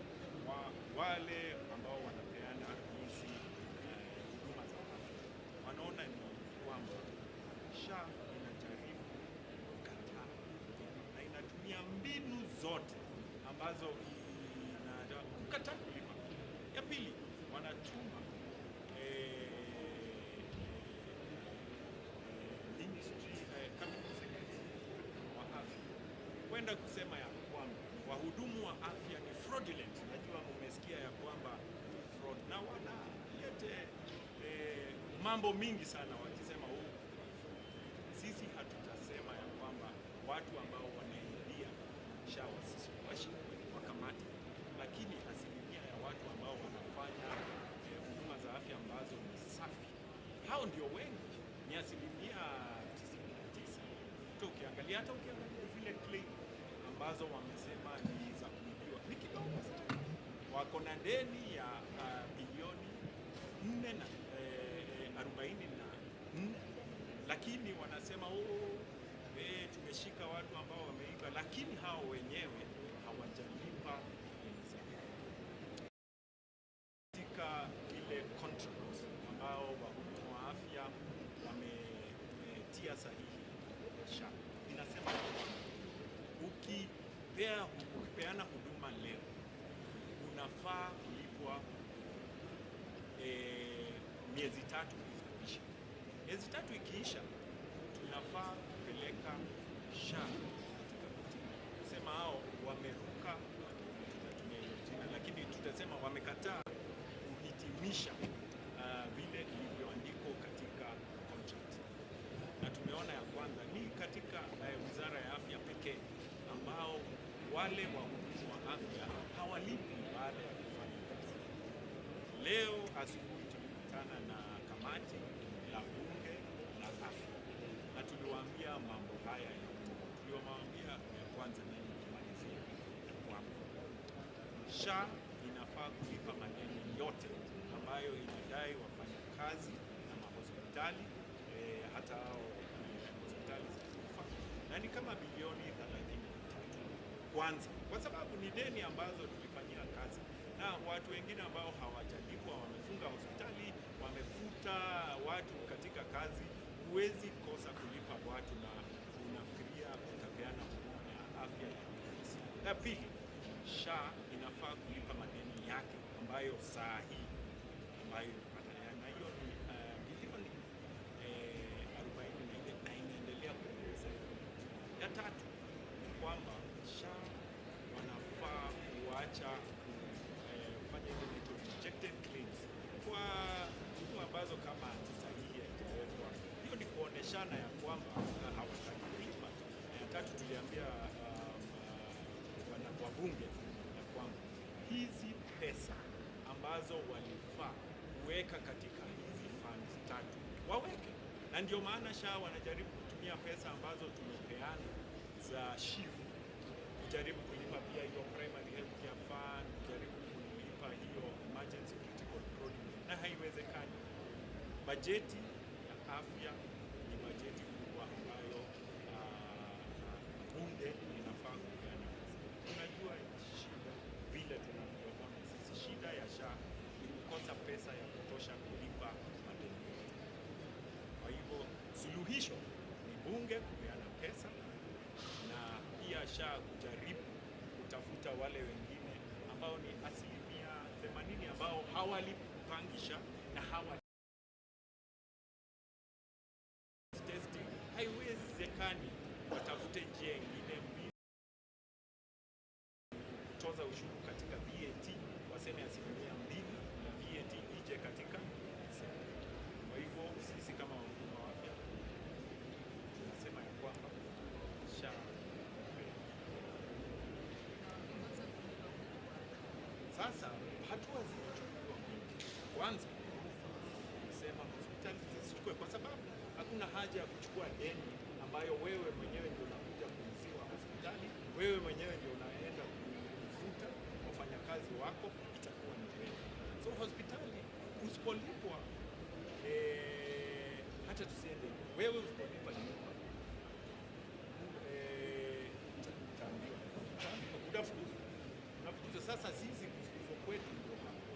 wale ambao wanapeana hizi huduma za afya wanaona ni kwamba SHA inajaribu kukataa na inatumia mbinu zote ambazo kukataa kulipa. Ya pili, wanatuma wa afya kwenda kusema ya kwamba wahudumu wa afya ni fraudulent. Najua mmesikia ya kwamba fraud, na wanalete mambo mingi sana wakisema sisi hatutasema ya kwamba watu ambao wanaingia SHA wakamata, lakini asilimia ya watu ambao wanafanya huduma za afya ambazo ni safi, hao ndio wengi, ni asilimia 99. Ukiangalia hata ukiangalia zile claim ambazo wamesema ni za kuibiwa ni kidogo sana. Wako na deni ya bilioni 4.44, lakini wanasema tumeshika watu ambao wameiba, lakini hao wenyewe hawajalipa deni zao katika ile contract ambao wahudumu wa afya wametia sahihi. SHA inasema ukipeana huduma leo unafaa kulipwa miezi 3 ikiisha. Miezi 3 ikiisha, tunafaa kupeleka SHA katika kotini kusema hao wameruka, tutatumia hiyo jina, lakini tutasema wamekataa kuhitimisha vile ilivyoandikwa katika contract. Na tumeona ya kwanza ni katika Wizara ya Afya pekee ambao wale wahudumu wa afya hawalipi baada ya kufanya kazi. Leo asubuhi tulikutana na kamati la bunge la afya na tuliwaambia mambo haya ya tuliwaambia ya kwanza, na nikimalizia kwamba SHA inafaa kulipa madeni yote ambayo inadai wafanyakazi na mahospitali, hata hao hospitali za RUPHA, na ni kama bilioni 33 kwanza, kwa sababu ni deni ambazo tulifanyia kazi na watu wengine ambao hawajalipwa, wamefunga hospitali, wamefuta watu katika kazi. Huwezi kosa kulipa watu na unafikiria utapeana huduma ya afya ya urahisi. La pili, SHA inafaa kulipa madeni yake ambayo saa hii ambayo na hiyo ni bilioni 40 na inaendelea kuongezeka. Ya tatu ni kwamba SHA wanafaa kuacha kufanya ile rejected claims kwa huduma ambazo kama sahihi haijawekwa. Hiyo ni kuoneshana ya kwamba hawataki kulipa. Ya tatu tuliambia wabunge ya kwamba hizi pesa ambazo walifaa kuweka katika hizi funds tatu waweke, na ndio maana SHA wanajaribu kutumia pesa ambazo tumepeana za SHIF kujaribu kulipa pia hiyo primary health care fund, kujaribu kulipa hiyo emergency critical problem, na haiwezekani. Bajeti ya afya ni bajeti kubwa ambayo bunge inafaa kupeana pesa. Tunajua shida vile tunavyoona sisi, shida ya SHA ni kukosa pesa ya kutosha kulipa madeni yote. Kwa hivyo suluhisho ni bunge kupeana pesa na pia SHA kujaribu kutafuta wale wengine ambao ni asilimia 80 ambao hawalipangisha na hawa testing. Haiwezekani watafute njia nyingine mbili kutoza ushuru katika VAT, waseme asilimia 2 na VAT ije katika. Kwa hivyo sisi kama wahudumu wa afya tunasema ya kwamba SHA sasa hatua zinachukuliwa. Kwanza sema hospitali zisichukue, kwa sababu hakuna haja ya kuchukua deni ambayo wewe mwenyewe ndio unakuja kuuziwa hospitali, wewe mwenyewe ndio unaenda kufuta wafanyakazi wako, itakuwa ni wewe. So hospitali usipolipwa, hata tusiende wewe usipolipa nyumba utaambiwa unafukuza. Sasa sisi kufukuzwa kwetu ndio hapa,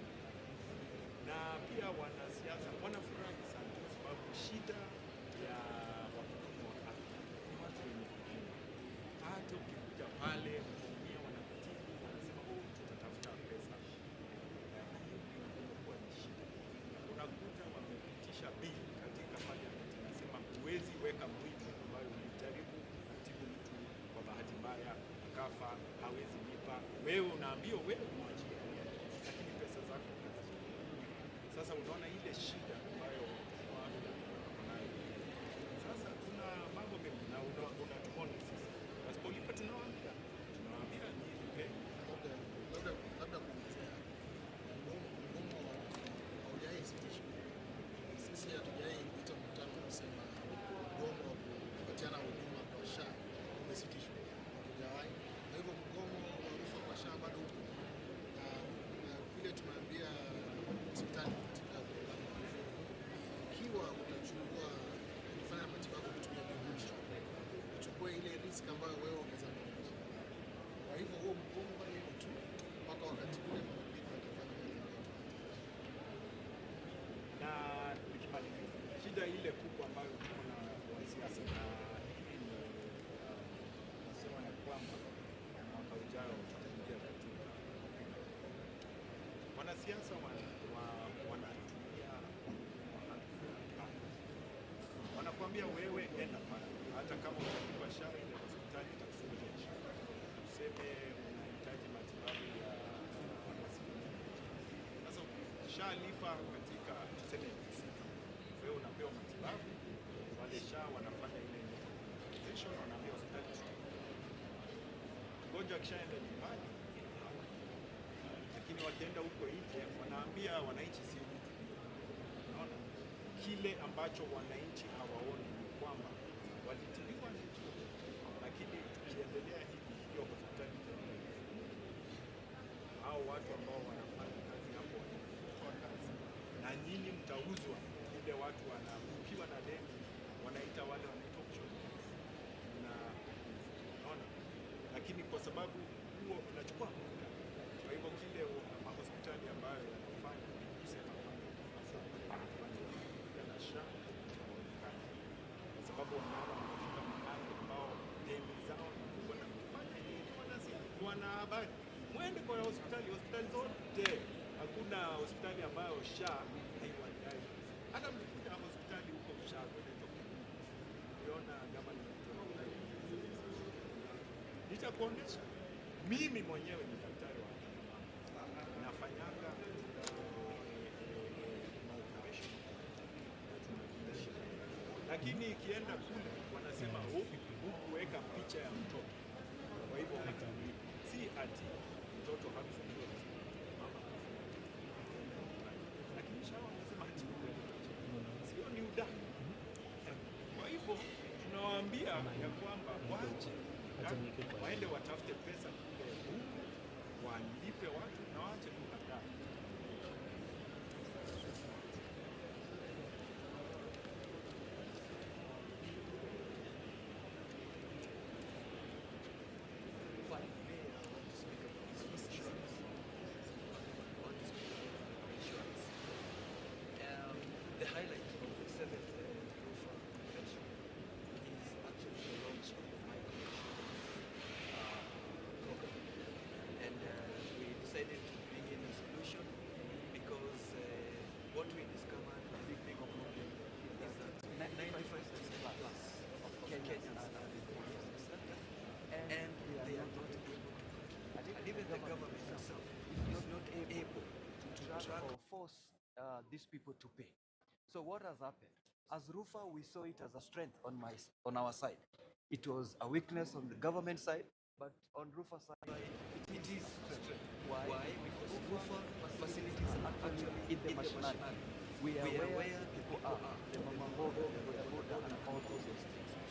na pia wanasiasa wanafurahi sana kwa sababu shida ya wahudumu wa afya ni watu wenye huduma. Hata ukikuja pale kuumia, wanakutibu, wanasema tutatafuta pesa. Inakuwa ni shida. Unakuta wamepitisha bili katika parliament, nasema huwezi weka mwito ambayo unajaribu kutibu mtu kwa bahati mbaya akafa, hawezi lipa, wewe unaambiwa wewe mwachie, lakini pesa zako kazi. Sasa unaona ile shida ambayo watu wanayo. Sasa kuna mambo mengi na unatuona sisi risk ambayo wewe unaweza manage. Kwa hivyo huo mgomo bado iko tu mpaka wakati ule mabadiliko yatafanya yale ambayo na nikimaliza, shida ile kubwa ambayo tuko na wanasiasa na hili ni nasema ya kwamba mwaka ujao tutaingia katika wanasiasa wanatumia wanakuambia wewe enda pale, hata kama utalipa SHA ile hospitali itakufungia SHA. Tuseme unahitaji matibabu ya sasa, ukishalipa katika tuseme wewe unapewa matibabu, wale SHA wanafanya ile organization, wanaambia hospitali mgonjwa akishaenda nyumbani, lakini wakienda huko nje wanaambia wananchi si mtu. Unaona kile ambacho wananchi hawaoni ni kwamba walitibiwa ndio, lakini tukiendelea hivi hiyo hospitali hao watu ambao wanafanya kazi hapo wanafutwa kazi, na nyinyi mtauzwa. Ile watu ukiwa na deni wanaita wale wanaitwa mchoni, na unaona, lakini kwa sababu huo unachukua muda, kwa hivyo kile mahospitali ambayo yanafanya kusema yana SHA haonekani, kwa sababu wanaona wanafika mahali ambao deni zao ni kubwa, na kufanya nini? Wana habari, mwende kwa hospitali zote. Hakuna hospitali ambayo SHA haiwadai. Hata mkikuta hospitali huko SHA uliona kama nitakuonesha. Mimi mwenyewe ni daktari wa nafanyaga lakini ikienda kule wanasema hukuweka picha ya mtoto, kwa hivyo si ati mtoto hakuzaliwa mama, lakini SHA wanasema ati sio, ni udai. Kwa hivyo tunawaambia ya kwamba wache waende watafute pesa kule huko, walipe watu na waache kukataa. The highlight of the 7th RUPHA convention is actually the launch of the microinsurance program, and we decided to bring in a solution because what we discovered, the big problem is that 95% plus of Kenyans are in the sector, and they are not able to, and even the government itself is not able to track or force these people to pay. So what has happened? As RUPHA, we saw it as a strength on our side. It was a weakness on the government side, but on RUPHA side, it is strength. Why? Because RUPHA facilities are actually in the mashinani. We are where people are, the mama boda, and all those things.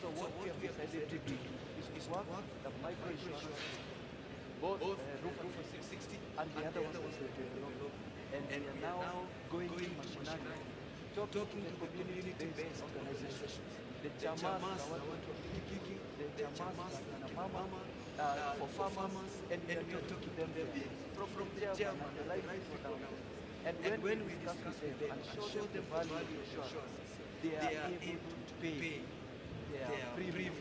So what we have decided to do is work the microinsurance, both RUPHA 660 and the other ones that we developed. And we are now going to mashinani, talking to community-based organizations, the chamas, the chamas for farmers, and we are talking to them from the chairman and the livelihood. And when we discuss with them and show them the value of insurance, they are able to pay their premiums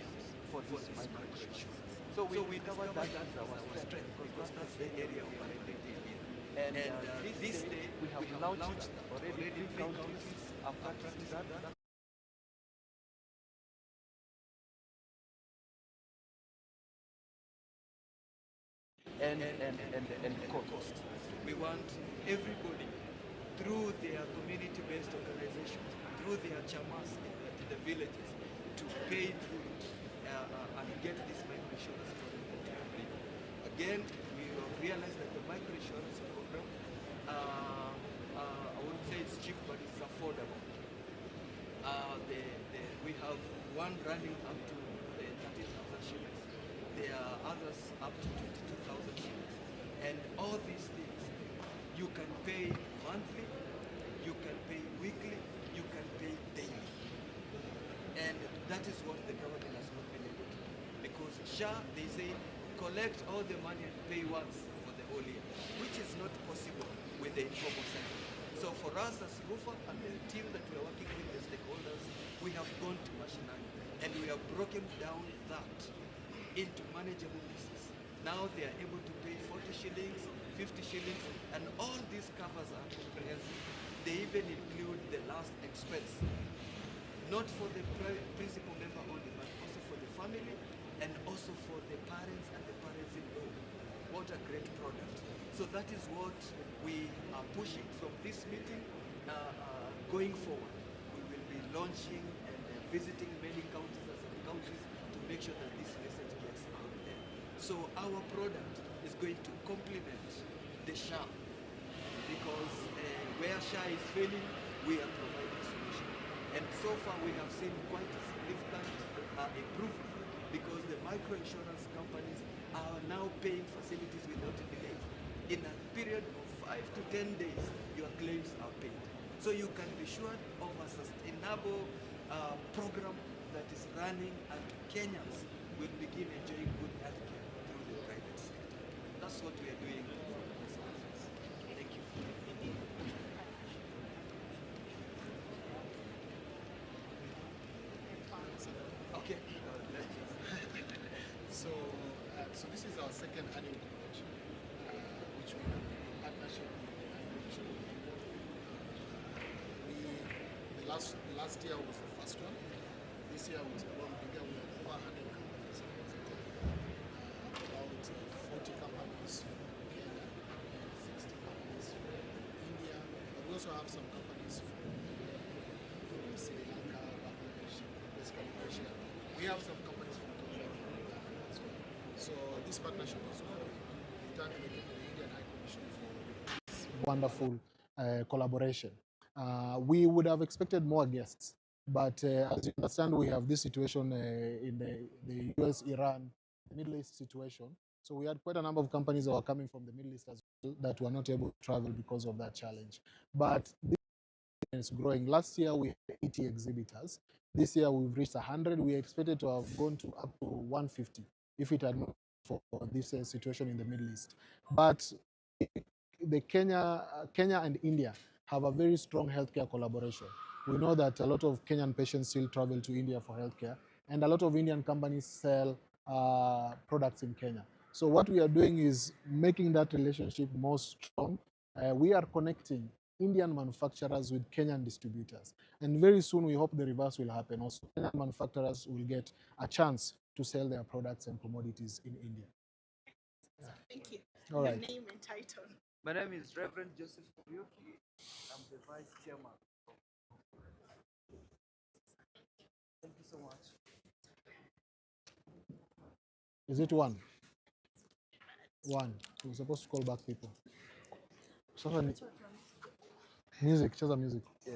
for this microinsurance. So we discovered that is our strength because that's the area we are operating in. And this day we have launched already 3 counties are practicing that. And cost. We want everybody through their community-based organizations, through their chamas in the villages, to pay through and get this microinsurance program. Again, we have realized that the microinsurance program, I wouldn't say it's cheap, but it's affordable. We have one running up to 30,000 shillings. There are others up to 22,000 shillings. And all these things, you can pay monthly, you can pay weekly, you can pay daily. And that is what the government has not been able to do. Because SHA, they say, collect all the money and pay once for the whole year, which is not possible with the informal sector. So for us as RUPHA and the team that we are working with, the stakeholders, we have gone to mashinani and we have broken down that into manageable pieces. Now they are able to pay 40 shillings, 50 shillings, and all these covers are comprehensive. They even include the last expense, not for the principal member only, but also for the family and also for the parents and the parents-in-law. What a great product. So that is what we are pushing from this meeting going forward. We will be launching and visiting many counties and countries to make sure that this message gets out there. So our product is going to complement the SHA, because where SHA is failing, we are providing solution. And so far we have seen quite a significant improvement, because the micro-insurance companies are now paying facilities without delay. In a period of 5 to 10 days, your claims are paid. So you can be sure of a sustainable program that is running, and Kenyans will begin enjoying good health care through the private sector. That's what we are doing from this office. Thank you. Okay. So this is our second annual convention, which we have in partnership with the last year was the first one. This year was one bigger. We had over 100 companies represented, about 40 companies from Kenya, 60 companies from India, but we also have some companies from Sri Lanka, Bangladesh, basically Asia. We have some companies from Tanzania as well. So this partnership is good. We thank the Indian High Commission for this wonderful collaboration. We would have expected more guests, but as you understand, we have this situation in the US, Iran, the Middle East situation. So we had quite a number of companies that were coming from the Middle East as well that were not able to travel because of that challenge. But this is growing. Last year we had 80 exhibitors. This year we've reached 100. We expected to have gone to up to 150 if it had not for this situation in the Middle East. But the Kenya and India have a very strong healthcare collaboration. We know that a lot of Kenyan patients still travel to India for healthcare, and a lot of Indian companies sell products in Kenya. So what we are doing is making that relationship more strong. We are connecting Indian manufacturers with Kenyan distributors. And very soon we hope the reverse will happen. Also, Kenyan manufacturers will get a chance to sell their products and commodities in India. Yeah. Thank you. All right. Your name and title. My name is Reverend Joseph Kariuki. I'm the Vice Chairman. Thank you so much. Is it one? One. We're supposed to call back people. Music, cheza music. Yeah.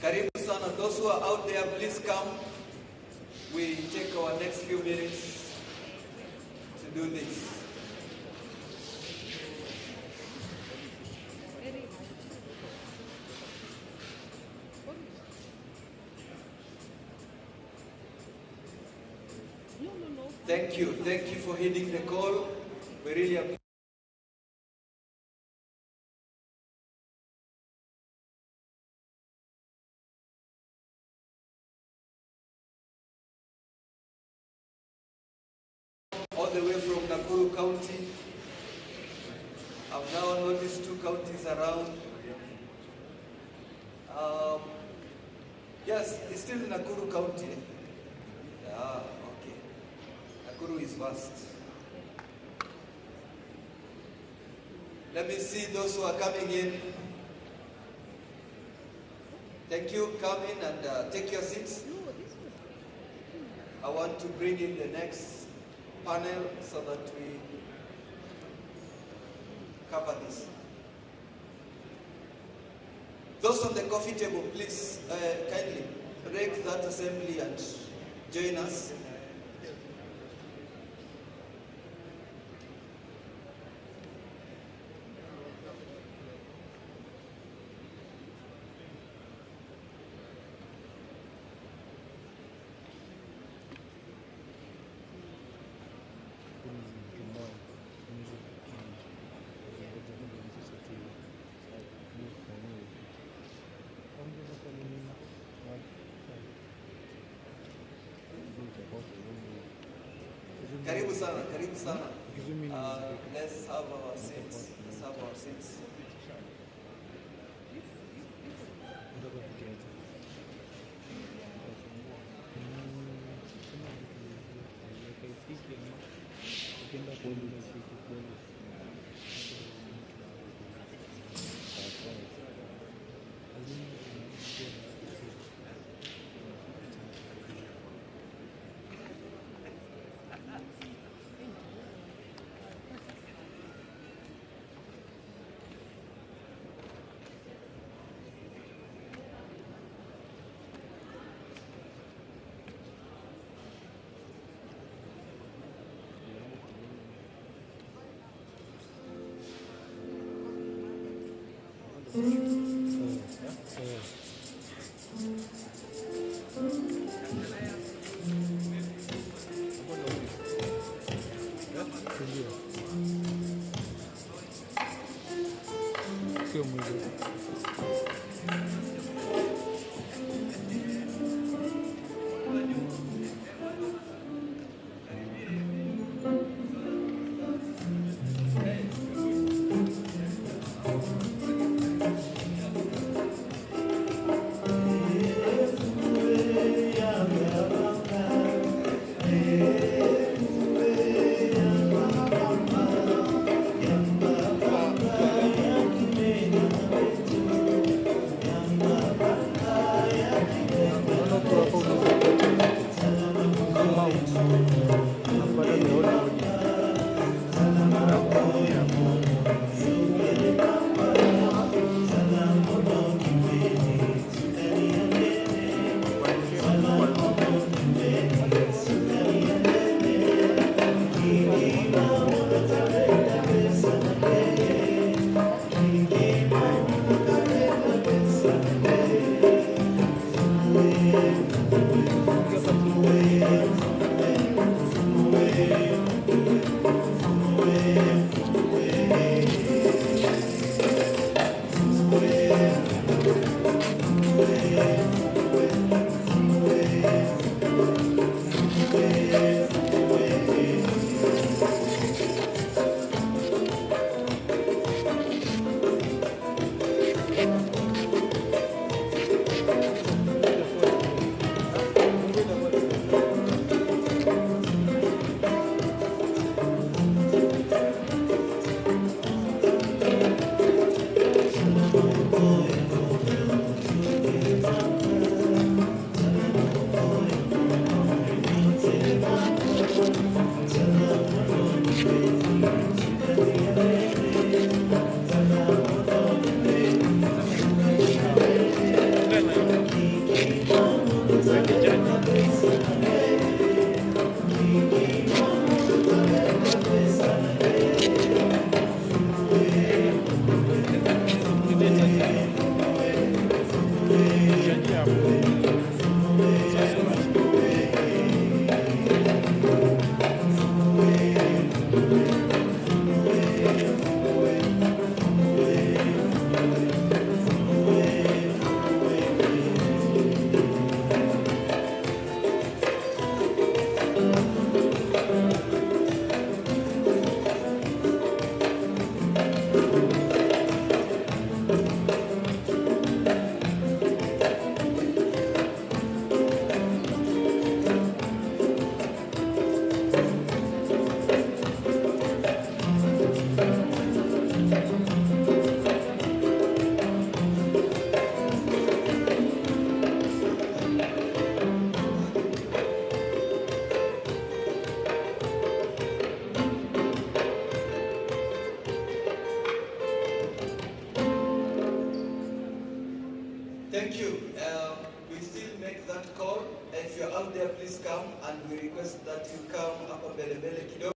Karibu sana. Those who are out there, please come. We take our next few minutes to do this. Thank you. Thank you for heeding the call. We really appreciate all the way from Nakuru County. I've now noticed 2 counties around. Yes, it's still Nakuru County. Yeah, okay. Nakuru is vast. Let me see those who are coming in. Thank you. Come in and take your seats. I want to bring in the next panel so that we cover this. Those on the coffee table, please kindly break that assembly and join us. Karibu sana, karibu sana. Let's have our seats. Let's have our seats. Thank you. We still make that call. If you're out there, please come, and we request that you come up a mbele kidogo.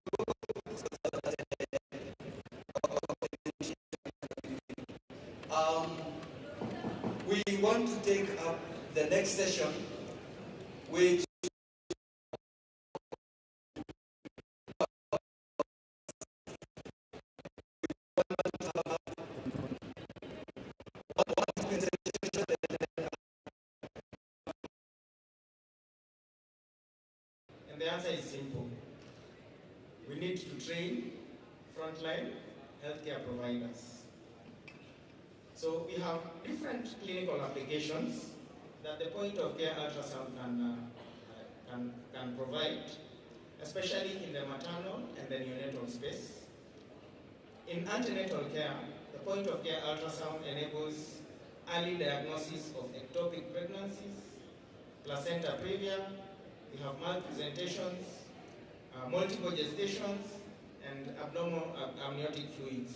We want to take up the next session, which and the answer is simple. We need to train frontline healthcare providers. So we have different clinical applications that the point of care ultrasound can provide, especially in the maternal and the neonatal space. In antenatal care, the point of care ultrasound enables early diagnosis of ectopic pregnancies, placenta previa, we have malpresentations, multiple gestations, and abnormal amniotic fluids.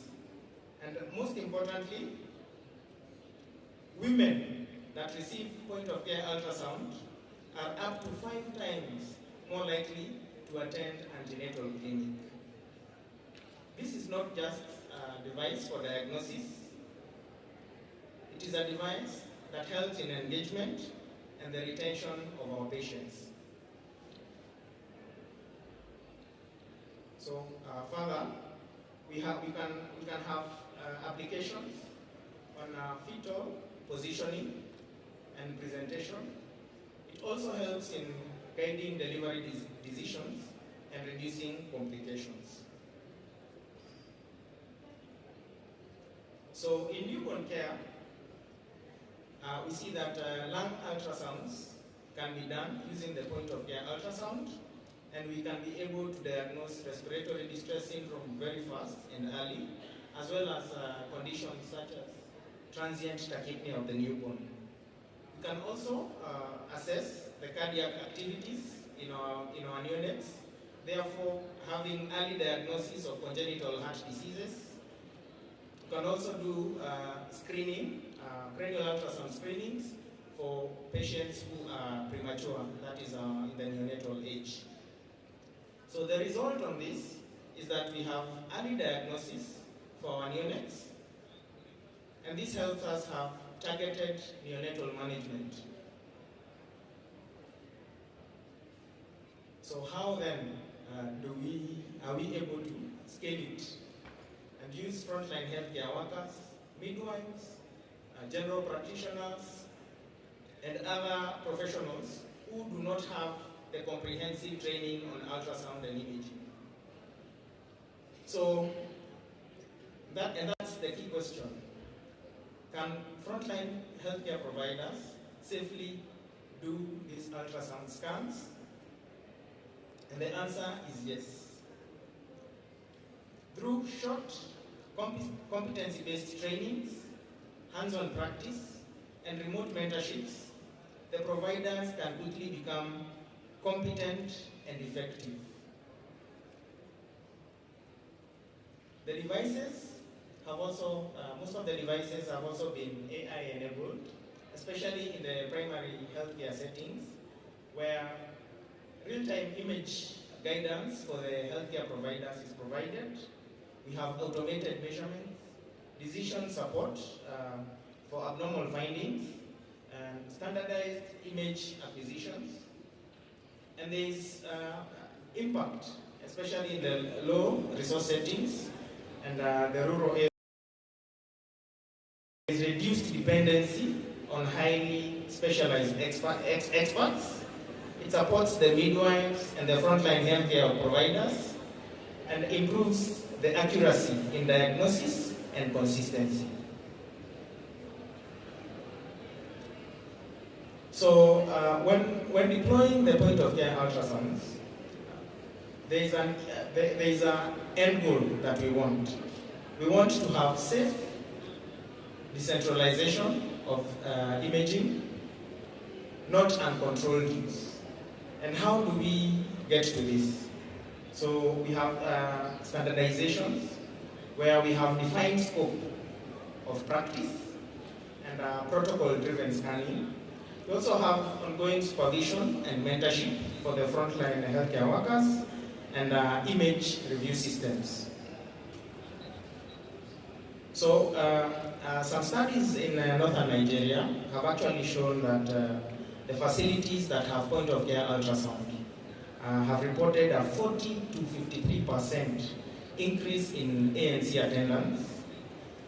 And most importantly, women that receive point-of-care ultrasound are up to 5 times more likely to attend antenatal clinic. This is not just a device for diagnosis. It is a device that helps in engagement and the retention of our patients. So further, we can have applications on fetal positioning and presentation. It also helps in guiding delivery decisions and reducing complications. So in newborn care, we see that lung ultrasounds can be done using the point-of-care ultrasound, and we can be able to diagnose respiratory distress syndrome very fast and early, as well as conditions such as transient tachypnea of the newborn. We can also assess the cardiac activities in our neonates, therefore having early diagnosis of congenital heart diseases. We can also do screening, cranial ultrasound screenings for patients who are premature, that is in the neonatal age. So the result on this is that we have early diagnosis for our neonates, and this helps us have targeted neonatal management. So how then are we able to scale it and use frontline healthcare workers, midwives, general practitioners, and other professionals who do not have the comprehensive training on ultrasound and imaging? So that's the key question. Can frontline healthcare providers safely do these ultrasound scans? And the answer is yes. Through short competency-based trainings, hands-on practice, and remote mentorships, the providers can quickly become competent and effective. The devices have also, most of the devices have also been AI enabled, especially in the primary healthcare settings, where real-time image guidance for the healthcare providers is provided. We have automated measurements, decision support for abnormal findings, and standardized image acquisitions. And there is impact, especially in the low resource settings and the rural areas. There is reduced dependency on highly specialized experts. It supports the midwives and the frontline healthcare providers and improves the accuracy in diagnosis and consistency. So when deploying the point-of-care ultrasounds, there is an end goal that we want. We want to have safe decentralization of imaging, not uncontrolled use. And how do we get to this? So we have standardizations where we have defined scope of practice and protocol-driven scanning. We also have ongoing supervision and mentorship for the frontline healthcare workers and image review systems. So some studies in northern Nigeria have actually shown that the facilities that have point-of-care ultrasound have reported a 40 to 53% increase in ANC attendance.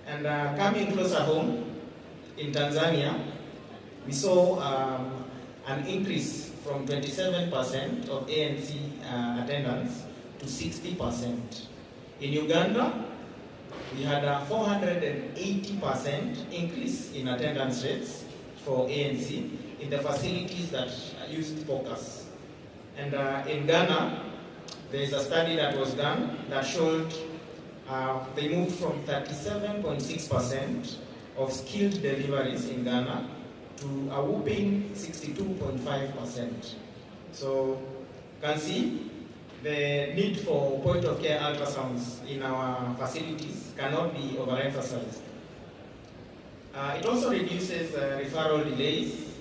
And coming closer home, in Tanzania, we saw an increase from 27% of ANC attendance to 60%. In Uganda, we had a 480% increase in attendance rates for ANC in the facilities that used POCUS. And in Ghana, there is a study that was done that showed they moved from 37.6% of skilled deliveries in Ghana to a whopping 62.5%. So you can see the need for point-of-care ultrasounds in our facilities cannot be overemphasized. It also reduces referral delays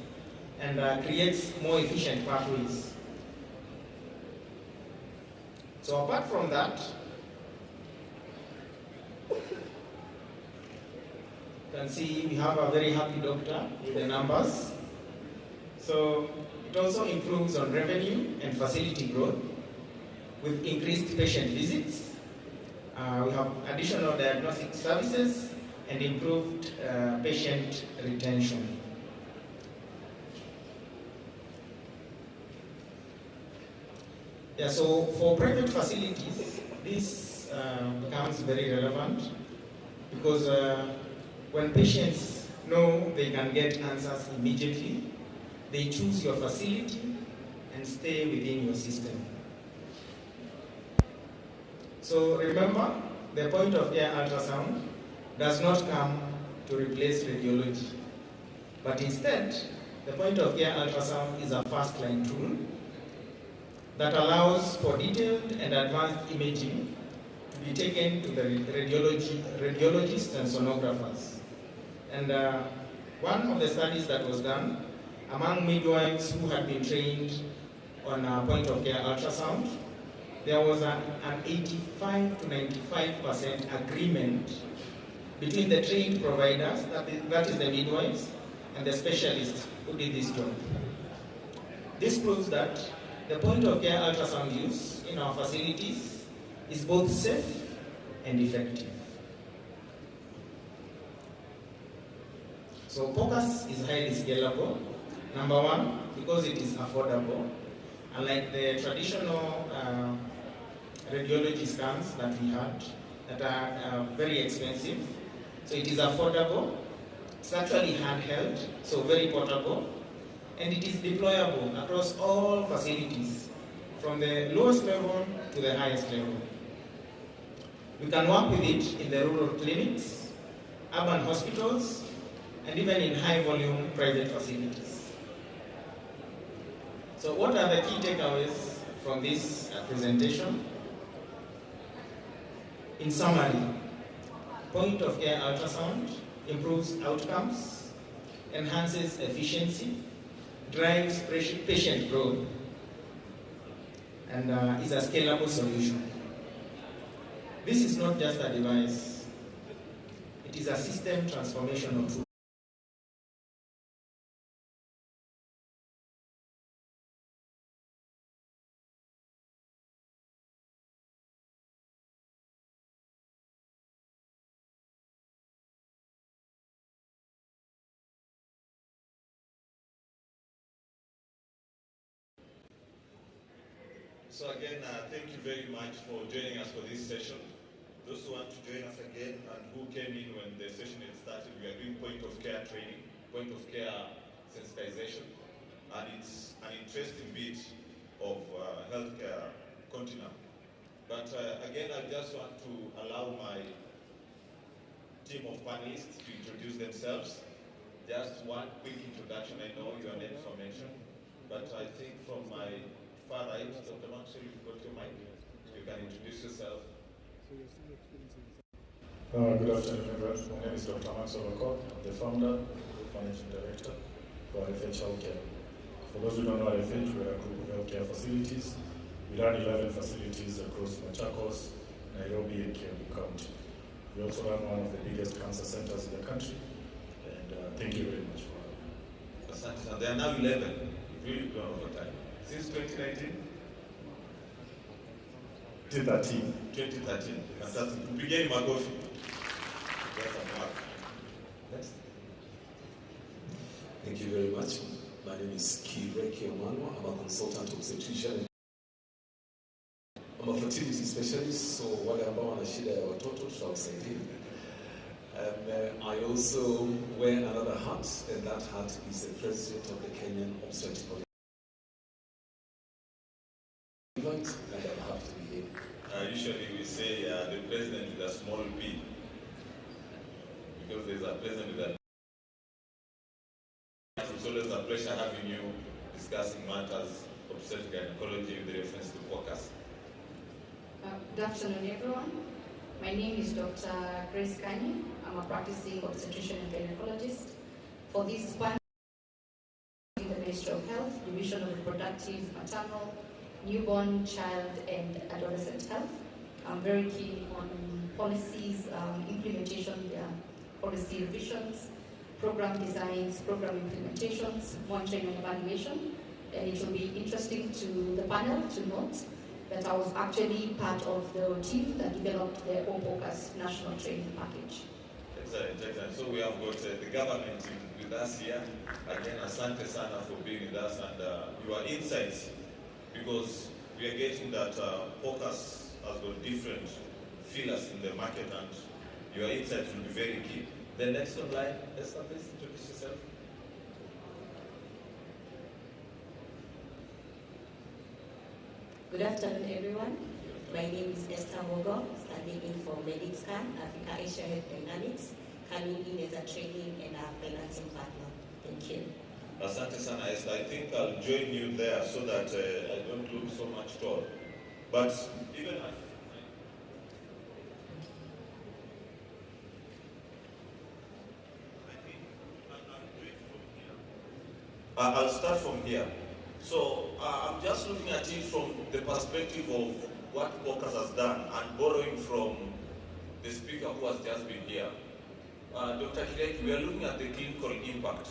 and creates more efficient pathways. So apart from that, you can see we have a very happy doctor with the numbers. So it also improves on revenue and facility growth with increased patient visits. We have additional diagnostic services and improved patient retention. Yeah, so for private facilities, this becomes very relevant because when patients know they can get answers immediately, they choose your facility and stay within your system. So remember, the point-of-care ultrasound does not come to replace radiology, but instead, the point-of-care ultrasound is a first-line tool that allows for detailed and advanced imaging to be taken to the radiologists and sonographers. And one of the studies that was done among midwives who had been trained on point-of-care ultrasound, there was an 85 to 95% agreement between the trained providers, that is the midwives, and the specialists who did this job. This proves that the point-of-care ultrasound use in our facilities is both safe and effective. So POCUS is highly scalable. Number one, because it is affordable. Unlike the traditional radiology scans that we had that are very expensive. So it is affordable, it's actually handheld, so very portable, and it is deployable across all facilities, from the lowest level to the highest level. We can work with it in the rural clinics, urban hospitals, and even in high-volume private facilities. So what are the key takeaways from this presentation? In summary, point-of-care ultrasound improves outcomes, enhances efficiency, drives patient growth, and is a scalable solution. This is not just a device, it is a system transformational tool. So again, thank you very much for joining us for this session. Those who want to join us again and who came in when the session had started, we are doing point-of-care training, point-of-care sensitization, and it's an interesting bit of healthcare continuum. But again, I just want to allow my team of panelists to introduce themselves. Just one quick introduction. I know your names were mentioned, but I think from my far right, Dr. Maxwell, you've got your mic. You can introduce yourself. Good afternoon, everyone. My name is Dr. Maxwell. I'm the founder Managing Director for RFH Healthcare. For those who don't know RFH, we're a group of healthcare facilities. We run 11 facilities across Machakos, Nairobi, and Kiambu County. We also run one of the biggest cancer centers in the country, and thank you very much for that. There are now 11. You've really grown over time. Since 2019? 2013. 2013. Fantastic. We began Magofi. That's a mark. Next. Thank you very much. My name is Kireke Omanwa. I'm a consultant obstetrician. I'm a fertility specialist, so wale ambao wana shida ya watoto tutawasaidia. I also wear another hat, and that hat is the president of the Kenyan Obstetrical Event, and I'm happy to be here. Usually we say the president with a small p, because there's a president with a. It's always a pleasure having you discussing matters of obstetric gynecology with reference to focus. Good afternoon, everyone. My name is Dr. Grace Kanye. I'm a practicing obstetrician and gynecologist. For this panel, in the Ministry of Health, Division of Reproductive, Maternal, Newborn, Child, and Adolescent Health. I'm very keen on policies, implementation, policy revisions, program designs, program implementations, monitoring and evaluation. And it will be interesting to the panel to note that I was actually part of the team that developed the OPOCAS National Training Package. Excellent, excellent. So we have got the government with us here. Again, asante sana for being with us and your insights, because we are getting that POCAS has got different feelers in the market, and your insights will be very key. The next online, Esther, please introduce yourself. Good afternoon, everyone. My name is Esther Mogo, standing in for MedicScan, Africa Asia Health Dynamics, coming in as a training and a financing partner. Thank you. Asante sana, Esther. I think I'll join you there so that I don't look so much tall. But even I'll start from here. So I'm just looking at it from the perspective of what POCAS has done and borrowing from the speaker who has just been here. Dr. Kireki, we are looking at the clinical impact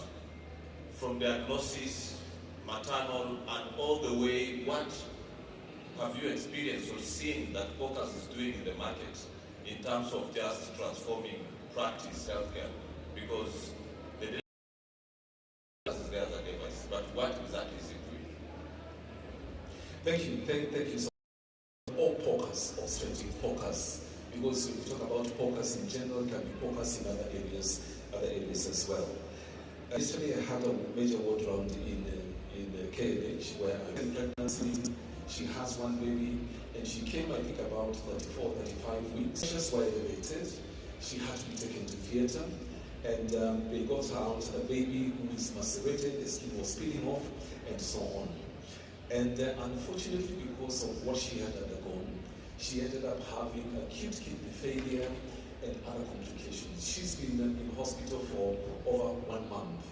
from diagnosis, maternal, and all the way. What have you experienced or seen that POCAS is doing in the market in terms of just transforming practice healthcare? Because the is there as a device, but what exactly is it doing? Thank you. Thank you so much. All POCAS, obstetric POCAS, because when you talk about POCAS in general, it can be POCAS in other areas as well. Yesterday I had a major ward round in KNH where I had pregnancy. She has one baby, and she came, I think, about 34, 35 weeks. Just while elevated, she had to be taken to theatre, and they got out a baby who is macerated, the skin was peeling off, and so on. And unfortunately, because of what she had undergone, she ended up having acute kidney failure and other complications. She's been in hospital for over 1 month.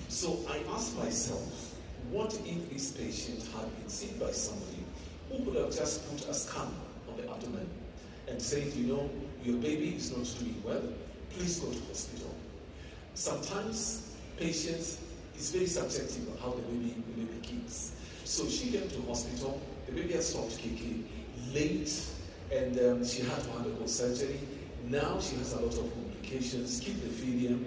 So I asked myself, what if this patient had been seen by somebody who could have just put a scan on the abdomen and said, you know, your baby is not doing well, please go to hospital. Sometimes patients, it's very subjective how the baby kicks. So she came to hospital, the baby had stopped kicking late, and she had to undergo surgery. Now she has a lot of complications, kidney failure,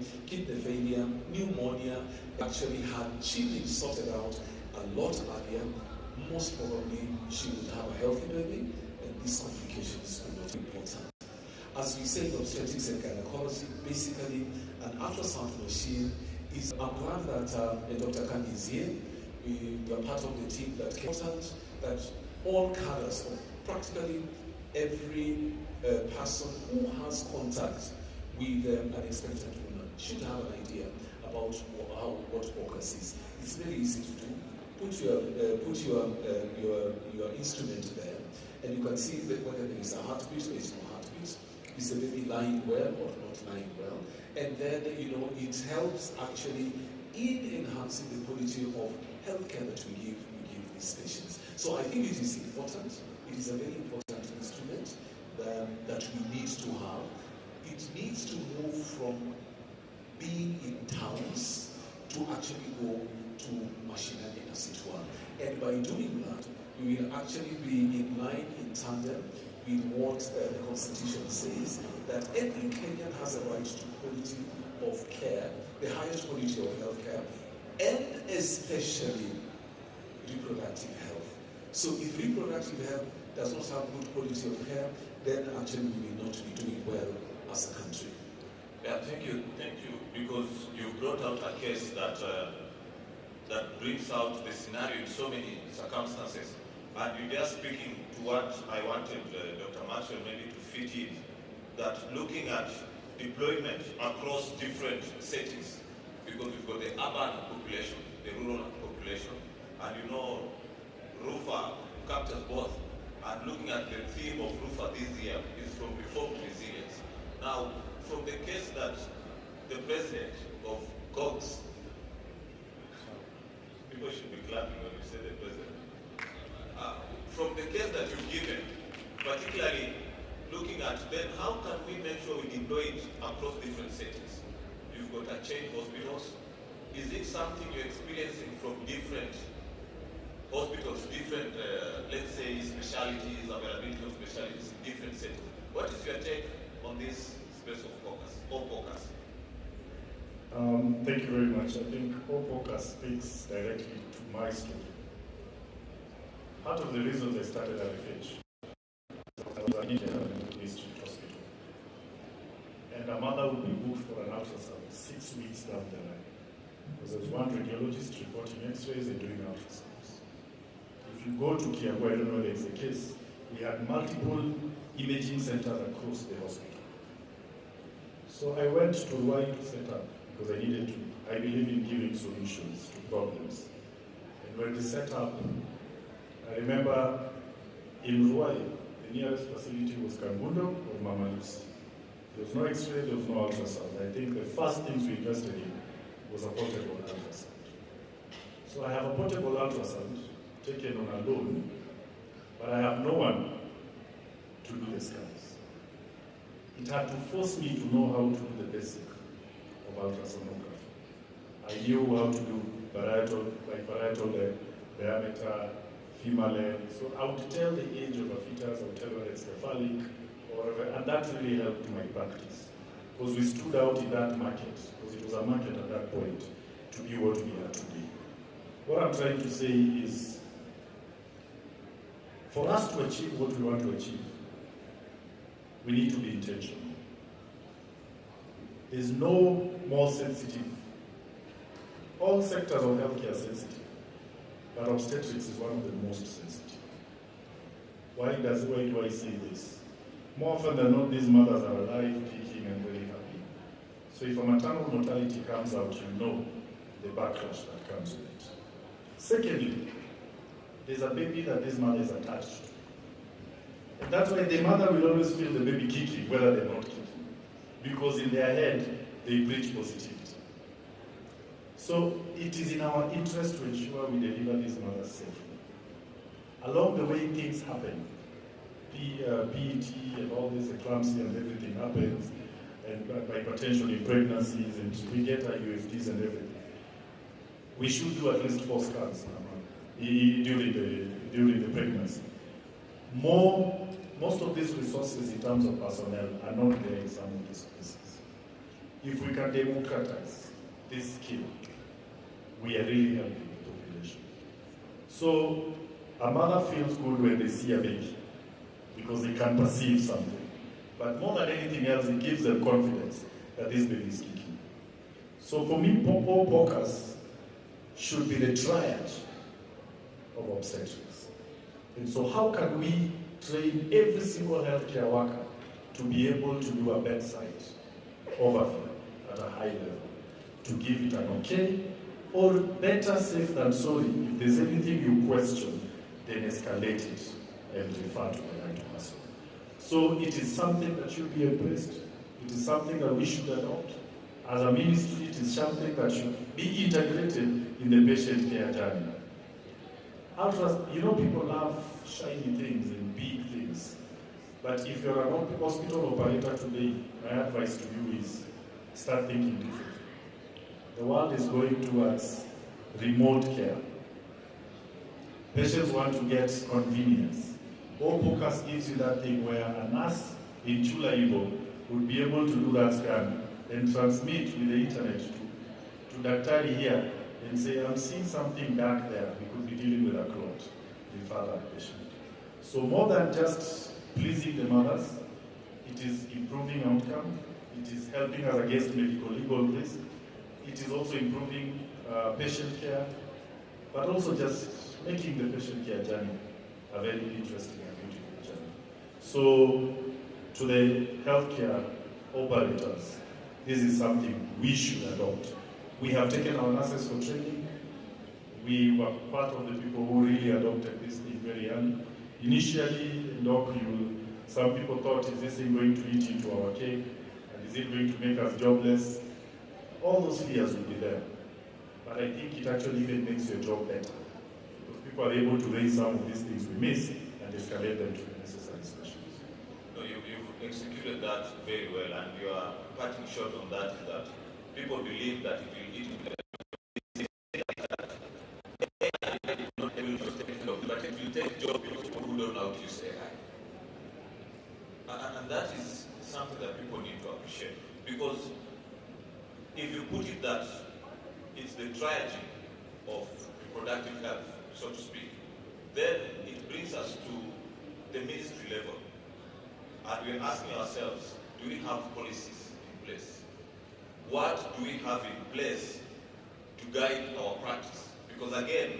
pneumonia. Actually, had she been sorted out a lot earlier, most probably she would have a healthy baby, and these complications would not be important. As we say in obstetrics and gynecology, basically an ultrasound machine is. I'm glad that Dr. Kandi is here. We are part of the team that came important that all cadres, practically every person who has contact with an expectant woman should have an idea about what POCAS is. It's very easy to do. Put your instrument there, and you can see that whether there is a heartbeat or there is no heartbeat. is the baby lying well or not lying well? And then, it helps actually in enhancing the quality of healthcare that we give these patients. So I think it is important. It is a very important instrument that we need to have. It needs to move from being in towns to actually go to mashinani, as it were. And by doing that, we will actually be in line, in tandem with what the Constitution says, that every Kenyan has a right to quality of care, the highest quality of health care, and especially reproductive health. So if reproductive health does not have good quality of care, then actually we will not be doing well as a country. Yeah, thank you, because you brought out a case that that brings out the scenario in so many circumstances. And you're just speaking to what I wanted Dr. Maxwell maybe to fit in, that looking at deployment across different settings, because we've got the urban population, the rural population, and RUPHA captures both. And looking at the theme of RUPHA this year is from reform to resilience. Now, from the case that the president of COGS, people should be clapping when you say the president. From the case that you've given, particularly looking at then how can we make sure we deploy it across different settings? You've got a chain hospitals. Is it something you're experiencing from different hospitals, different, let's say, specialties, availability of specialties in different settings? What is your take on this space of focus, or focus? Thank you very much. I think OPOCA speaks directly to my story. Part of the reasons I started RFH, I was an intern in the district hospital. And a mother would be booked for an ultrasound 6 weeks down the line. Because there was one radiologist reporting x-rays and doing ultrasounds. If you go to Kiambu, I don't know whether it's the case, we had multiple imaging centers across the hospital. So I went to Ruai to set up, because I needed to. I believe in giving solutions to problems. And when we set up, I remember in Ruai, the nearest facility was Kangundo or Mama Lucy. There was no x-ray, there was no ultrasound. I think the first things we invested in was a portable ultrasound. So I have a portable ultrasound taken on a loan, but I have no one to do the scans. It had to force me to know how to do the basic of ultrasonography. I knew how to do parietal diameter, female length. So I would tell the age of a fetus, I would tell whether it's cephalic or whatever, and that really helped my practice. Because we stood out in that market, because it was a market at that point, to be what we are today. What I'm trying to say is, for us to achieve what we want to achieve, we need to be intentional. There's no more sensitive. All sectors of healthcare are sensitive, but obstetrics is one of the most sensitive. Why do I say this? More often than not, these mothers are alive, kicking, and very happy. So if a maternal mortality comes out, you know the backlash that comes with it. Secondly, there's a baby that this mother is attached to. And that's why the mother will always feel the baby kicking, whether they're not kicking. Because in their head, they preach positivity. So it is in our interest to ensure we deliver these mothers safely. Along the way, things happen. PET and all this, eclampsia and everything happens, and hypertension in pregnancies, and we get IUFTs and everything. We should do at least 4 scans during the pregnancy. Most of these resources in terms of personnel are not there in some of these places. If we can democratize this skill, we are really helping the population. So a mother feels good when they see a baby, because they can perceive something. But more than anything else, it gives them confidence that this baby is kicking. So for me, POCAS should be the triad of obstetrics. And so how can we train every single healthcare worker to be able to do a bedside overview at a high level, to give it an okay, or better safe than sorry. If there's anything you question, then escalate it and refer to the right person. So it is something that should be embraced. It is something that we should adopt. As a ministry, it is something that should be integrated in the patient care journey. People love shiny things and big things. But if you're an hospital operator today, my advice to you is start thinking differently. The world is going towards remote care. Patients want to get convenience. OPOCAS gives you that thing where a nurse in Chulaibo would be able to do that scan and transmit with the internet to Daktari here and say, I'm seeing something dark there. We could be dealing with a clot, refer that patient. So more than just pleasing the mothers, it is improving outcome, it is helping us against medical legal risk, it is also improving patient care, but also just making the patient care journey a very interesting and beautiful journey. So to the healthcare operators, this is something we should adopt. We have taken our nurses for training. We were part of the people who really adopted this thing very early. Initially, some people thought, is this thing going to eat into our cake? And is it going to make us jobless? All those fears will be there. But I think it actually even makes your job better. Because people are able to raise some of these things we miss and escalate them to the necessary sessions. No, you've executed that very well, and your parting shot on that is that people believe that it will eat into but it will take job people who don't know how to use AI. And that is something that people need to appreciate. Because if you put it that it's the tragedy of reproductive health, so to speak, then it brings us to the ministry level. And we're asking ourselves, do we have policies in place? What do we have in place to guide our practice? Because again,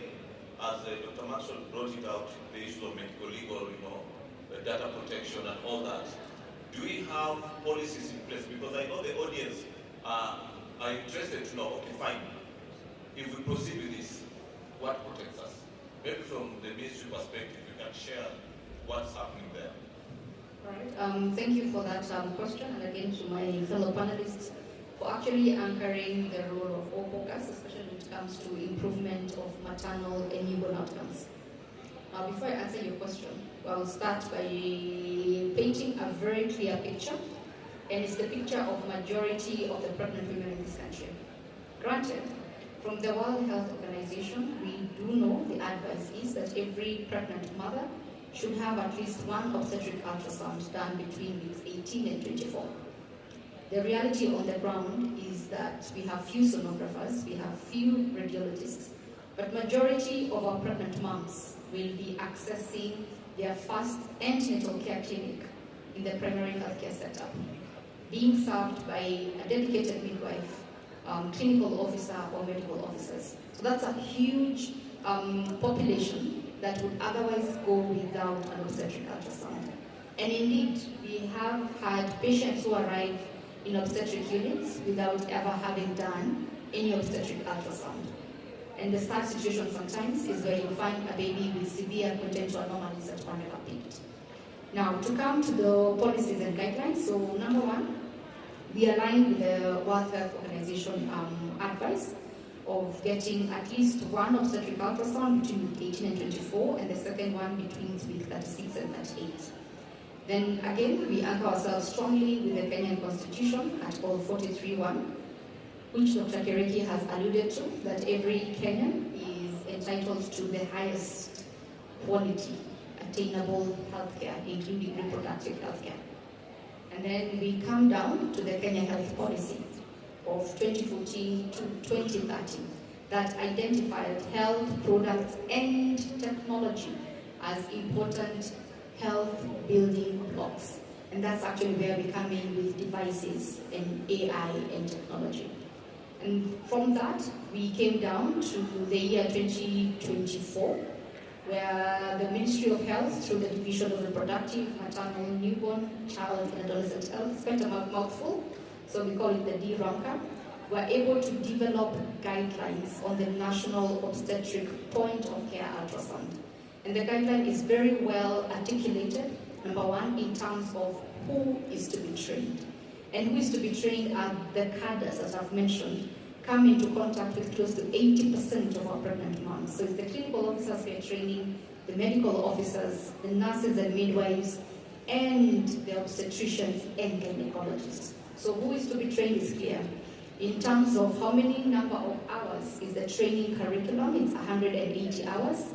as Dr. Maxwell brought it out, the issue of medical legal, data protection and all that, do we have policies in place? Because I know the audience are interested to know, okay, fine, if we proceed with this, what protects us? Maybe from the ministry perspective, you can share what's happening there. All right. Thank you for that question, and again to my fellow panelists for actually anchoring the role of all focus, especially when it comes to improvement of maternal and newborn outcomes. Now, before I answer your question, I'll start by painting a very clear picture, and it's the picture of majority of the pregnant women in this country. Granted, from the World Health Organization, we do know the advice is that every pregnant mother should have at least one obstetric ultrasound done between weeks 18 and 24. The reality on the ground is that we have few sonographers, we have few radiologists, but majority of our pregnant moms will be accessing their first antenatal care clinic in the primary healthcare setup, being served by a dedicated midwife, clinical officer, or medical officers. So that's a huge population that would otherwise go without an obstetric ultrasound. And indeed, we have had patients who arrive in obstetric units without ever having done any obstetric ultrasound. And the sad situation sometimes is where you find a baby with severe congenital anomalies that were never picked. Now, to come to the policies and guidelines, so number one, we align with the World Health Organization advice of getting at least one obstetric ultrasound between week 18 and 24, and the second one between week 36 and 38. Then again, we anchor ourselves strongly with the Kenyan Constitution, Article 43(1), which Dr. Kereki has alluded to, that every Kenyan is entitled to the highest quality, attainable healthcare, including reproductive healthcare. And then we come down to the Kenya Health Policy of 2014 to 2030 that identified health products and technology as important health building blocks. And that's actually where we come in with devices and AI and technology. And from that, we came down to the year 2024, where the Ministry of Health, through the Division of Reproductive, Maternal, Newborn, Child and Adolescent Health, spent a mouthful, so we call it the DRUPHA, were able to develop guidelines on the National Obstetric Point of Care Ultrasound. And the guideline is very well articulated Number one, in terms of who is to be trained. And who is to be trained are the cadres, as I've mentioned, come into contact with close to 80% of our pregnant moms. So it's the clinical officers we are training, the medical officers, the nurses and midwives, and the obstetricians and gynecologists. So who is to be trained is clear. In terms of how many number of hours is the training curriculum, it's 180 hours.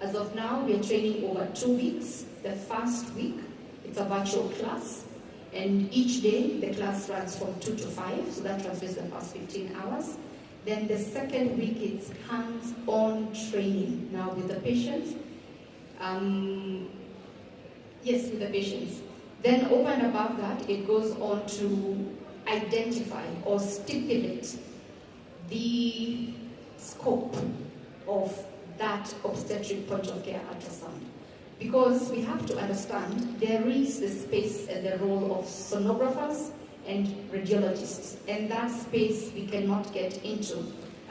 As of now, we are training over 2 weeks. The first week, it's a virtual class. And each day, the class runs from 2 to 5, so that translates the first 15 hours. Then the second week, it's hands-on training. Now with the patients, yes, with the patients. Then over and above that, it goes on to identify or stipulate the scope of that obstetric point of care ultrasound. Because we have to understand there is the space and the role of sonographers and radiologists, and that space we cannot get into.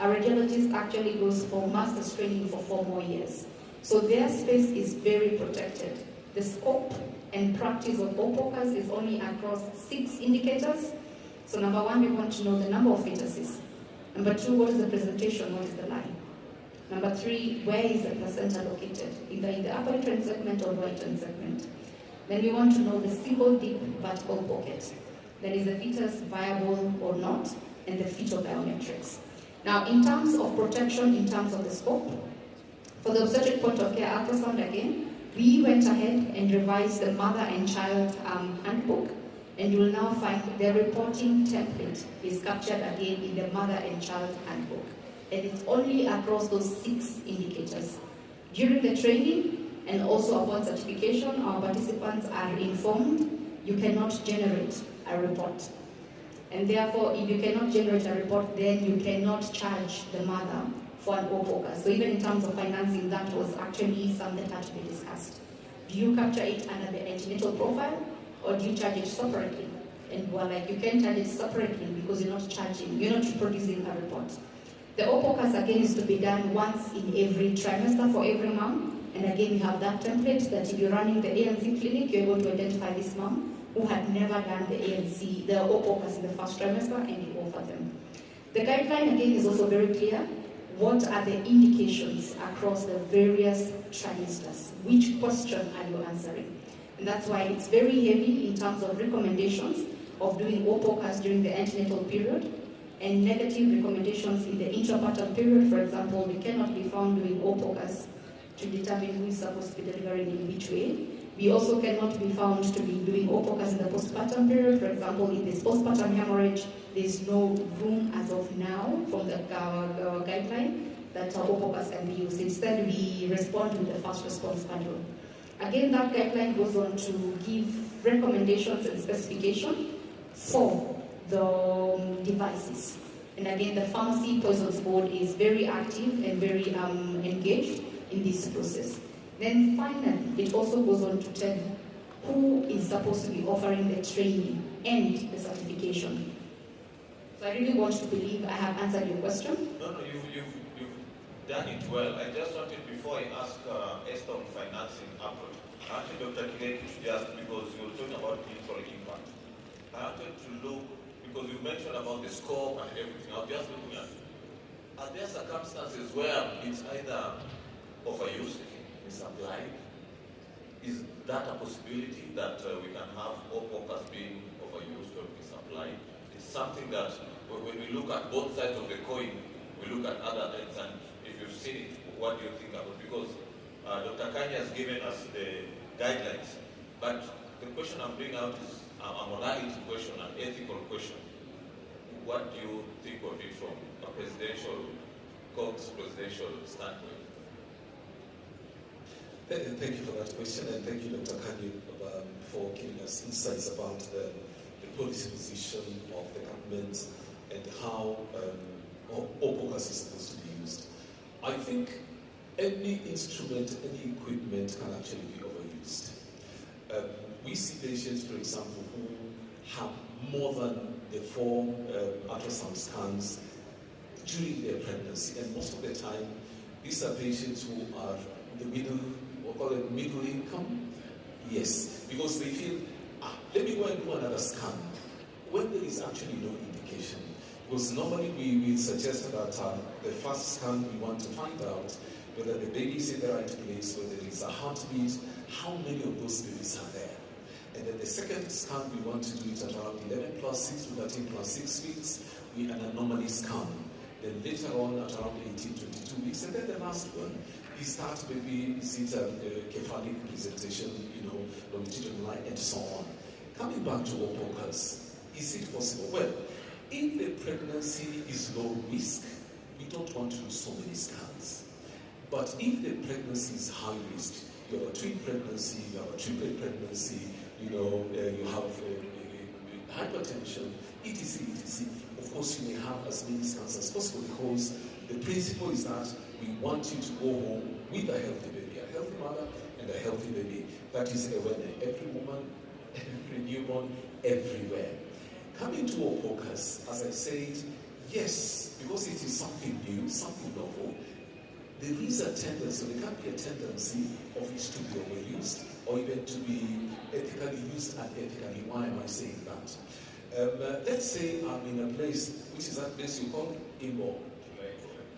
A radiologist actually goes for master's training for 4 more years. So their space is very protected. The scope and practice of OPOCAS is only across 6 indicators. So number one, we want to know the number of fetuses. Number 2, what is the presentation, what is the line? Number 3, where is the placenta located? Either in the upper uterine segment or lower uterine segment. Then we want to know the single deep vertical pocket. Then is the fetus viable or not? And the fetal biometrics. Now, in terms of protection, in terms of the scope, for the obstetric point of care ultrasound again, we went ahead and revised the mother and child handbook, and you will now find the reporting template is captured again in the mother and child handbook. And it's only across those 6 indicators. During the training and also upon certification, our participants are informed you cannot generate a report. And therefore, if you cannot generate a report, then you cannot charge the mother for an OPOCA. So even in terms of financing, that was actually something that had to be discussed. Do you capture it under the antenatal profile, or do you charge it separately? And we're like, you can't charge it separately because you're not charging, you're not producing a report. The OPOCAS again is to be done once in every trimester for every mom. And again, we have that template that if you're running the ANC clinic, you're able to identify this mom who had never done the ANC, the OPOCAS in the first trimester, and you offer them. The guideline again is also very clear. What are the indications across the various trimesters? Which question are you answering? And that's why it's very heavy in terms of recommendations of doing OPOCAS during the antenatal period, and negative recommendations in the intrapartum period. For example, we cannot be found doing OPOCAS to determine who is supposed to be delivering in which way. We also cannot be found to be doing OPOCAS in the postpartum period. For example, in this postpartum hemorrhage, there's no room as of now from the guideline that OPOCAS can be used. Instead, we respond with the fast response manual. Again, that guideline goes on to give recommendations and specification for the devices. And again, the Pharmacy Poisons Board is very active and very engaged in this process. Then finally, it also goes on to tell you who is supposed to be offering the training and the certification. So I really want to believe I have answered your question. No, you've done it well. I just wanted, before I ask Esther on financing approach, actually Dr. Kireki, just because you were talking about clinical impact, I wanted to look, because you mentioned about the scope and everything, I was just looking at, are there circumstances where it's either overused, misapplied? Is that a possibility that we can have OPOCAS being overused or misapplied? It's something that when we look at both sides of the coin, we look at other ends, and if you've seen it, what do you think about it? Because Dr. Kanye has given us the guidelines, but the question I'm bringing out is a morality question, an ethical question. What do you think of it from a presidential, Cox presidential standpoint? Thank you for that question, and thank you, Dr. Kanye, for giving us insights about the policy position of the government and how OPOCAS is supposed to be used. I think any instrument, any equipment can actually be overused. We see patients, for example, who have more than the 4 ultrasound scans during their pregnancy, and most of the time, these are patients who are the middle, we'll call it middle income, Yes, because they feel, let me go and do another scan, when there is actually no indication. Because normally we suggest that the first scan we want to find out whether the baby is in the right place, whether there is a heartbeat, how many of those babies are there. And then the second scan we want to do it at around 11 plus 6 to 13 plus 6 weeks, we an anomaly scan. Then later on at around 18, 22 weeks, and then the last one, we start maybe, is it a cephalic presentation, longitudinal line, and so on. Coming back to our focus, is it possible? Well, if the pregnancy is low risk, we don't want to do so many scans. But if the pregnancy is high risk, you have a twin pregnancy, you have a triplet pregnancy, you have hypertension, etc. Of course, you may have as many scans as possible, because the principle is that we want you to go home with a healthy baby, a healthy mother and a healthy baby. That is awareness. Every woman, every newborn, everywhere. Coming to our focus, as I said, yes, because it is something new, something novel, there is a tendency, there can be a tendency of it to be overused, or even to be ethically used unethically. Why am I saying that? Let's say I'm in a place, which is that place you call Imo.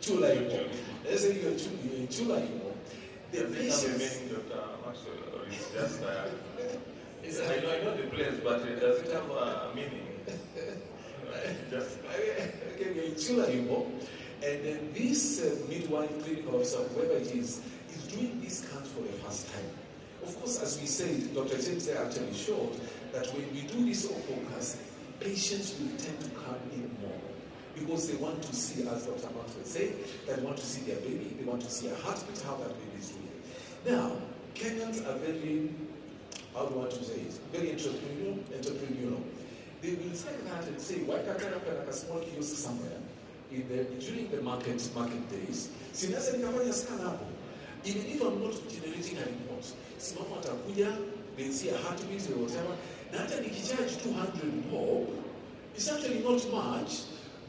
Chula Imo. Let's say you're in Chula Imo. The patients... I know the place, but does it have a meaning? Okay, we're in Chula Imo, and then this midwife, clinical officer, whoever it is doing this scan for the first time. Of course, as we said, Dr. James actually showed that when we do this focus, patients will tend to come in more, because they want to see, as Dr. Maxwell said, that they want to see their baby, they want to see a heartbeat, how that baby is doing. Now, Kenyans are very, how do I want to say it, very entrepreneurial. They will take that and say, why can't I open like a small kiosk somewhere during the market days? Sinasa nikafanya scan hapo. Even if I'm not generating a report, simama atakuja, they see a heartbeat or whatever, na hata nikicharge 200 more, it's actually not much,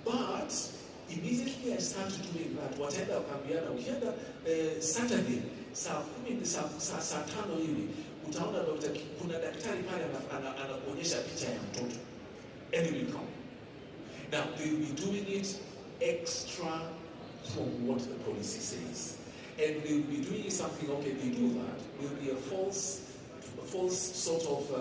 but immediately I start doing that. Wataenda wakambiana, ukienda Saturday, saa 5 hivi, utaona kuna daktari pale anakuonyesha picha ya mtoto. And it will come. Now, they will be doing it extra from what the policy says. And they will be doing something, okay, they do that. There will be a false sort of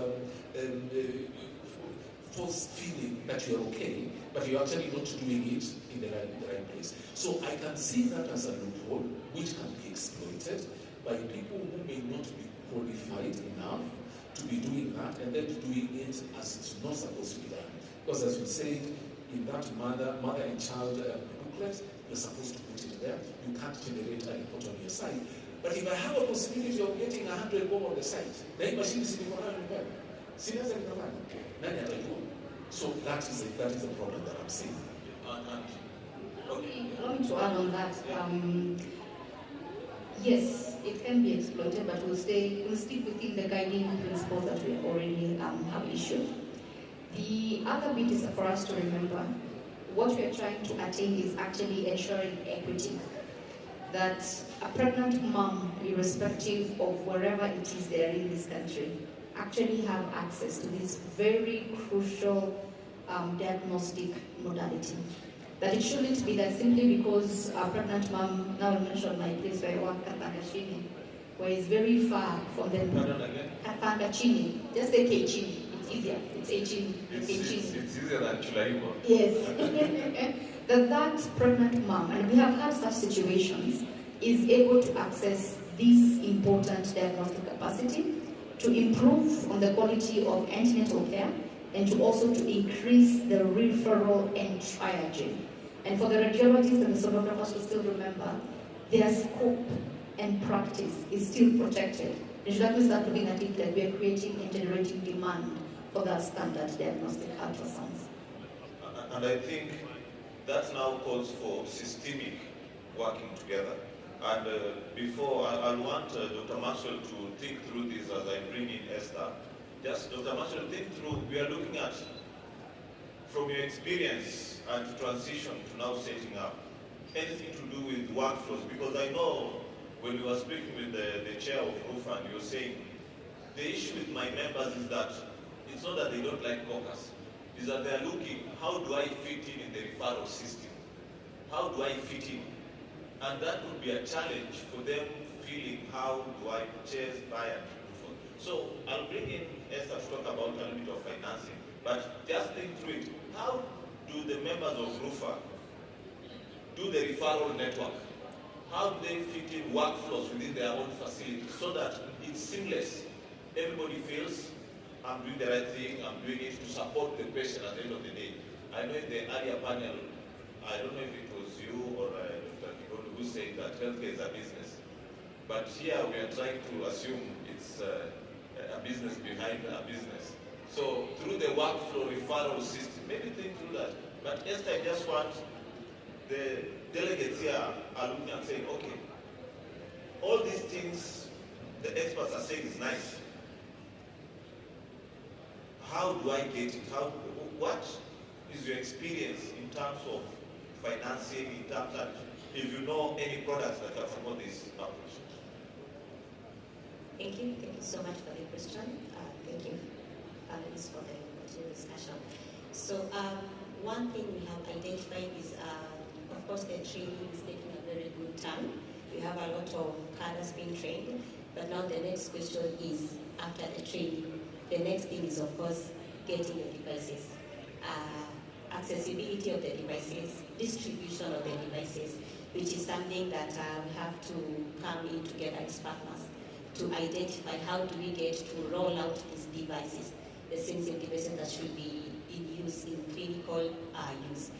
false feeling that you're okay, but you're actually not doing it in the right place. So I can see that as a loophole which can be exploited by people who may not be qualified enough to be doing that, and then doing it as it's not supposed to be done. Because as we said, in that mother and child booklet, you're supposed to put it there. You can't generate a report on your site. But if I have a possibility of getting 100 more on the site, then machine is so that is a problem that I'm seeing. Allow me to add on that. Yes, it can be exploited, but we'll stick within the guiding principles that we already have issued. The other bit is for us to remember, what we are trying to attain is actually ensuring equity. That a pregnant mom, irrespective of wherever it is they are in this country, actually have access to this very crucial diagnostic modality. That it shouldn't be that simply because a pregnant mom, now I mentioned my place where I work, Katangachini, where it's very far from them. Katangachini, just say Kechini, it's easier, it's Echini. It's easier than Chulaimo. Yes. that pregnant mom, and we have had such situations, is able to access this important diagnostic capacity to improve on the quality of antenatal care and to also to increase the referral and triaging. And for the radiologists and the sonographers to still remember, their scope and practice is still protected. And should actually start looking at it like we are creating and generating demand for that standard diagnostic ultrasounds. And I think that now calls for systemic working together. And before, I want Dr. Maxwell to think through this as I bring in Esther. Just, Dr. Maxwell, think through, we are looking at, from your experience and to transition to now setting up, anything to do with workflows, because I know when we were speaking with the chair of RUPHA, and you were saying, the issue with my members is that it's not that they don't like POCAs, it's that they're looking, how do I fit in the referral system? How do I fit in? And that would be a challenge for them feeling, how do I purchase, buy, and do for. So I'll bring in Esther to talk about a little bit of financing, but just think through it. How do the members of RUPHA do the referral network? How do they fit in workflows within their own facility so that it's seamless? Everybody feels I'm doing the right thing, I'm doing it to support the patient at the end of the day. I know in the earlier panel, I don't know if it was you or Dr. Kigondo who said that healthcare is a business. But here we are trying to assume it's a business behind a business. So through the workflow referral system, maybe think through that. But Esther, I just want the delegates here are looking and saying, okay, all these things the experts are saying is nice. How do I get it? What is your experience in terms of financing, in terms of, if you know any products that can support this approach? Thank you so much for the question. Thank you, panelists, for the continued discussion. So one thing we have identified is, of course, the training is taking a very good time. We have a lot of cadres being trained, but now the next question is, after the training, the next thing is, of course, getting the devices, accessibility of the devices, distribution of the devices, which is something that we have to come in together as partners to identify how do we get to roll out these devices, the sensing devices that should be in use in clinical use.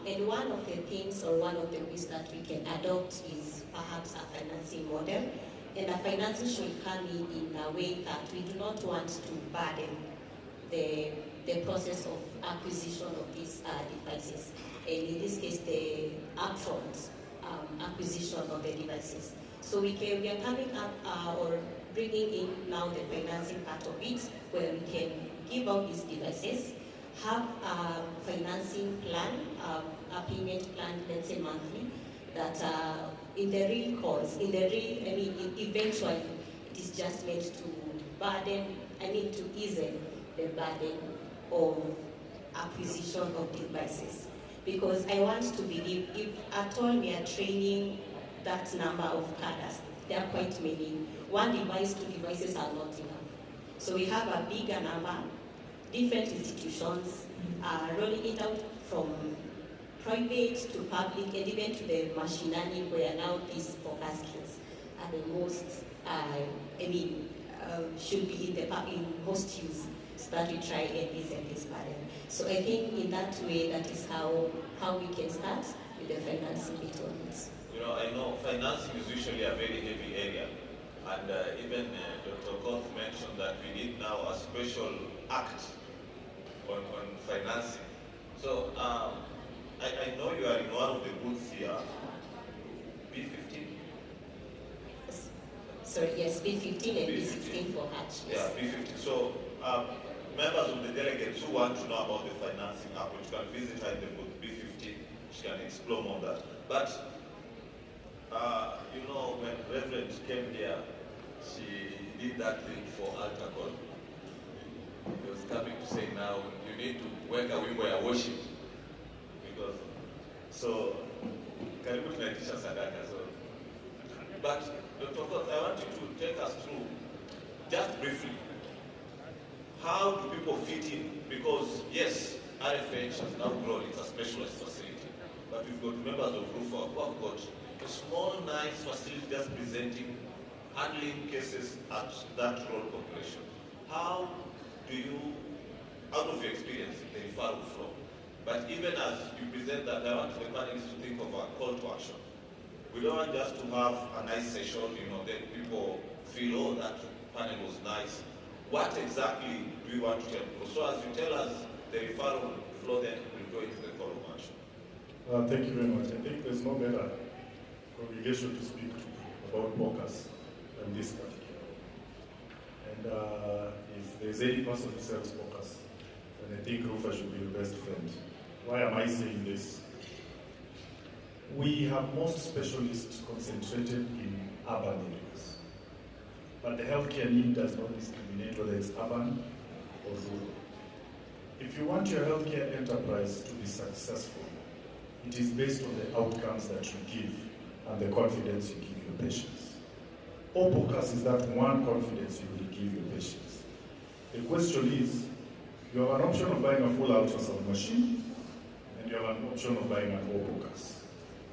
And one of the things, or one of the ways that we can adopt is perhaps a financing model. And the financing should come in a way that we do not want to burden the process of acquisition of these devices. And in this case, the upfront acquisition of the devices. So we are coming up or bringing in now the financing part of it, where we can give out these devices, have a financing plan, a payment plan, let's say monthly, that in the real cause, eventually it is just meant to burden, to ease the burden of acquisition of devices. Because I want to believe, if at all we are training that number of cadres, there are quite many. One device, two devices are not enough. So we have a bigger number, different institutions rolling it out from private to public, and even to the machine learning, where now these focus skills are the most, should be in most use, so that we try and ease this burden. So I think in that way, that is how we can start with the financing bit on it. You know, I know financing is usually a very heavy area, and even Dr. Koth mentioned that we need now a special act on financing. So I know you are in one of the booths here, B15. Sorry, yes, B15 and B16 for Hatch. Yes. Yeah, B15. So members of the delegates who want to know about the financing approach can visit her in the booth B15. She can explore more on that. But you know, when Reverend came here, she did that thing for altar call. He was coming to say, now you need to work away where worship. Because, so, karibu tunaitisha sadaka. So, but Dr. Koth, I want you to take us through, just briefly, how do people fit in? Because yes, RFH has now grown, it's a specialist facility, but we've got members of RUPHA who have got a small, nice facility just presenting, handling cases at that rural population. How do you, out of your experience, the referral flow, but even as you present that, I want the panelists to think of a call to action. We don't want just to have a nice session, then people feel, oh, that panel was nice. What exactly do you want to tell people? So as you tell us the referral flow, then we'll go into the call of action. Thank you very much. I think there's no better congregation to speak to about focus than this particular one. And if there's any person who sells focus, then I think RUPHA should be your best friend. Why am I saying this? We have most specialists concentrated in urban areas. but the healthcare need does not discriminate whether it's urban or rural. If you want your healthcare enterprise to be successful, it is based on the outcomes that you give and the confidence you give your patients. All focus is that one confidence you will give your patients. The question is, you have an option of buying a full ultrasound machine, and you have an option of buying an OPOCAS.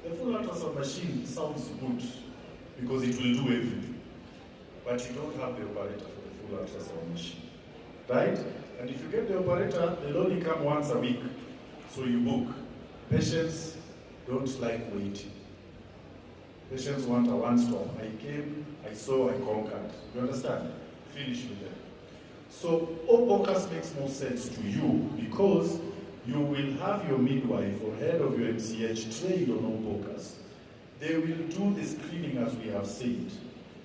The full ultrasound machine sounds good because it will do everything, but you don't have the operator for the full ultrasound machine, right? And if you get the operator, they'll only come once a week, so you book. Patients don't like waiting. Patients want a one-stop. I came, I saw, I conquered. You understand? Finish with them. So OPOCAS makes more sense to you because you will have your midwife or head of your MCH trained on OPOCAS. They will do the screening as we have said.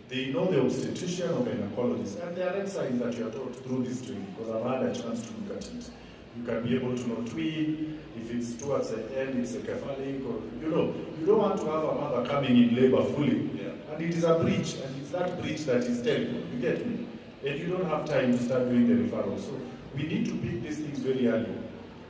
They know the obstetrician or gynecologist, and there are red signs that you are taught through this training because I've had a chance to look at it. You can be able to know twin, if it's towards the end, it's a cephalic, or, you know, you don't want to have a mother coming in labor fully. Yeah. And it is a breach, and it's that breach that is terrible, you get me? And you don't have time to start doing the referral. So we need to pick these things very early.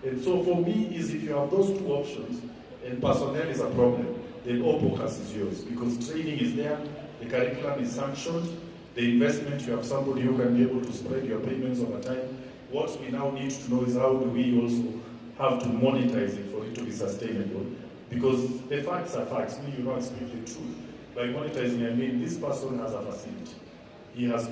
And so for me, is if you have those two options, and personnel is a problem, then OPOCAS is yours, because training is there, the curriculum is sanctioned, the investment, you have somebody who can be able to spread your payments over time. What we now need to know is how do we also have to monetize it for it to be sustainable, because the facts are facts, you don't speak the truth. By monetizing, I mean this person has a facility. He has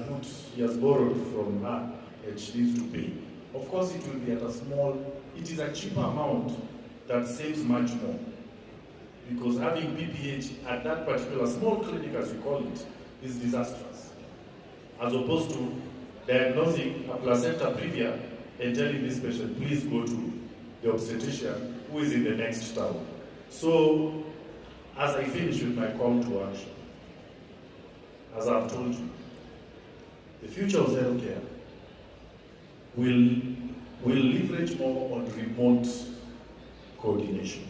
borrowed from her, and she needs to pay. Of course, it will be at a small, it is a cheaper amount that saves much more. Because having PPH at that particular small clinic, as we call it, is disastrous. As opposed to diagnosing a placenta previa and telling this patient, please go to the obstetrician who is in the next town. So, as I finish with my call to action, as I've told you, the future of healthcare will leverage more on remote coordination.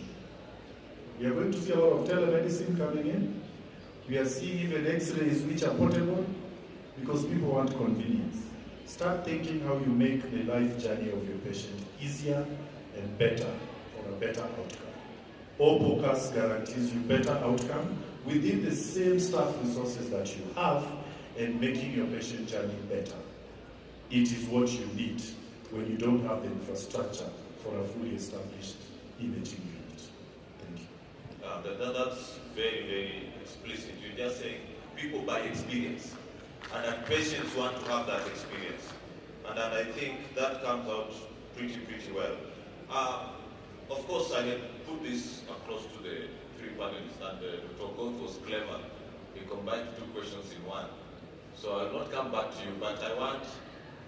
We are going to see a lot of telemedicine coming in. We are seeing even X-rays which are portable because people want convenience. Start thinking how you make the life journey of your patient easier and better for a better outcome. OPOCAS guarantees you better outcome within the same staff resources that you have and making your patient journey better. It is what you need when you don't have the infrastructure for a fully established imaging unit. Thank you. That's very, very explicit. You're just saying people buy experience, and that patients want to have that experience. And I think that comes out pretty well. Of course, I had put this across to the three panelists, and Dr. Goth was clever. He combined two questions in one. So I'll not come back to you, but I want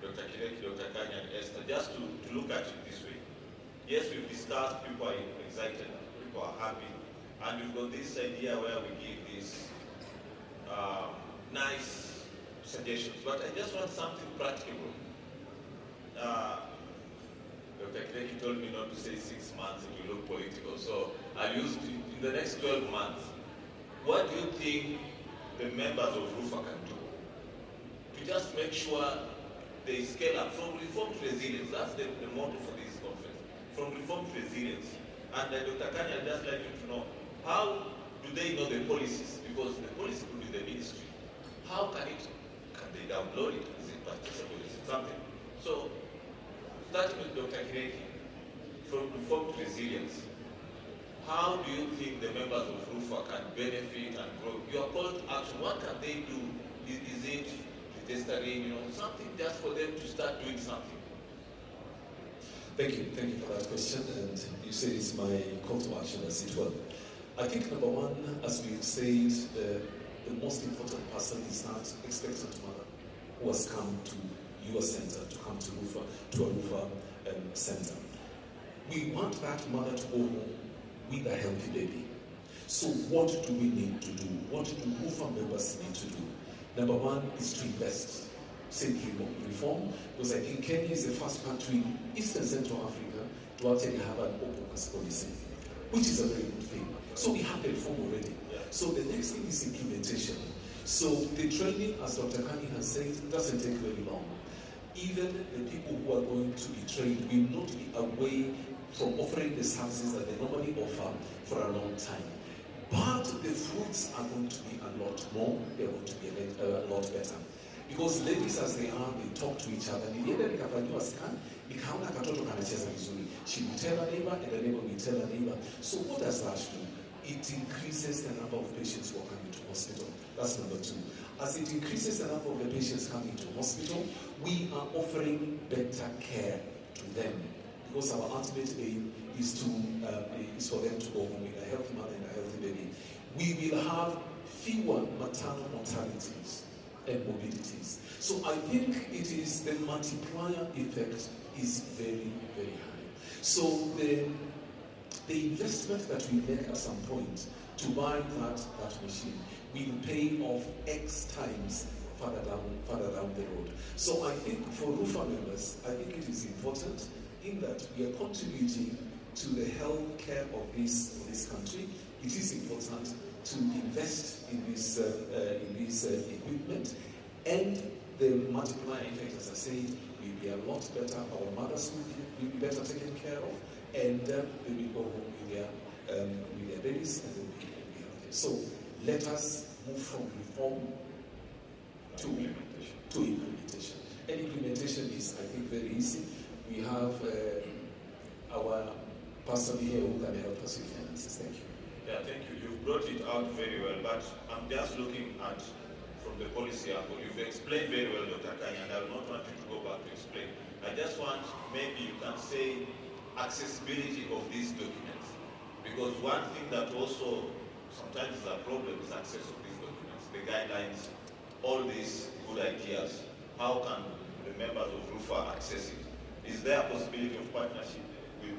Dr. Kireki, Dr. Kanya, and Esther just to look at it this way. Yes, we've discussed, people are excited, people are happy, and we've got this idea where we give these nice suggestions, but I just want something practical. Dr. Kireki told me not to say 6 months, it will look political, so I'll use it in the next 12 months. What do you think the members of RUPHA can do to just make sure they scale up from reform to resilience? That's the motto for this conference, from reform to resilience. And Dr. Kanya, I'd just like you to know, how do they know the policies? Because the policy could be the ministry. How can they download it? Is it participable? Is it something? So, starting with Dr. Kireki, from reform to resilience, how do you think the members of RUPHA can benefit and grow? Your call to action, what can they do? Is it registering, something just for them to start doing something? Thank you for that question, and you said it's my call to action as it were. I think number one, as we've said, the most important person is that expectant mother who has come to your center, to come to RUPHA, to a RUPHA center. We want that mother to go home with a healthy baby. So what do we need to do? What do RUPHA members need to do? Number one is to invest. Say reform, because I think Kenya is the first country in East and Central Africa to actually have an OPOCAS policy, which is a very good thing. So we have the reform already. So the next thing is implementation. So the training, as Dr. Kani has said, doesn't take very long. Even the people who are going to be trained will not be away from offering the services that they normally offer for a long time. But the fruits are going to be a lot more, they're going to be a lot better. Because ladies as they are, they talk to each other. Nilienda nikafanyiwa scan, nikaona katoto kanacheza vizuri. She will tell a neighbor and the neighbor will tell a neighbor. So what does that do? It increases the number of patients who are coming to hospital. That's number two. As it increases the number of the patients coming to hospital, we are offering better care to them. Because our ultimate aim is for them to go home with a healthy mother and a healthy baby. We will have fewer maternal mortalities and morbidities. So I think it is the multiplier effect is very, very high. So the investment that we make at some point to buy that machine will pay off X times further down the road. So I think for RUPHA members, I think it is important in that we are contributing to the health care of this country. It is important to invest in this equipment, and the multiplier effect, as I said, will be a lot better. Our mothers will be better taken care of, and they will go home with their babies, and they will be healthy. So let us move from reform to implementation. And implementation is, I think, very easy. We have our person here who can help us with finances. Thank you. Yeah, thank you. You've brought it out very well, but I'm just looking at from the policy angle. You've explained very well, Dr. Kanya, and I will not want you to go back to explain. I just want, maybe you can say, accessibility of these documents. Because one thing that also sometimes is a problem is access of these documents, the guidelines, all these good ideas. How can the members of RUPHA access it? Is there a possibility of partnership with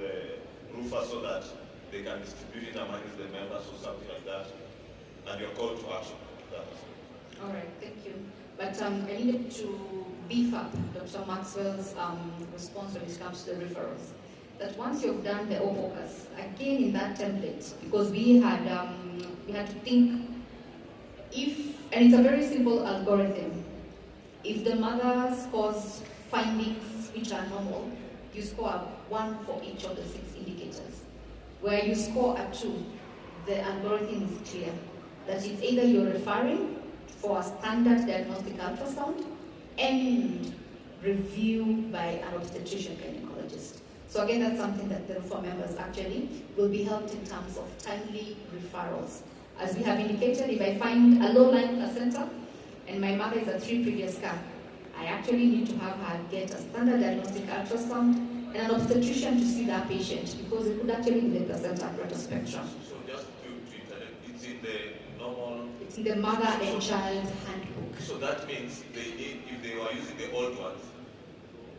RUPHA so that they can distribute it amongst the members or something like that? And your call to action. All right, thank you. But I needed to beef up Dr. Maxwell's response when it comes to the referrals. That once you've done the OPOCAS, again in that template, because we had to think and it's a very simple algorithm. If the mother scores findings which are normal, you score 1 for each of the 6 indicators. Where you score a 2, the algorithm is clear. That it's either you're referring for a standard diagnostic ultrasound and review by an obstetrician gynecologist. So again, that's something that the RUPHA members actually will be helped in terms of timely referrals. As we have indicated, if I find a low-lying placenta and my mother is a 3 previous scan, I actually need to have her get a standard diagnostic ultrasound and an obstetrician to see that patient, because it could actually be the placenta apparatus spectrum. So just to internet, it's in the normal... It's in the mother and child handbook. So that means they need, if they were using the old ones,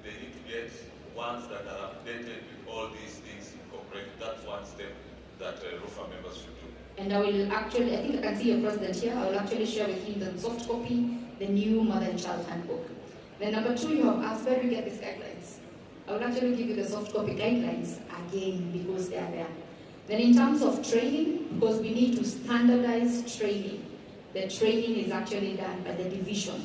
they need to get ones that are updated with all these things incorporated. That's one step that RUPHA members should do. And I will actually, I think I can see your president here, I will actually share with him the soft copy, the new mother and child handbook. Then number 2, you have asked where do we get these guidelines. I will actually give you the soft copy guidelines again because they are there. Then in terms of training, because we need to standardize training, the training is actually done by the Division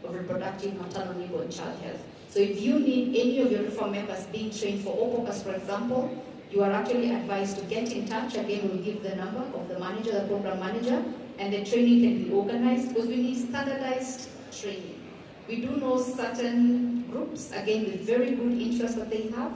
of Reproductive, Maternal, Newborn and Child Health. So if you need any of your RUPHA members being trained for OPOCAS, for example, you are actually advised to get in touch. Again, we'll give the number of the manager, the program manager, and the training can be organized because we need standardized training. We do know certain groups, again, with very good interest that they have,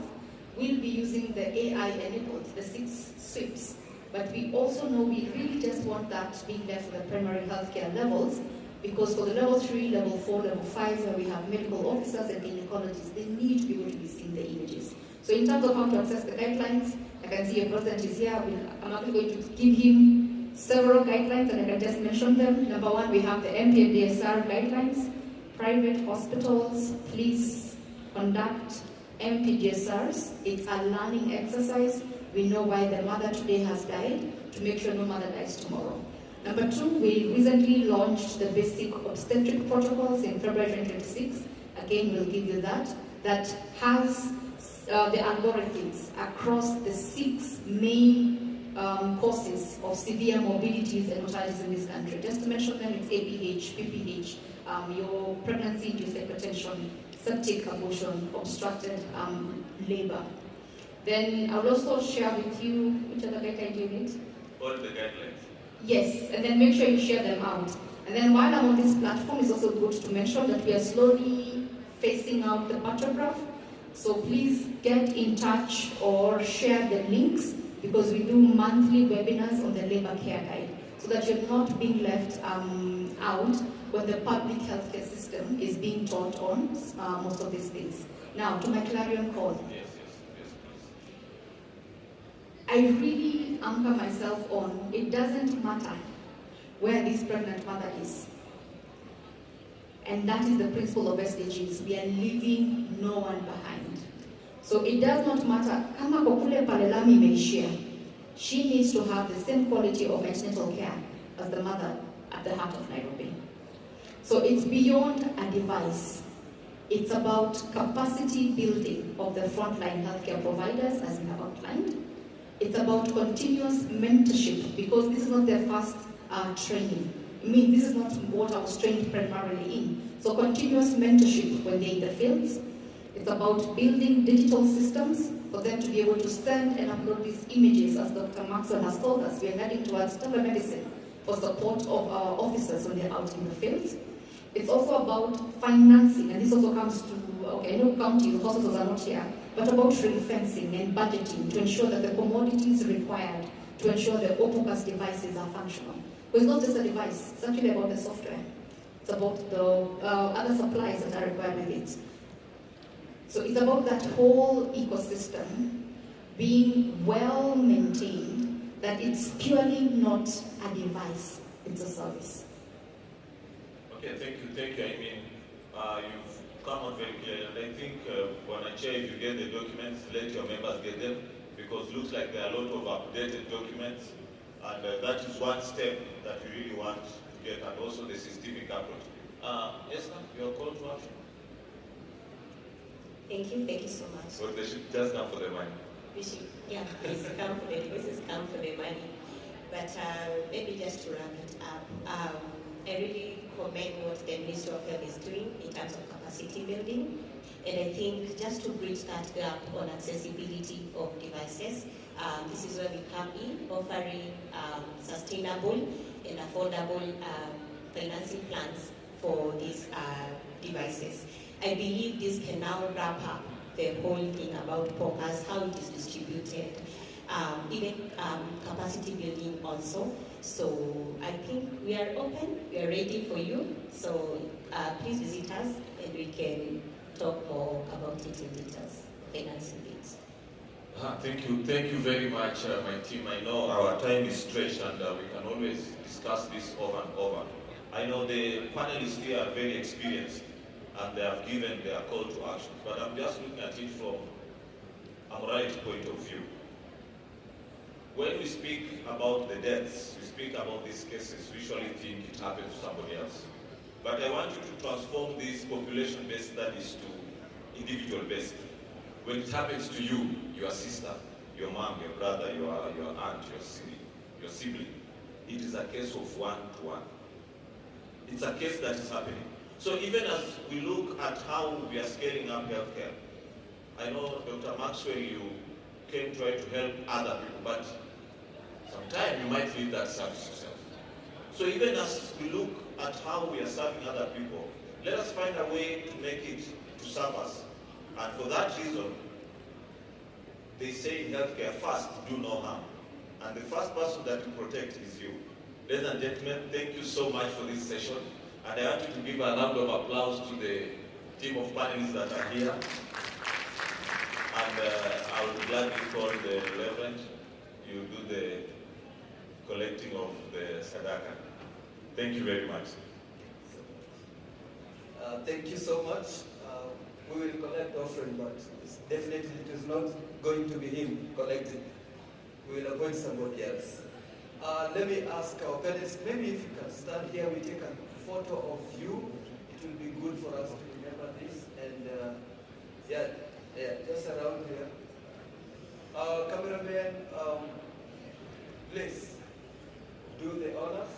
will be using the AI-enabled, the 6 sweeps. But we also know we really just want that being left for the primary healthcare levels, because for the level 3, level 4, level 5, where we have medical officers and gynecologists, they need to be able to be seeing the images. So in terms of how to access the guidelines, I can see your president is here. I'm actually going to give him several guidelines, and I can just mention them. Number 1, we have the MPDSR guidelines. Private hospitals, please conduct MPDSRs. It's a learning exercise. We know why the mother today has died, to make sure no mother dies tomorrow. Number 2, we recently launched the basic obstetric protocols in February 2026. Again, we'll give you that. That has the algorithms across the 6 main causes of severe morbidities and mortalities in this country. Just to mention them, it's APH, PPH, your pregnancy-induced hypertension, septic abortion, obstructed labor. Then I'll also share with you, which other guideline do you need? All the guidelines. Yes, and then make sure you share them out. And then while I'm on this platform, it's also good to mention that we are slowly phasing out the photograph. So please get in touch or share the links, because we do monthly webinars on the labor care guide, so that you're not being left out when the public healthcare system is being taught on most of these things. Now, to my clarion call. I really anchor myself on, it doesn't matter where this pregnant mother is. And that is the principle of SDGs. We are leaving no one behind. So it does not matter, kama kokule palelami imeishia, she needs to have the same quality of antenatal care as the mother at the heart of Nairobi. So it's beyond a device. It's about capacity building of the frontline healthcare providers, as we have outlined. It's about continuous mentorship, because this is not their first training. I mean, this is not what I was trained primarily in. So continuous mentorship when they're in the fields. It's about building digital systems for them to be able to send and upload these images, as Dr. Maxwell has told us. We are heading towards telemedicine for support of our officers when they're out in the fields. It's also about financing, and this also comes to, okay, I know counties, hospitals are not here, but about ring fencing and budgeting to ensure that the commodities required to ensure the OPOCAS devices are functional. But it's not just a device, it's actually about the software. It's about the other supplies that are required with it. So it's about that whole ecosystem being well maintained, that it's purely not a device, it's a service. Okay, thank you. I mean, you've come out very clear, and I think when I chair, if you get the documents, let your members get them, because it looks like there are a lot of updated documents, and that is one step that we really want to get, and also the systemic approach. Esther, your call to action. Thank you so much. But they should just come for the money. We should, yeah, please come for the devices, come for the money. But maybe just to wrap it up, I really commend what the Ministry of Health is doing in terms of capacity building. And I think just to bridge that gap on accessibility of devices, this is where we come in, offering sustainable and affordable financing plans for these devices. I believe this can now wrap up the whole thing about POCAS, how it is distributed, even capacity building also. So I think we are open, we are ready for you. So please visit us and we can talk more about it in details, financing needs. Thank you very much, my team. I know our time is stretched, and we can always discuss this over and over. I know the panelists here are very experienced, and they have given their call to action, but I'm just looking at it from a morality point of view. When we speak about the deaths, we speak about these cases, we usually think it happened to somebody else. But I want you to transform these population-based studies to individual-based. When it happens to you, your sister, your mom, your brother, your aunt, your sibling, it is a case of one-to-one. It's a case that is happening. So even as we look at how we are scaling up healthcare, I know, Dr. Maxwell, you came trying to help other people, but sometimes you might need that service yourself. So even as we look at how we are serving other people, let us find a way to make it to serve us. And for that reason, they say in healthcare, first, do no harm. And the first person that you protect is you. Ladies and gentlemen, thank you so much for this session. And I want you to give a round of applause to the team of panelists that are here. And I will gladly call the Reverend. You do the collecting of the Sadaka. Thank you very much. Thank you so much. We will collect offering, but definitely it is not going to be him collecting. We will appoint somebody else. Let me ask our panelists, maybe if you can stand here, we take a photo of you. It will be good for us to remember this. And yeah, just around here. Cameraman, Please, do the honors.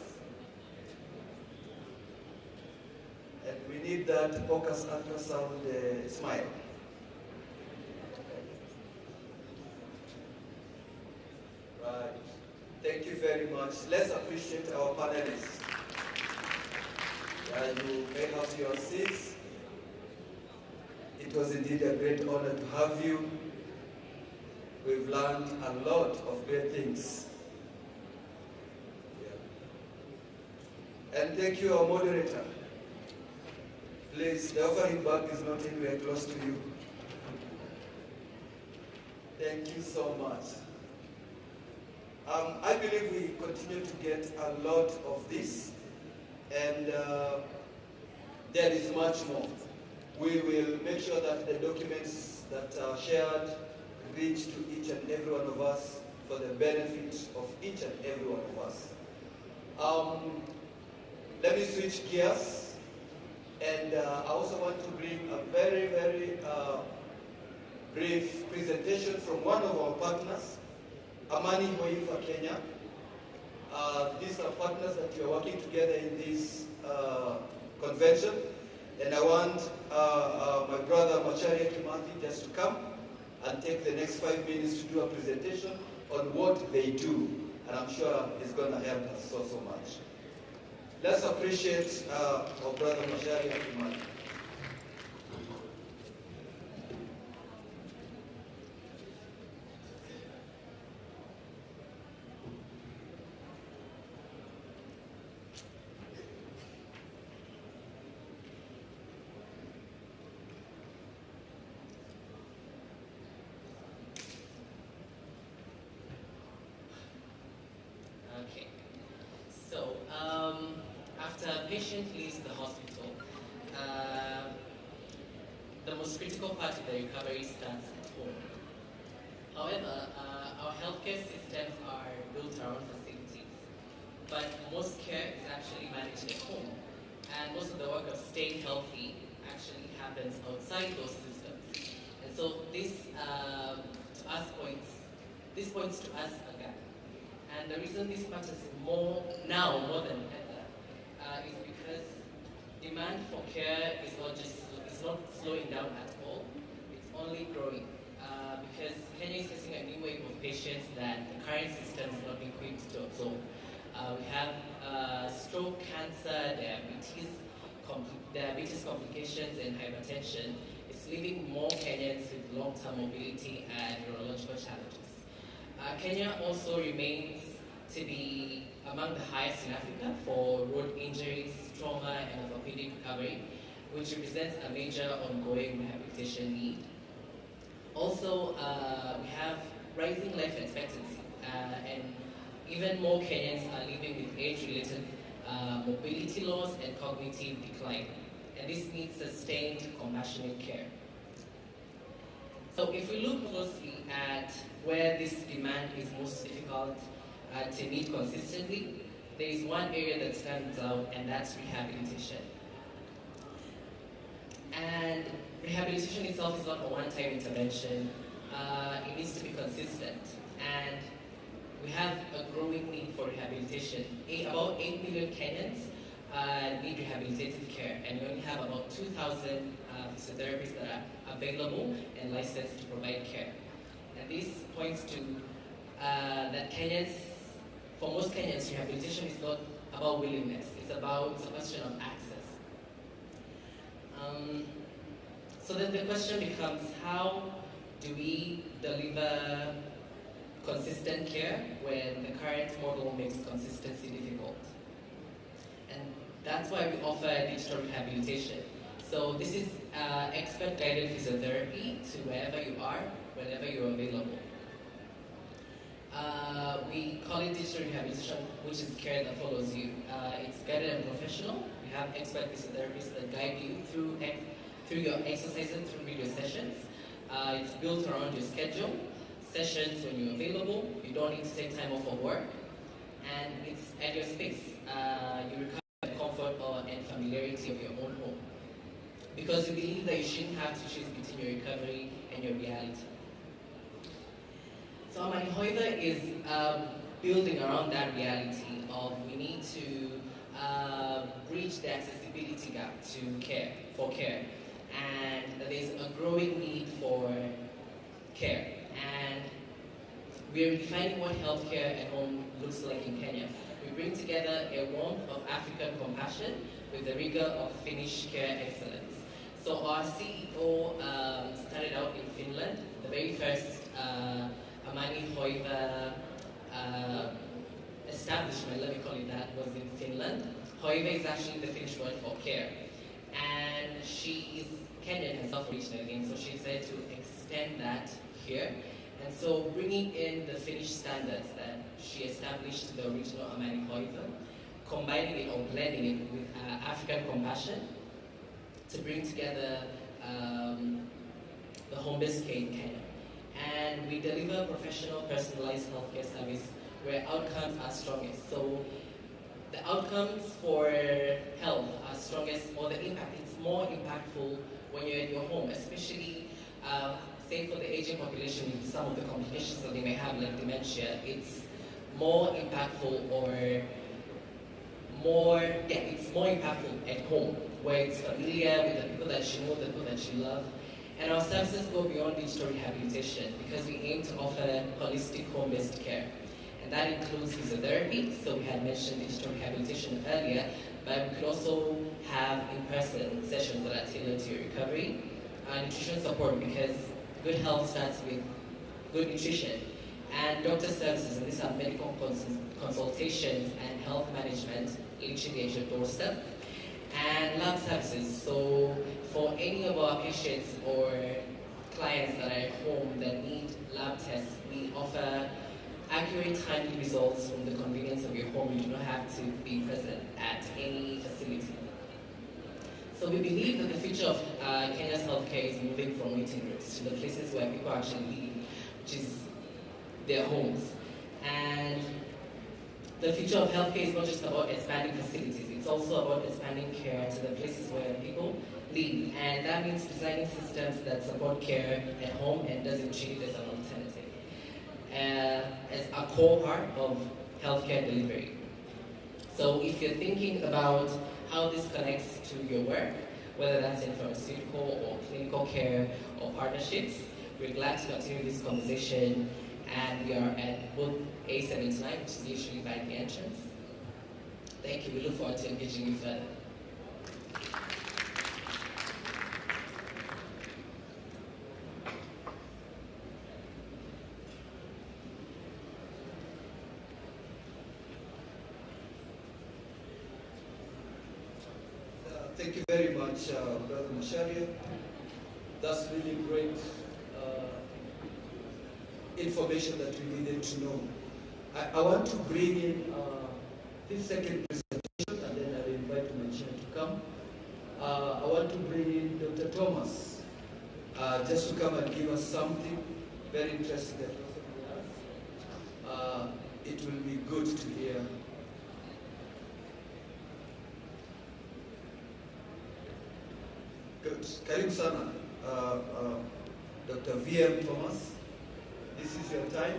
And we need that focus ultrasound smile. Right. Thank you very much. Let's appreciate our panelists. You may have your seats. It was indeed a great honor to have you. We've learned a lot of great things. Yeah. And thank you, our moderator. Please, the offering bag is not anywhere close to you. Thank you so much. I believe we continue to get a lot of this, and there is much more. We will make sure that the documents that are shared reach to each and every one of us for the benefit of each and every one of us. Let me switch gears, and I also want to bring a very, very brief presentation from one of our partners, Amani Hoifa Kenya. These are partners that we are working together in this convention, and I want my brother Macharia Kimathi just to come and take the next 5 minutes to do a presentation on what they do, and I'm sure he's going to help us so much. Let's appreciate our brother Macharia Kimathi. Okay, so after a patient leaves the hospital, the most critical part of the recovery starts at home. However, our healthcare systems are built around facilities, but most care is actually managed at home, and most of the work of staying healthy actually happens outside those systems. And so this points to us a gap. And the reason this matters more now more than ever is because demand for care is not slowing down at all. It's only growing because Kenya is facing a new wave of patients that the current system is not equipped to absorb. We have stroke, cancer, diabetes complications, and hypertension. It's leaving more Kenyans with long-term mobility and neurological challenges. Kenya also remains to be among the highest in Africa for road injuries, trauma, and orthopedic recovery, which represents a major ongoing rehabilitation need. Also, we have rising life expectancy, and even more Kenyans are living with age-related mobility loss and cognitive decline, and this needs sustained compassionate care. So if we look closely at where this demand is most difficult to meet consistently, there is one area that stands out, and that's rehabilitation. And rehabilitation itself is not a one-time intervention. It needs to be consistent. And we have a growing need for rehabilitation. About 8 million Kenyans need rehabilitative care, and we only have about 2,000 physiotherapists that are available and licensed to provide care. And this points to that for most Kenyans, rehabilitation is not about willingness. It's a question of access. So then the question becomes, how do we deliver consistent care when the current model makes consistency difficult? And that's why we offer digital rehabilitation. So this is expert-guided physiotherapy to wherever you are, whenever you're available. We call it digital rehabilitation, which is care that follows you. It's guided and professional. We have expert physiotherapists that guide you through your exercises, through video sessions. It's built around your schedule, sessions when you're available. You don't need to take time off of work, and it's at your space. You recover the comfort and familiarity of your own home, because you believe that you shouldn't have to choose between your recovery and your reality. So Amani Hoifa is building around that reality of we need to bridge the accessibility gap to care, for care. And there's a growing need for care. And we're defining what healthcare at home looks like in Kenya. We bring together a warmth of African compassion with the rigor of Finnish care excellence. So our CEO started out in Finland. The very first Amani Hoiva establishment, let me call it that, was in Finland. Hoiva is actually the Finnish word for care. And she is Kenyan herself originally, and so she decided to extend that here. And so bringing in the Finnish standards that she established, the original Amani Hoiva, combining it or blending it with African compassion to bring together the home-based care in Kenya. And we deliver professional, personalized healthcare service where outcomes are strongest. So the outcomes for health are strongest, or the impact, it's more impactful when you're in your home, especially say for the aging population with some of the complications that they may have, like dementia. It's more impactful or it's more impactful at home, where it's familiar with the people that you know, the people that you love. And our services go beyond digital rehabilitation because we aim to offer holistic home-based care. And that includes physiotherapy, so we had mentioned digital rehabilitation earlier, but we could also have in-person sessions that are tailored to your recovery. Nutrition support, because good health starts with good nutrition. And doctor services, and these are medical consultations and health management, literally at your doorstep. And lab services, so for any of our patients or clients that are at home that need lab tests, we offer accurate, timely results from the convenience of your home. You do not have to be present at any facility. So we believe that the future of Kenya's healthcare is moving from waiting rooms to the places where people actually live, which is their homes. And the future of healthcare is not just about expanding facilities, it's also about expanding care to the places where people live. And that means designing systems that support care at home and doesn't treat it as an alternative, as a core part of healthcare delivery. So if you're thinking about how this connects to your work, whether that's in pharmaceutical or clinical care or partnerships, we're glad to continue this conversation. And we are at both A79, which is usually by the entrance. Thank you. We look forward to engaging you further. Thank you very much, Brother Masharia. That's really great information that we needed to know. I want to bring in this second presentation, and then I'll invite Manchina to come. I want to bring in Dr. Thomas, just to come and give us something very interesting that it will be good to hear. Good. Karibu sana, Dr. VM Thomas. This is your time.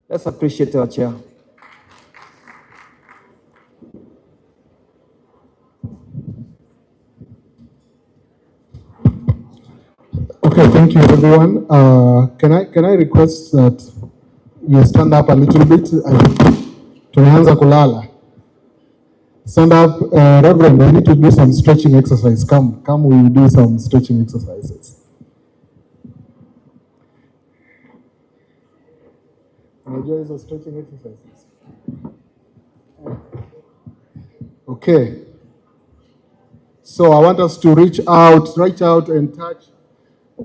Let's appreciate our chair. Okay, thank you, everyone. Can I request that you stand up a little bit? Tunaanza kulala. Stand up, Reverend. We need to do some stretching exercise. Come, we will do some stretching exercises. Enjoy the stretching exercises. Okay. So I want us to reach out and touch.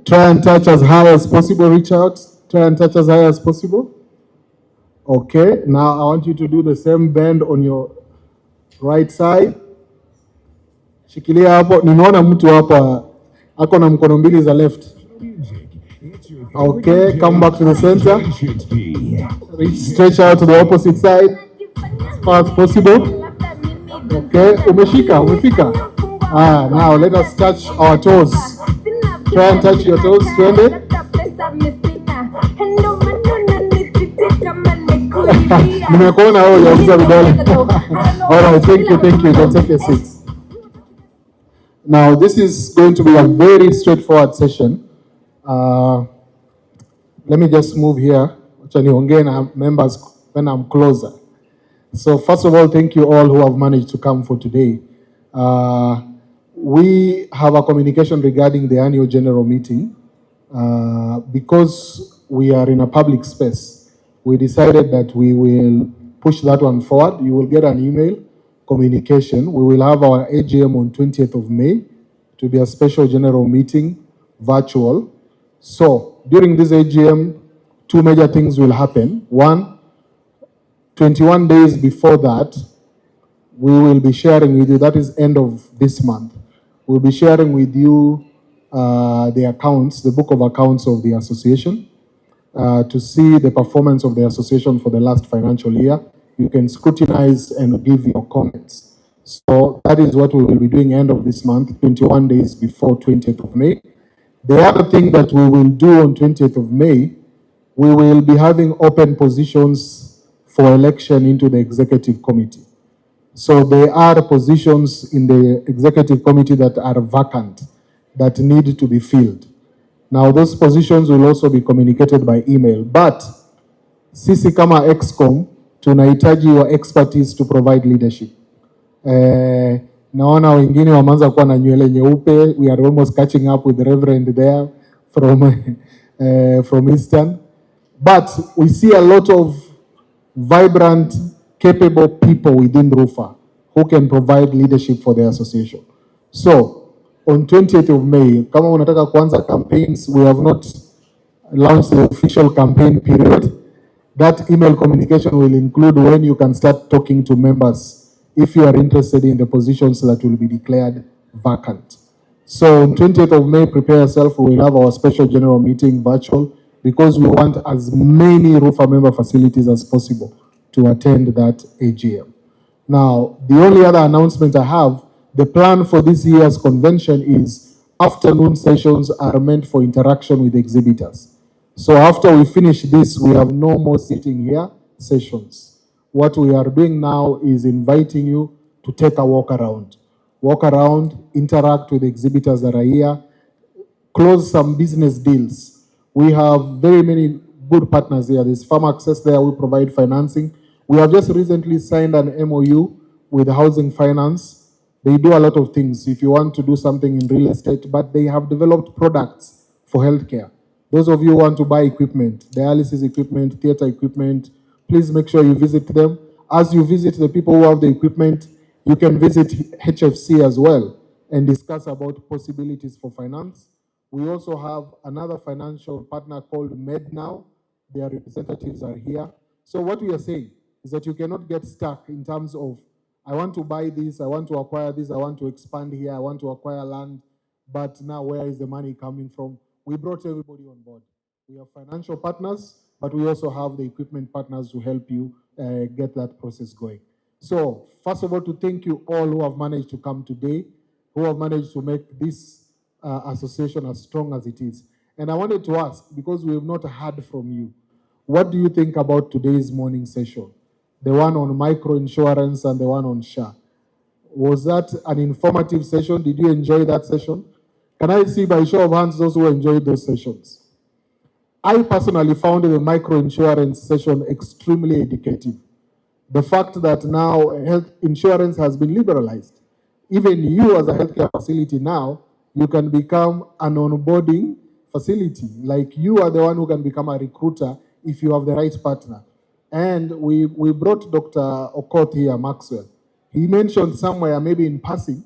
Try and touch as high as possible. Reach out. Try and touch as high as possible. Okay. Now I want you to do the same bend on your right side. Shikilia hapo. Ninaona mtu hapa ako na mkono mbili za left. Okay, come back to the center. Reach, stretch out to the opposite side as far as possible. Okay, umefika. Now let us touch our toes. Try and touch your toes, twende. Nimekuona wewe unauza vidole. All right, thank you. You can take a seat. Now, this is going to be a very straightforward session. Let me just move here. Members when I'm closer. So first of all, thank you all who have managed to come for today. We have a communication regarding the annual general meeting. Because we are in a public space, we decided that we will push that one forward. You will get an email communication. We will have our AGM on 20th of May to be a special general meeting, virtual. So during this AGM, two major things will happen. One, 21 days before that, we will be sharing with you, that is end of this month, we'll be sharing with you the accounts, the book of accounts of the association, to see the performance of the association for the last financial year. You can scrutinize and give your comments. So that is what we will be doing end of this month, 21 days before 20th of May. The other thing that we will do on 20th of May, we will be having open positions for election into the executive committee. So there are positions in the executive committee that are vacant, that need to be filled. Now those positions will also be communicated by email, but sisi kama Excom tunahitaji your expertise to provide leadership. Naona wengine wameanza kuwa na nywele nyeupe. We are almost catching up with the Reverend there from Eastern. But we see a lot of vibrant, capable people within RUPHA who can provide leadership for the association. So on 20th of May, kama unataka kuanza campaigns, we have not launched the official campaign period. That email communication will include when you can start talking to members if you are interested in the positions that will be declared vacant. So on 20th of May, prepare yourself. We will have our special general meeting virtual because we want as many RUPHA member facilities as possible to attend that AGM. Now, the only other announcement I have, the plan for this year's convention is afternoon sessions are meant for interaction with exhibitors. So after we finish this, we have no more sitting here sessions. What we are doing now is inviting you to take a walk around, interact with exhibitors that are here, close some business deals. We have very many good partners here. There's Farm Access there, we provide financing. We have just recently signed an MOU with Housing Finance. They do a lot of things if you want to do something in real estate, but they have developed products for healthcare. Those of you who want to buy equipment, dialysis equipment, theater equipment, please make sure you visit them. As you visit the people who have the equipment, you can visit HFC as well and discuss about possibilities for finance. We also have another financial partner called MedNow. Their representatives are here. So what we are saying is that you cannot get stuck in terms of, I want to buy this, I want to acquire this, I want to expand here, I want to acquire land, but now where is the money coming from? We brought everybody on board. We have financial partners, but we also have the equipment partners to help you get that process going. So first of all, to thank you all who have managed to come today, who have managed to make this association as strong as it is. And I wanted to ask, because we have not heard from you, What do you think about today's morning session? The one on micro insurance and the one on SHA. Was that an informative session? Did you enjoy that session? Can I see by show of hands those who enjoyed those sessions? I personally found the micro insurance session extremely educative. The fact that now health insurance has been liberalized. Even you as a healthcare facility now, you can become an onboarding facility. Like you are the one who can become a recruiter if you have the right partner. And we brought Dr. Okoth here, Maxwell. He mentioned somewhere, maybe in passing,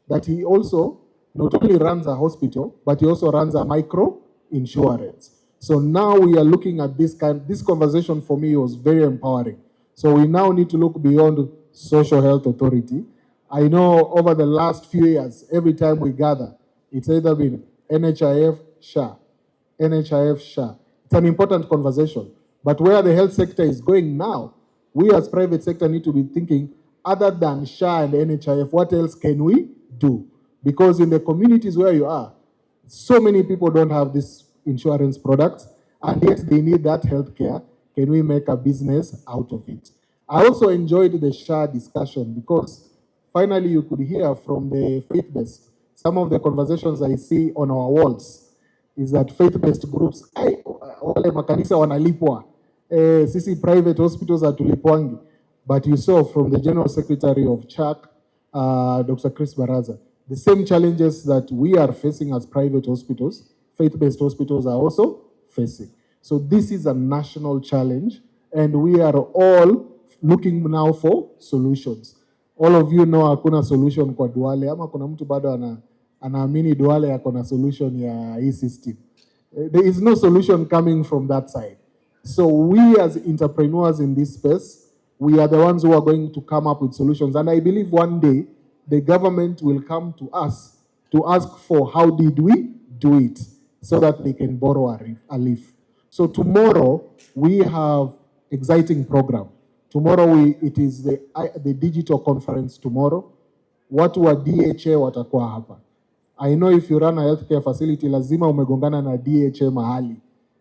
that he also not only runs a hospital, but he also runs a micro insurance. So now we are looking at this conversation for me was very empowering. So we now need to look beyond social health authority. I know over the last few years, every time we gather, it's either been NHIF, SHA, NHIF, SHA. It's an important conversation. But where the health sector is going now, we as private sector need to be thinking, other than SHA and NHIF, what else can we do? Because in the communities where you are, so many people don't have these insurance products, and yet they need that healthcare. Can we make a business out of it? I also enjoyed the SHA discussion because finally you could hear from the faith-based. Some of the conversations I see on our walls is that faith-based groups, wale makanisa wanalipwa, sisi private hospitals hatulipwangi. But you saw from the General Secretary of CHAC, Dr. Chris Baraza, the same challenges that we are facing as private hospitals, faith-based hospitals are also facing. So this is a national challenge, and we are all looking now for solutions. All of you know hakuna solution kwa Duale, ama kuna mtu bado anaamini Duale yako na solution ya hii system. There is no solution coming from that side. So we as entrepreneurs in this space, we are the ones who are going to come up with solutions. And I believe one day, the government will come to us to ask for how did we do it so that they can borrow a leaf. So tomorrow, we have exciting program. Tomorrow, it is the digital conference tomorrow. Watu wa DHA watakuwa hapa. I know if you run a healthcare facility, lazima umegongana na DHA mahali.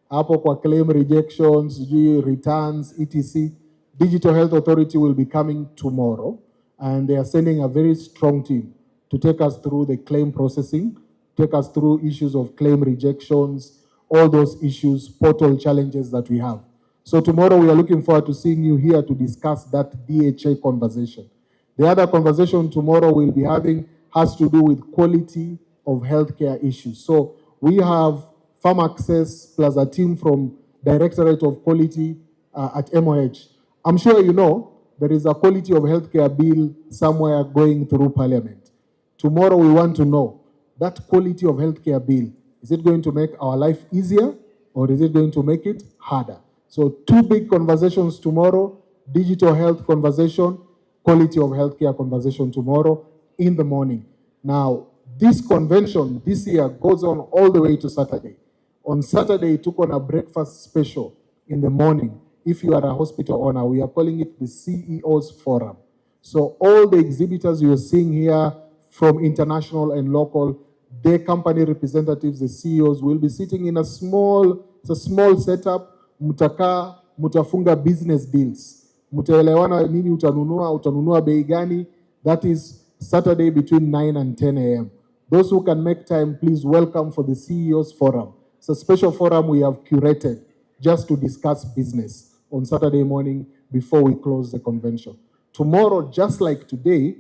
Hapo kwa claim rejections, returns, etc. Digital Health Authority will be coming tomorrow, and they are sending a very strong team to take us through the claim processing, take us through issues of claim rejections, all those issues, portal challenges that we have. So tomorrow we are looking forward to seeing you here to discuss that DHA conversation. The other conversation tomorrow we'll be having has to do with quality of healthcare issues. So we have Farm Access plus a team from Directorate of Quality at MOH. I'm sure you know there is a quality of healthcare bill somewhere going through Parliament. Tomorrow we want to know that quality of healthcare bill. Is it going to make our life easier or is it going to make it harder? So two big conversations tomorrow, digital health conversation, quality of healthcare conversation tomorrow in the morning. Now, this convention this year goes on all the way to Saturday. On Saturday, it took on a breakfast special in the morning. If you are a hospital owner, we are calling it the CEO's Forum. So all the exhibitors you are seeing here from international and local, their company representatives, the CEOs, will be sitting in it's a small setup, mutafunga business deals. Mutaelewana nini utanunua bei gani. That is Saturday between 9 and 10 a.m. Those who can make time, please welcome for the CEO's Forum. It's a special forum we have curated just to discuss business on Saturday morning before we close the convention. Tomorrow, just like today,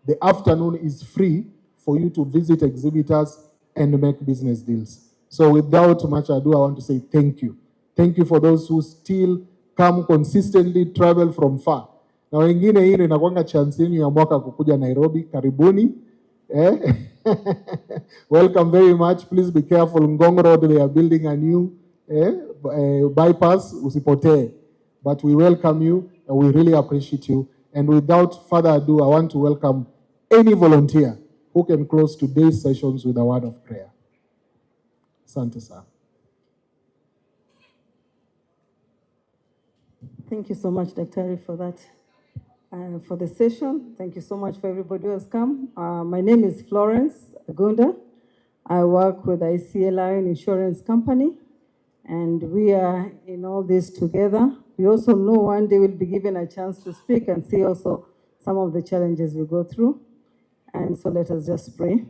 the afternoon is free for you to visit exhibitors and make business deals. So without much ado, I want to say thank you. Thank you for those who still come consistently, travel from far. Na wengine hii inakuanga chance yenu ya mwaka kukuja Nairobi, karibuni. Welcome very much. Please be careful. Ngong Road, they are building a new bypass, usipotee. But we welcome you and we really appreciate you. And without further ado, I want to welcome any volunteer who can close today's sessions with a word of prayer. Asante sana. Thank you so much, Dr. for that, for the session. Thank you so much for everybody who has come. My name is Florence Agunda. I work with ICA Lion Insurance Company. And we are in all this together. We also know one day we'll be given a chance to speak and see also some of the challenges we go through. And so let us just pray.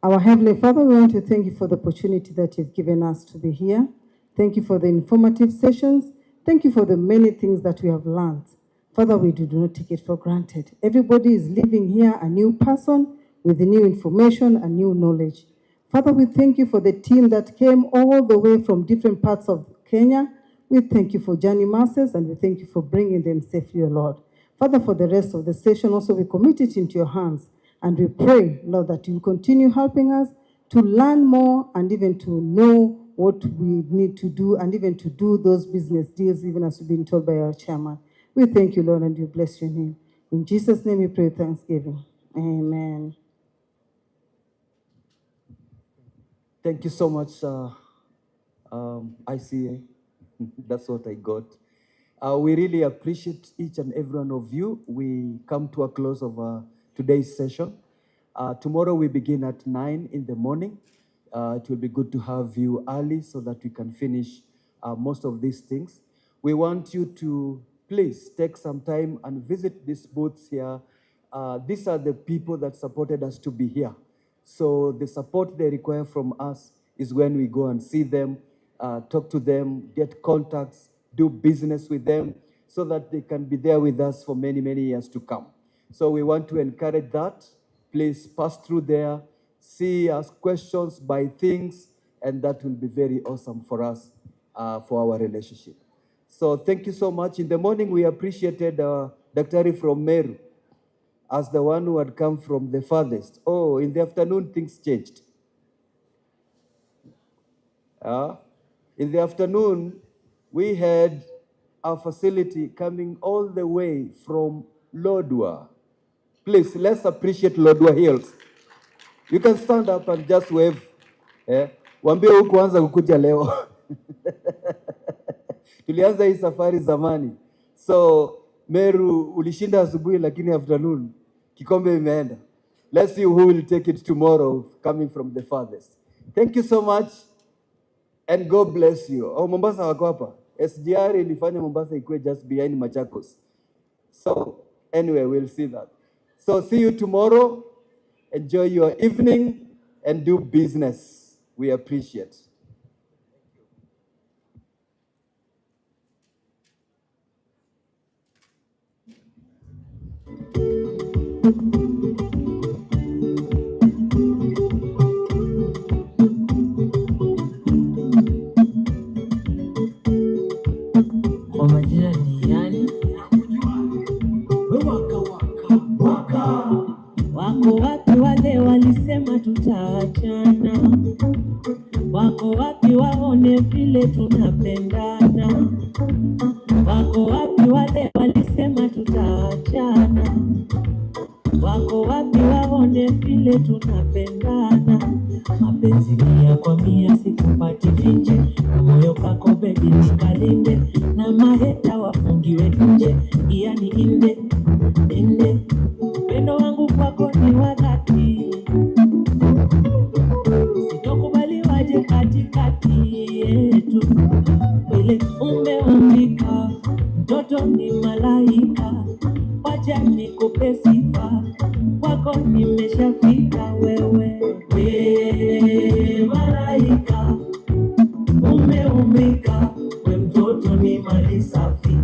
Our Heavenly Father, we want to thank you for the opportunity that you've given us to be here. Thank you for the informative sessions. Thank you for the many things that we have learned. Father, we do not take it for granted. Everybody is living here a new person with new information and new knowledge. Father, we thank you for the team that came all the way from different parts of Kenya. We thank you for Journey Masters, and we thank you for bringing them safely, O Lord. Father, for the rest of the session, also we commit it into your hands. And we pray, Lord, that you continue helping us to learn more and even to know what we need to do and even to do those business deals, even as we've been told by our chairman. We thank you, Lord, and we bless your name. In Jesus' name we pray thanksgiving. Amen. Thank you so much, ICA. That's what I got. We really appreciate each and every one of you. We come to a close of today's session. Tomorrow we begin at 9 in the morning. It will be good to have you early so that we can finish most of these things. We want you to please take some time and visit these booths here. These are the people that supported us to be here. So the support they require from us is when we go and see them, talk to them, get contacts, do business with them so that they can be there with us for many, many years to come. So we want to encourage that. Please pass through there, see, ask questions, buy things, and that will be very awesome for us, for our relationship. So thank you so much. In the morning, we appreciated Daktari from Meru as the one who had come from the farthest. Oh, in the afternoon, things changed. In the afternoon, we had our facility coming all the way from Lodwar. Please, let's appreciate Lodwar Hills. You can stand up and just wave. Wambie hukuanza kukuja leo. Tulianza hii safari zamani. So, Meru ulishinda asubuhi lakini afternoon kikombe imeenda. Let's see who will take it tomorrow coming from the farthest. Thank you so much and God bless you. Oh, Mombasa wako hapa. SGR ilifanya Mombasa ikuwe just behind Machakos. So, anyway, we'll see that. So, see you tomorrow. Enjoy your evening and do business. We appreciate. Kwa majina ni yani wako wapi wale walisema tutaachana? Wako wapi waone vile tunapendana? Wako wapi wale walisema tutaachana? Wako wapi waone vile tunapendana? Mapenzi mia kwa mia sikupati finje, na moyo kako baby nikalinde, na maheta wafungiwe nje, yani inde inde. Upendo wangu kwako ni wa dhati, sitokubali waje katikati yetu. Ile umeumbika, mtoto ni malaika, wacha nikupe sifa, kwako nimeshafika wewe. We malaika, umeumbika, we mtoto ni mali safi.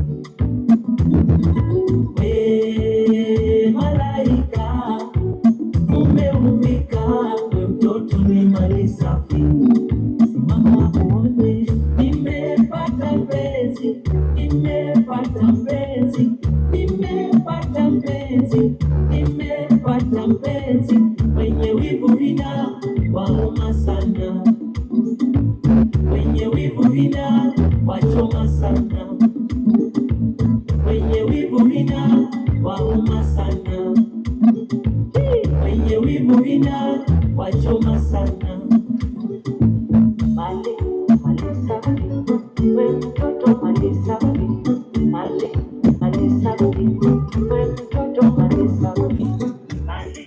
We malaika, umeumbika, we mtoto ni mali safi. Simama uone, nimepata mpenzi, nimepata mpenzi, nimepata mpenzi, nimepata mpenzi. Wenye wivu vina wauma sana, wenye wivu vina wachoma sana, wenye wivu vina wauma sana, wenye wivu vina wachoma sana. Mali, mali safi, we mtoto mali safi, mali, mali safi, we mtoto mali safi. Mali.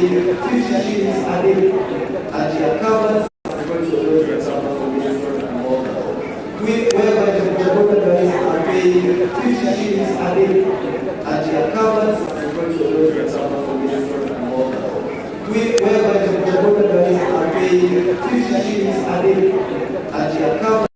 paying 50 shillings a day, and their covers are going to those who suffer from menstrual and all that. Whereby the Bodaboda guys are paying 50 shillings a day, and their covers are going to those who suffer from menstrual and all that. Whereby the Bodaboda guys are paying 50 shillings a day, and their covers.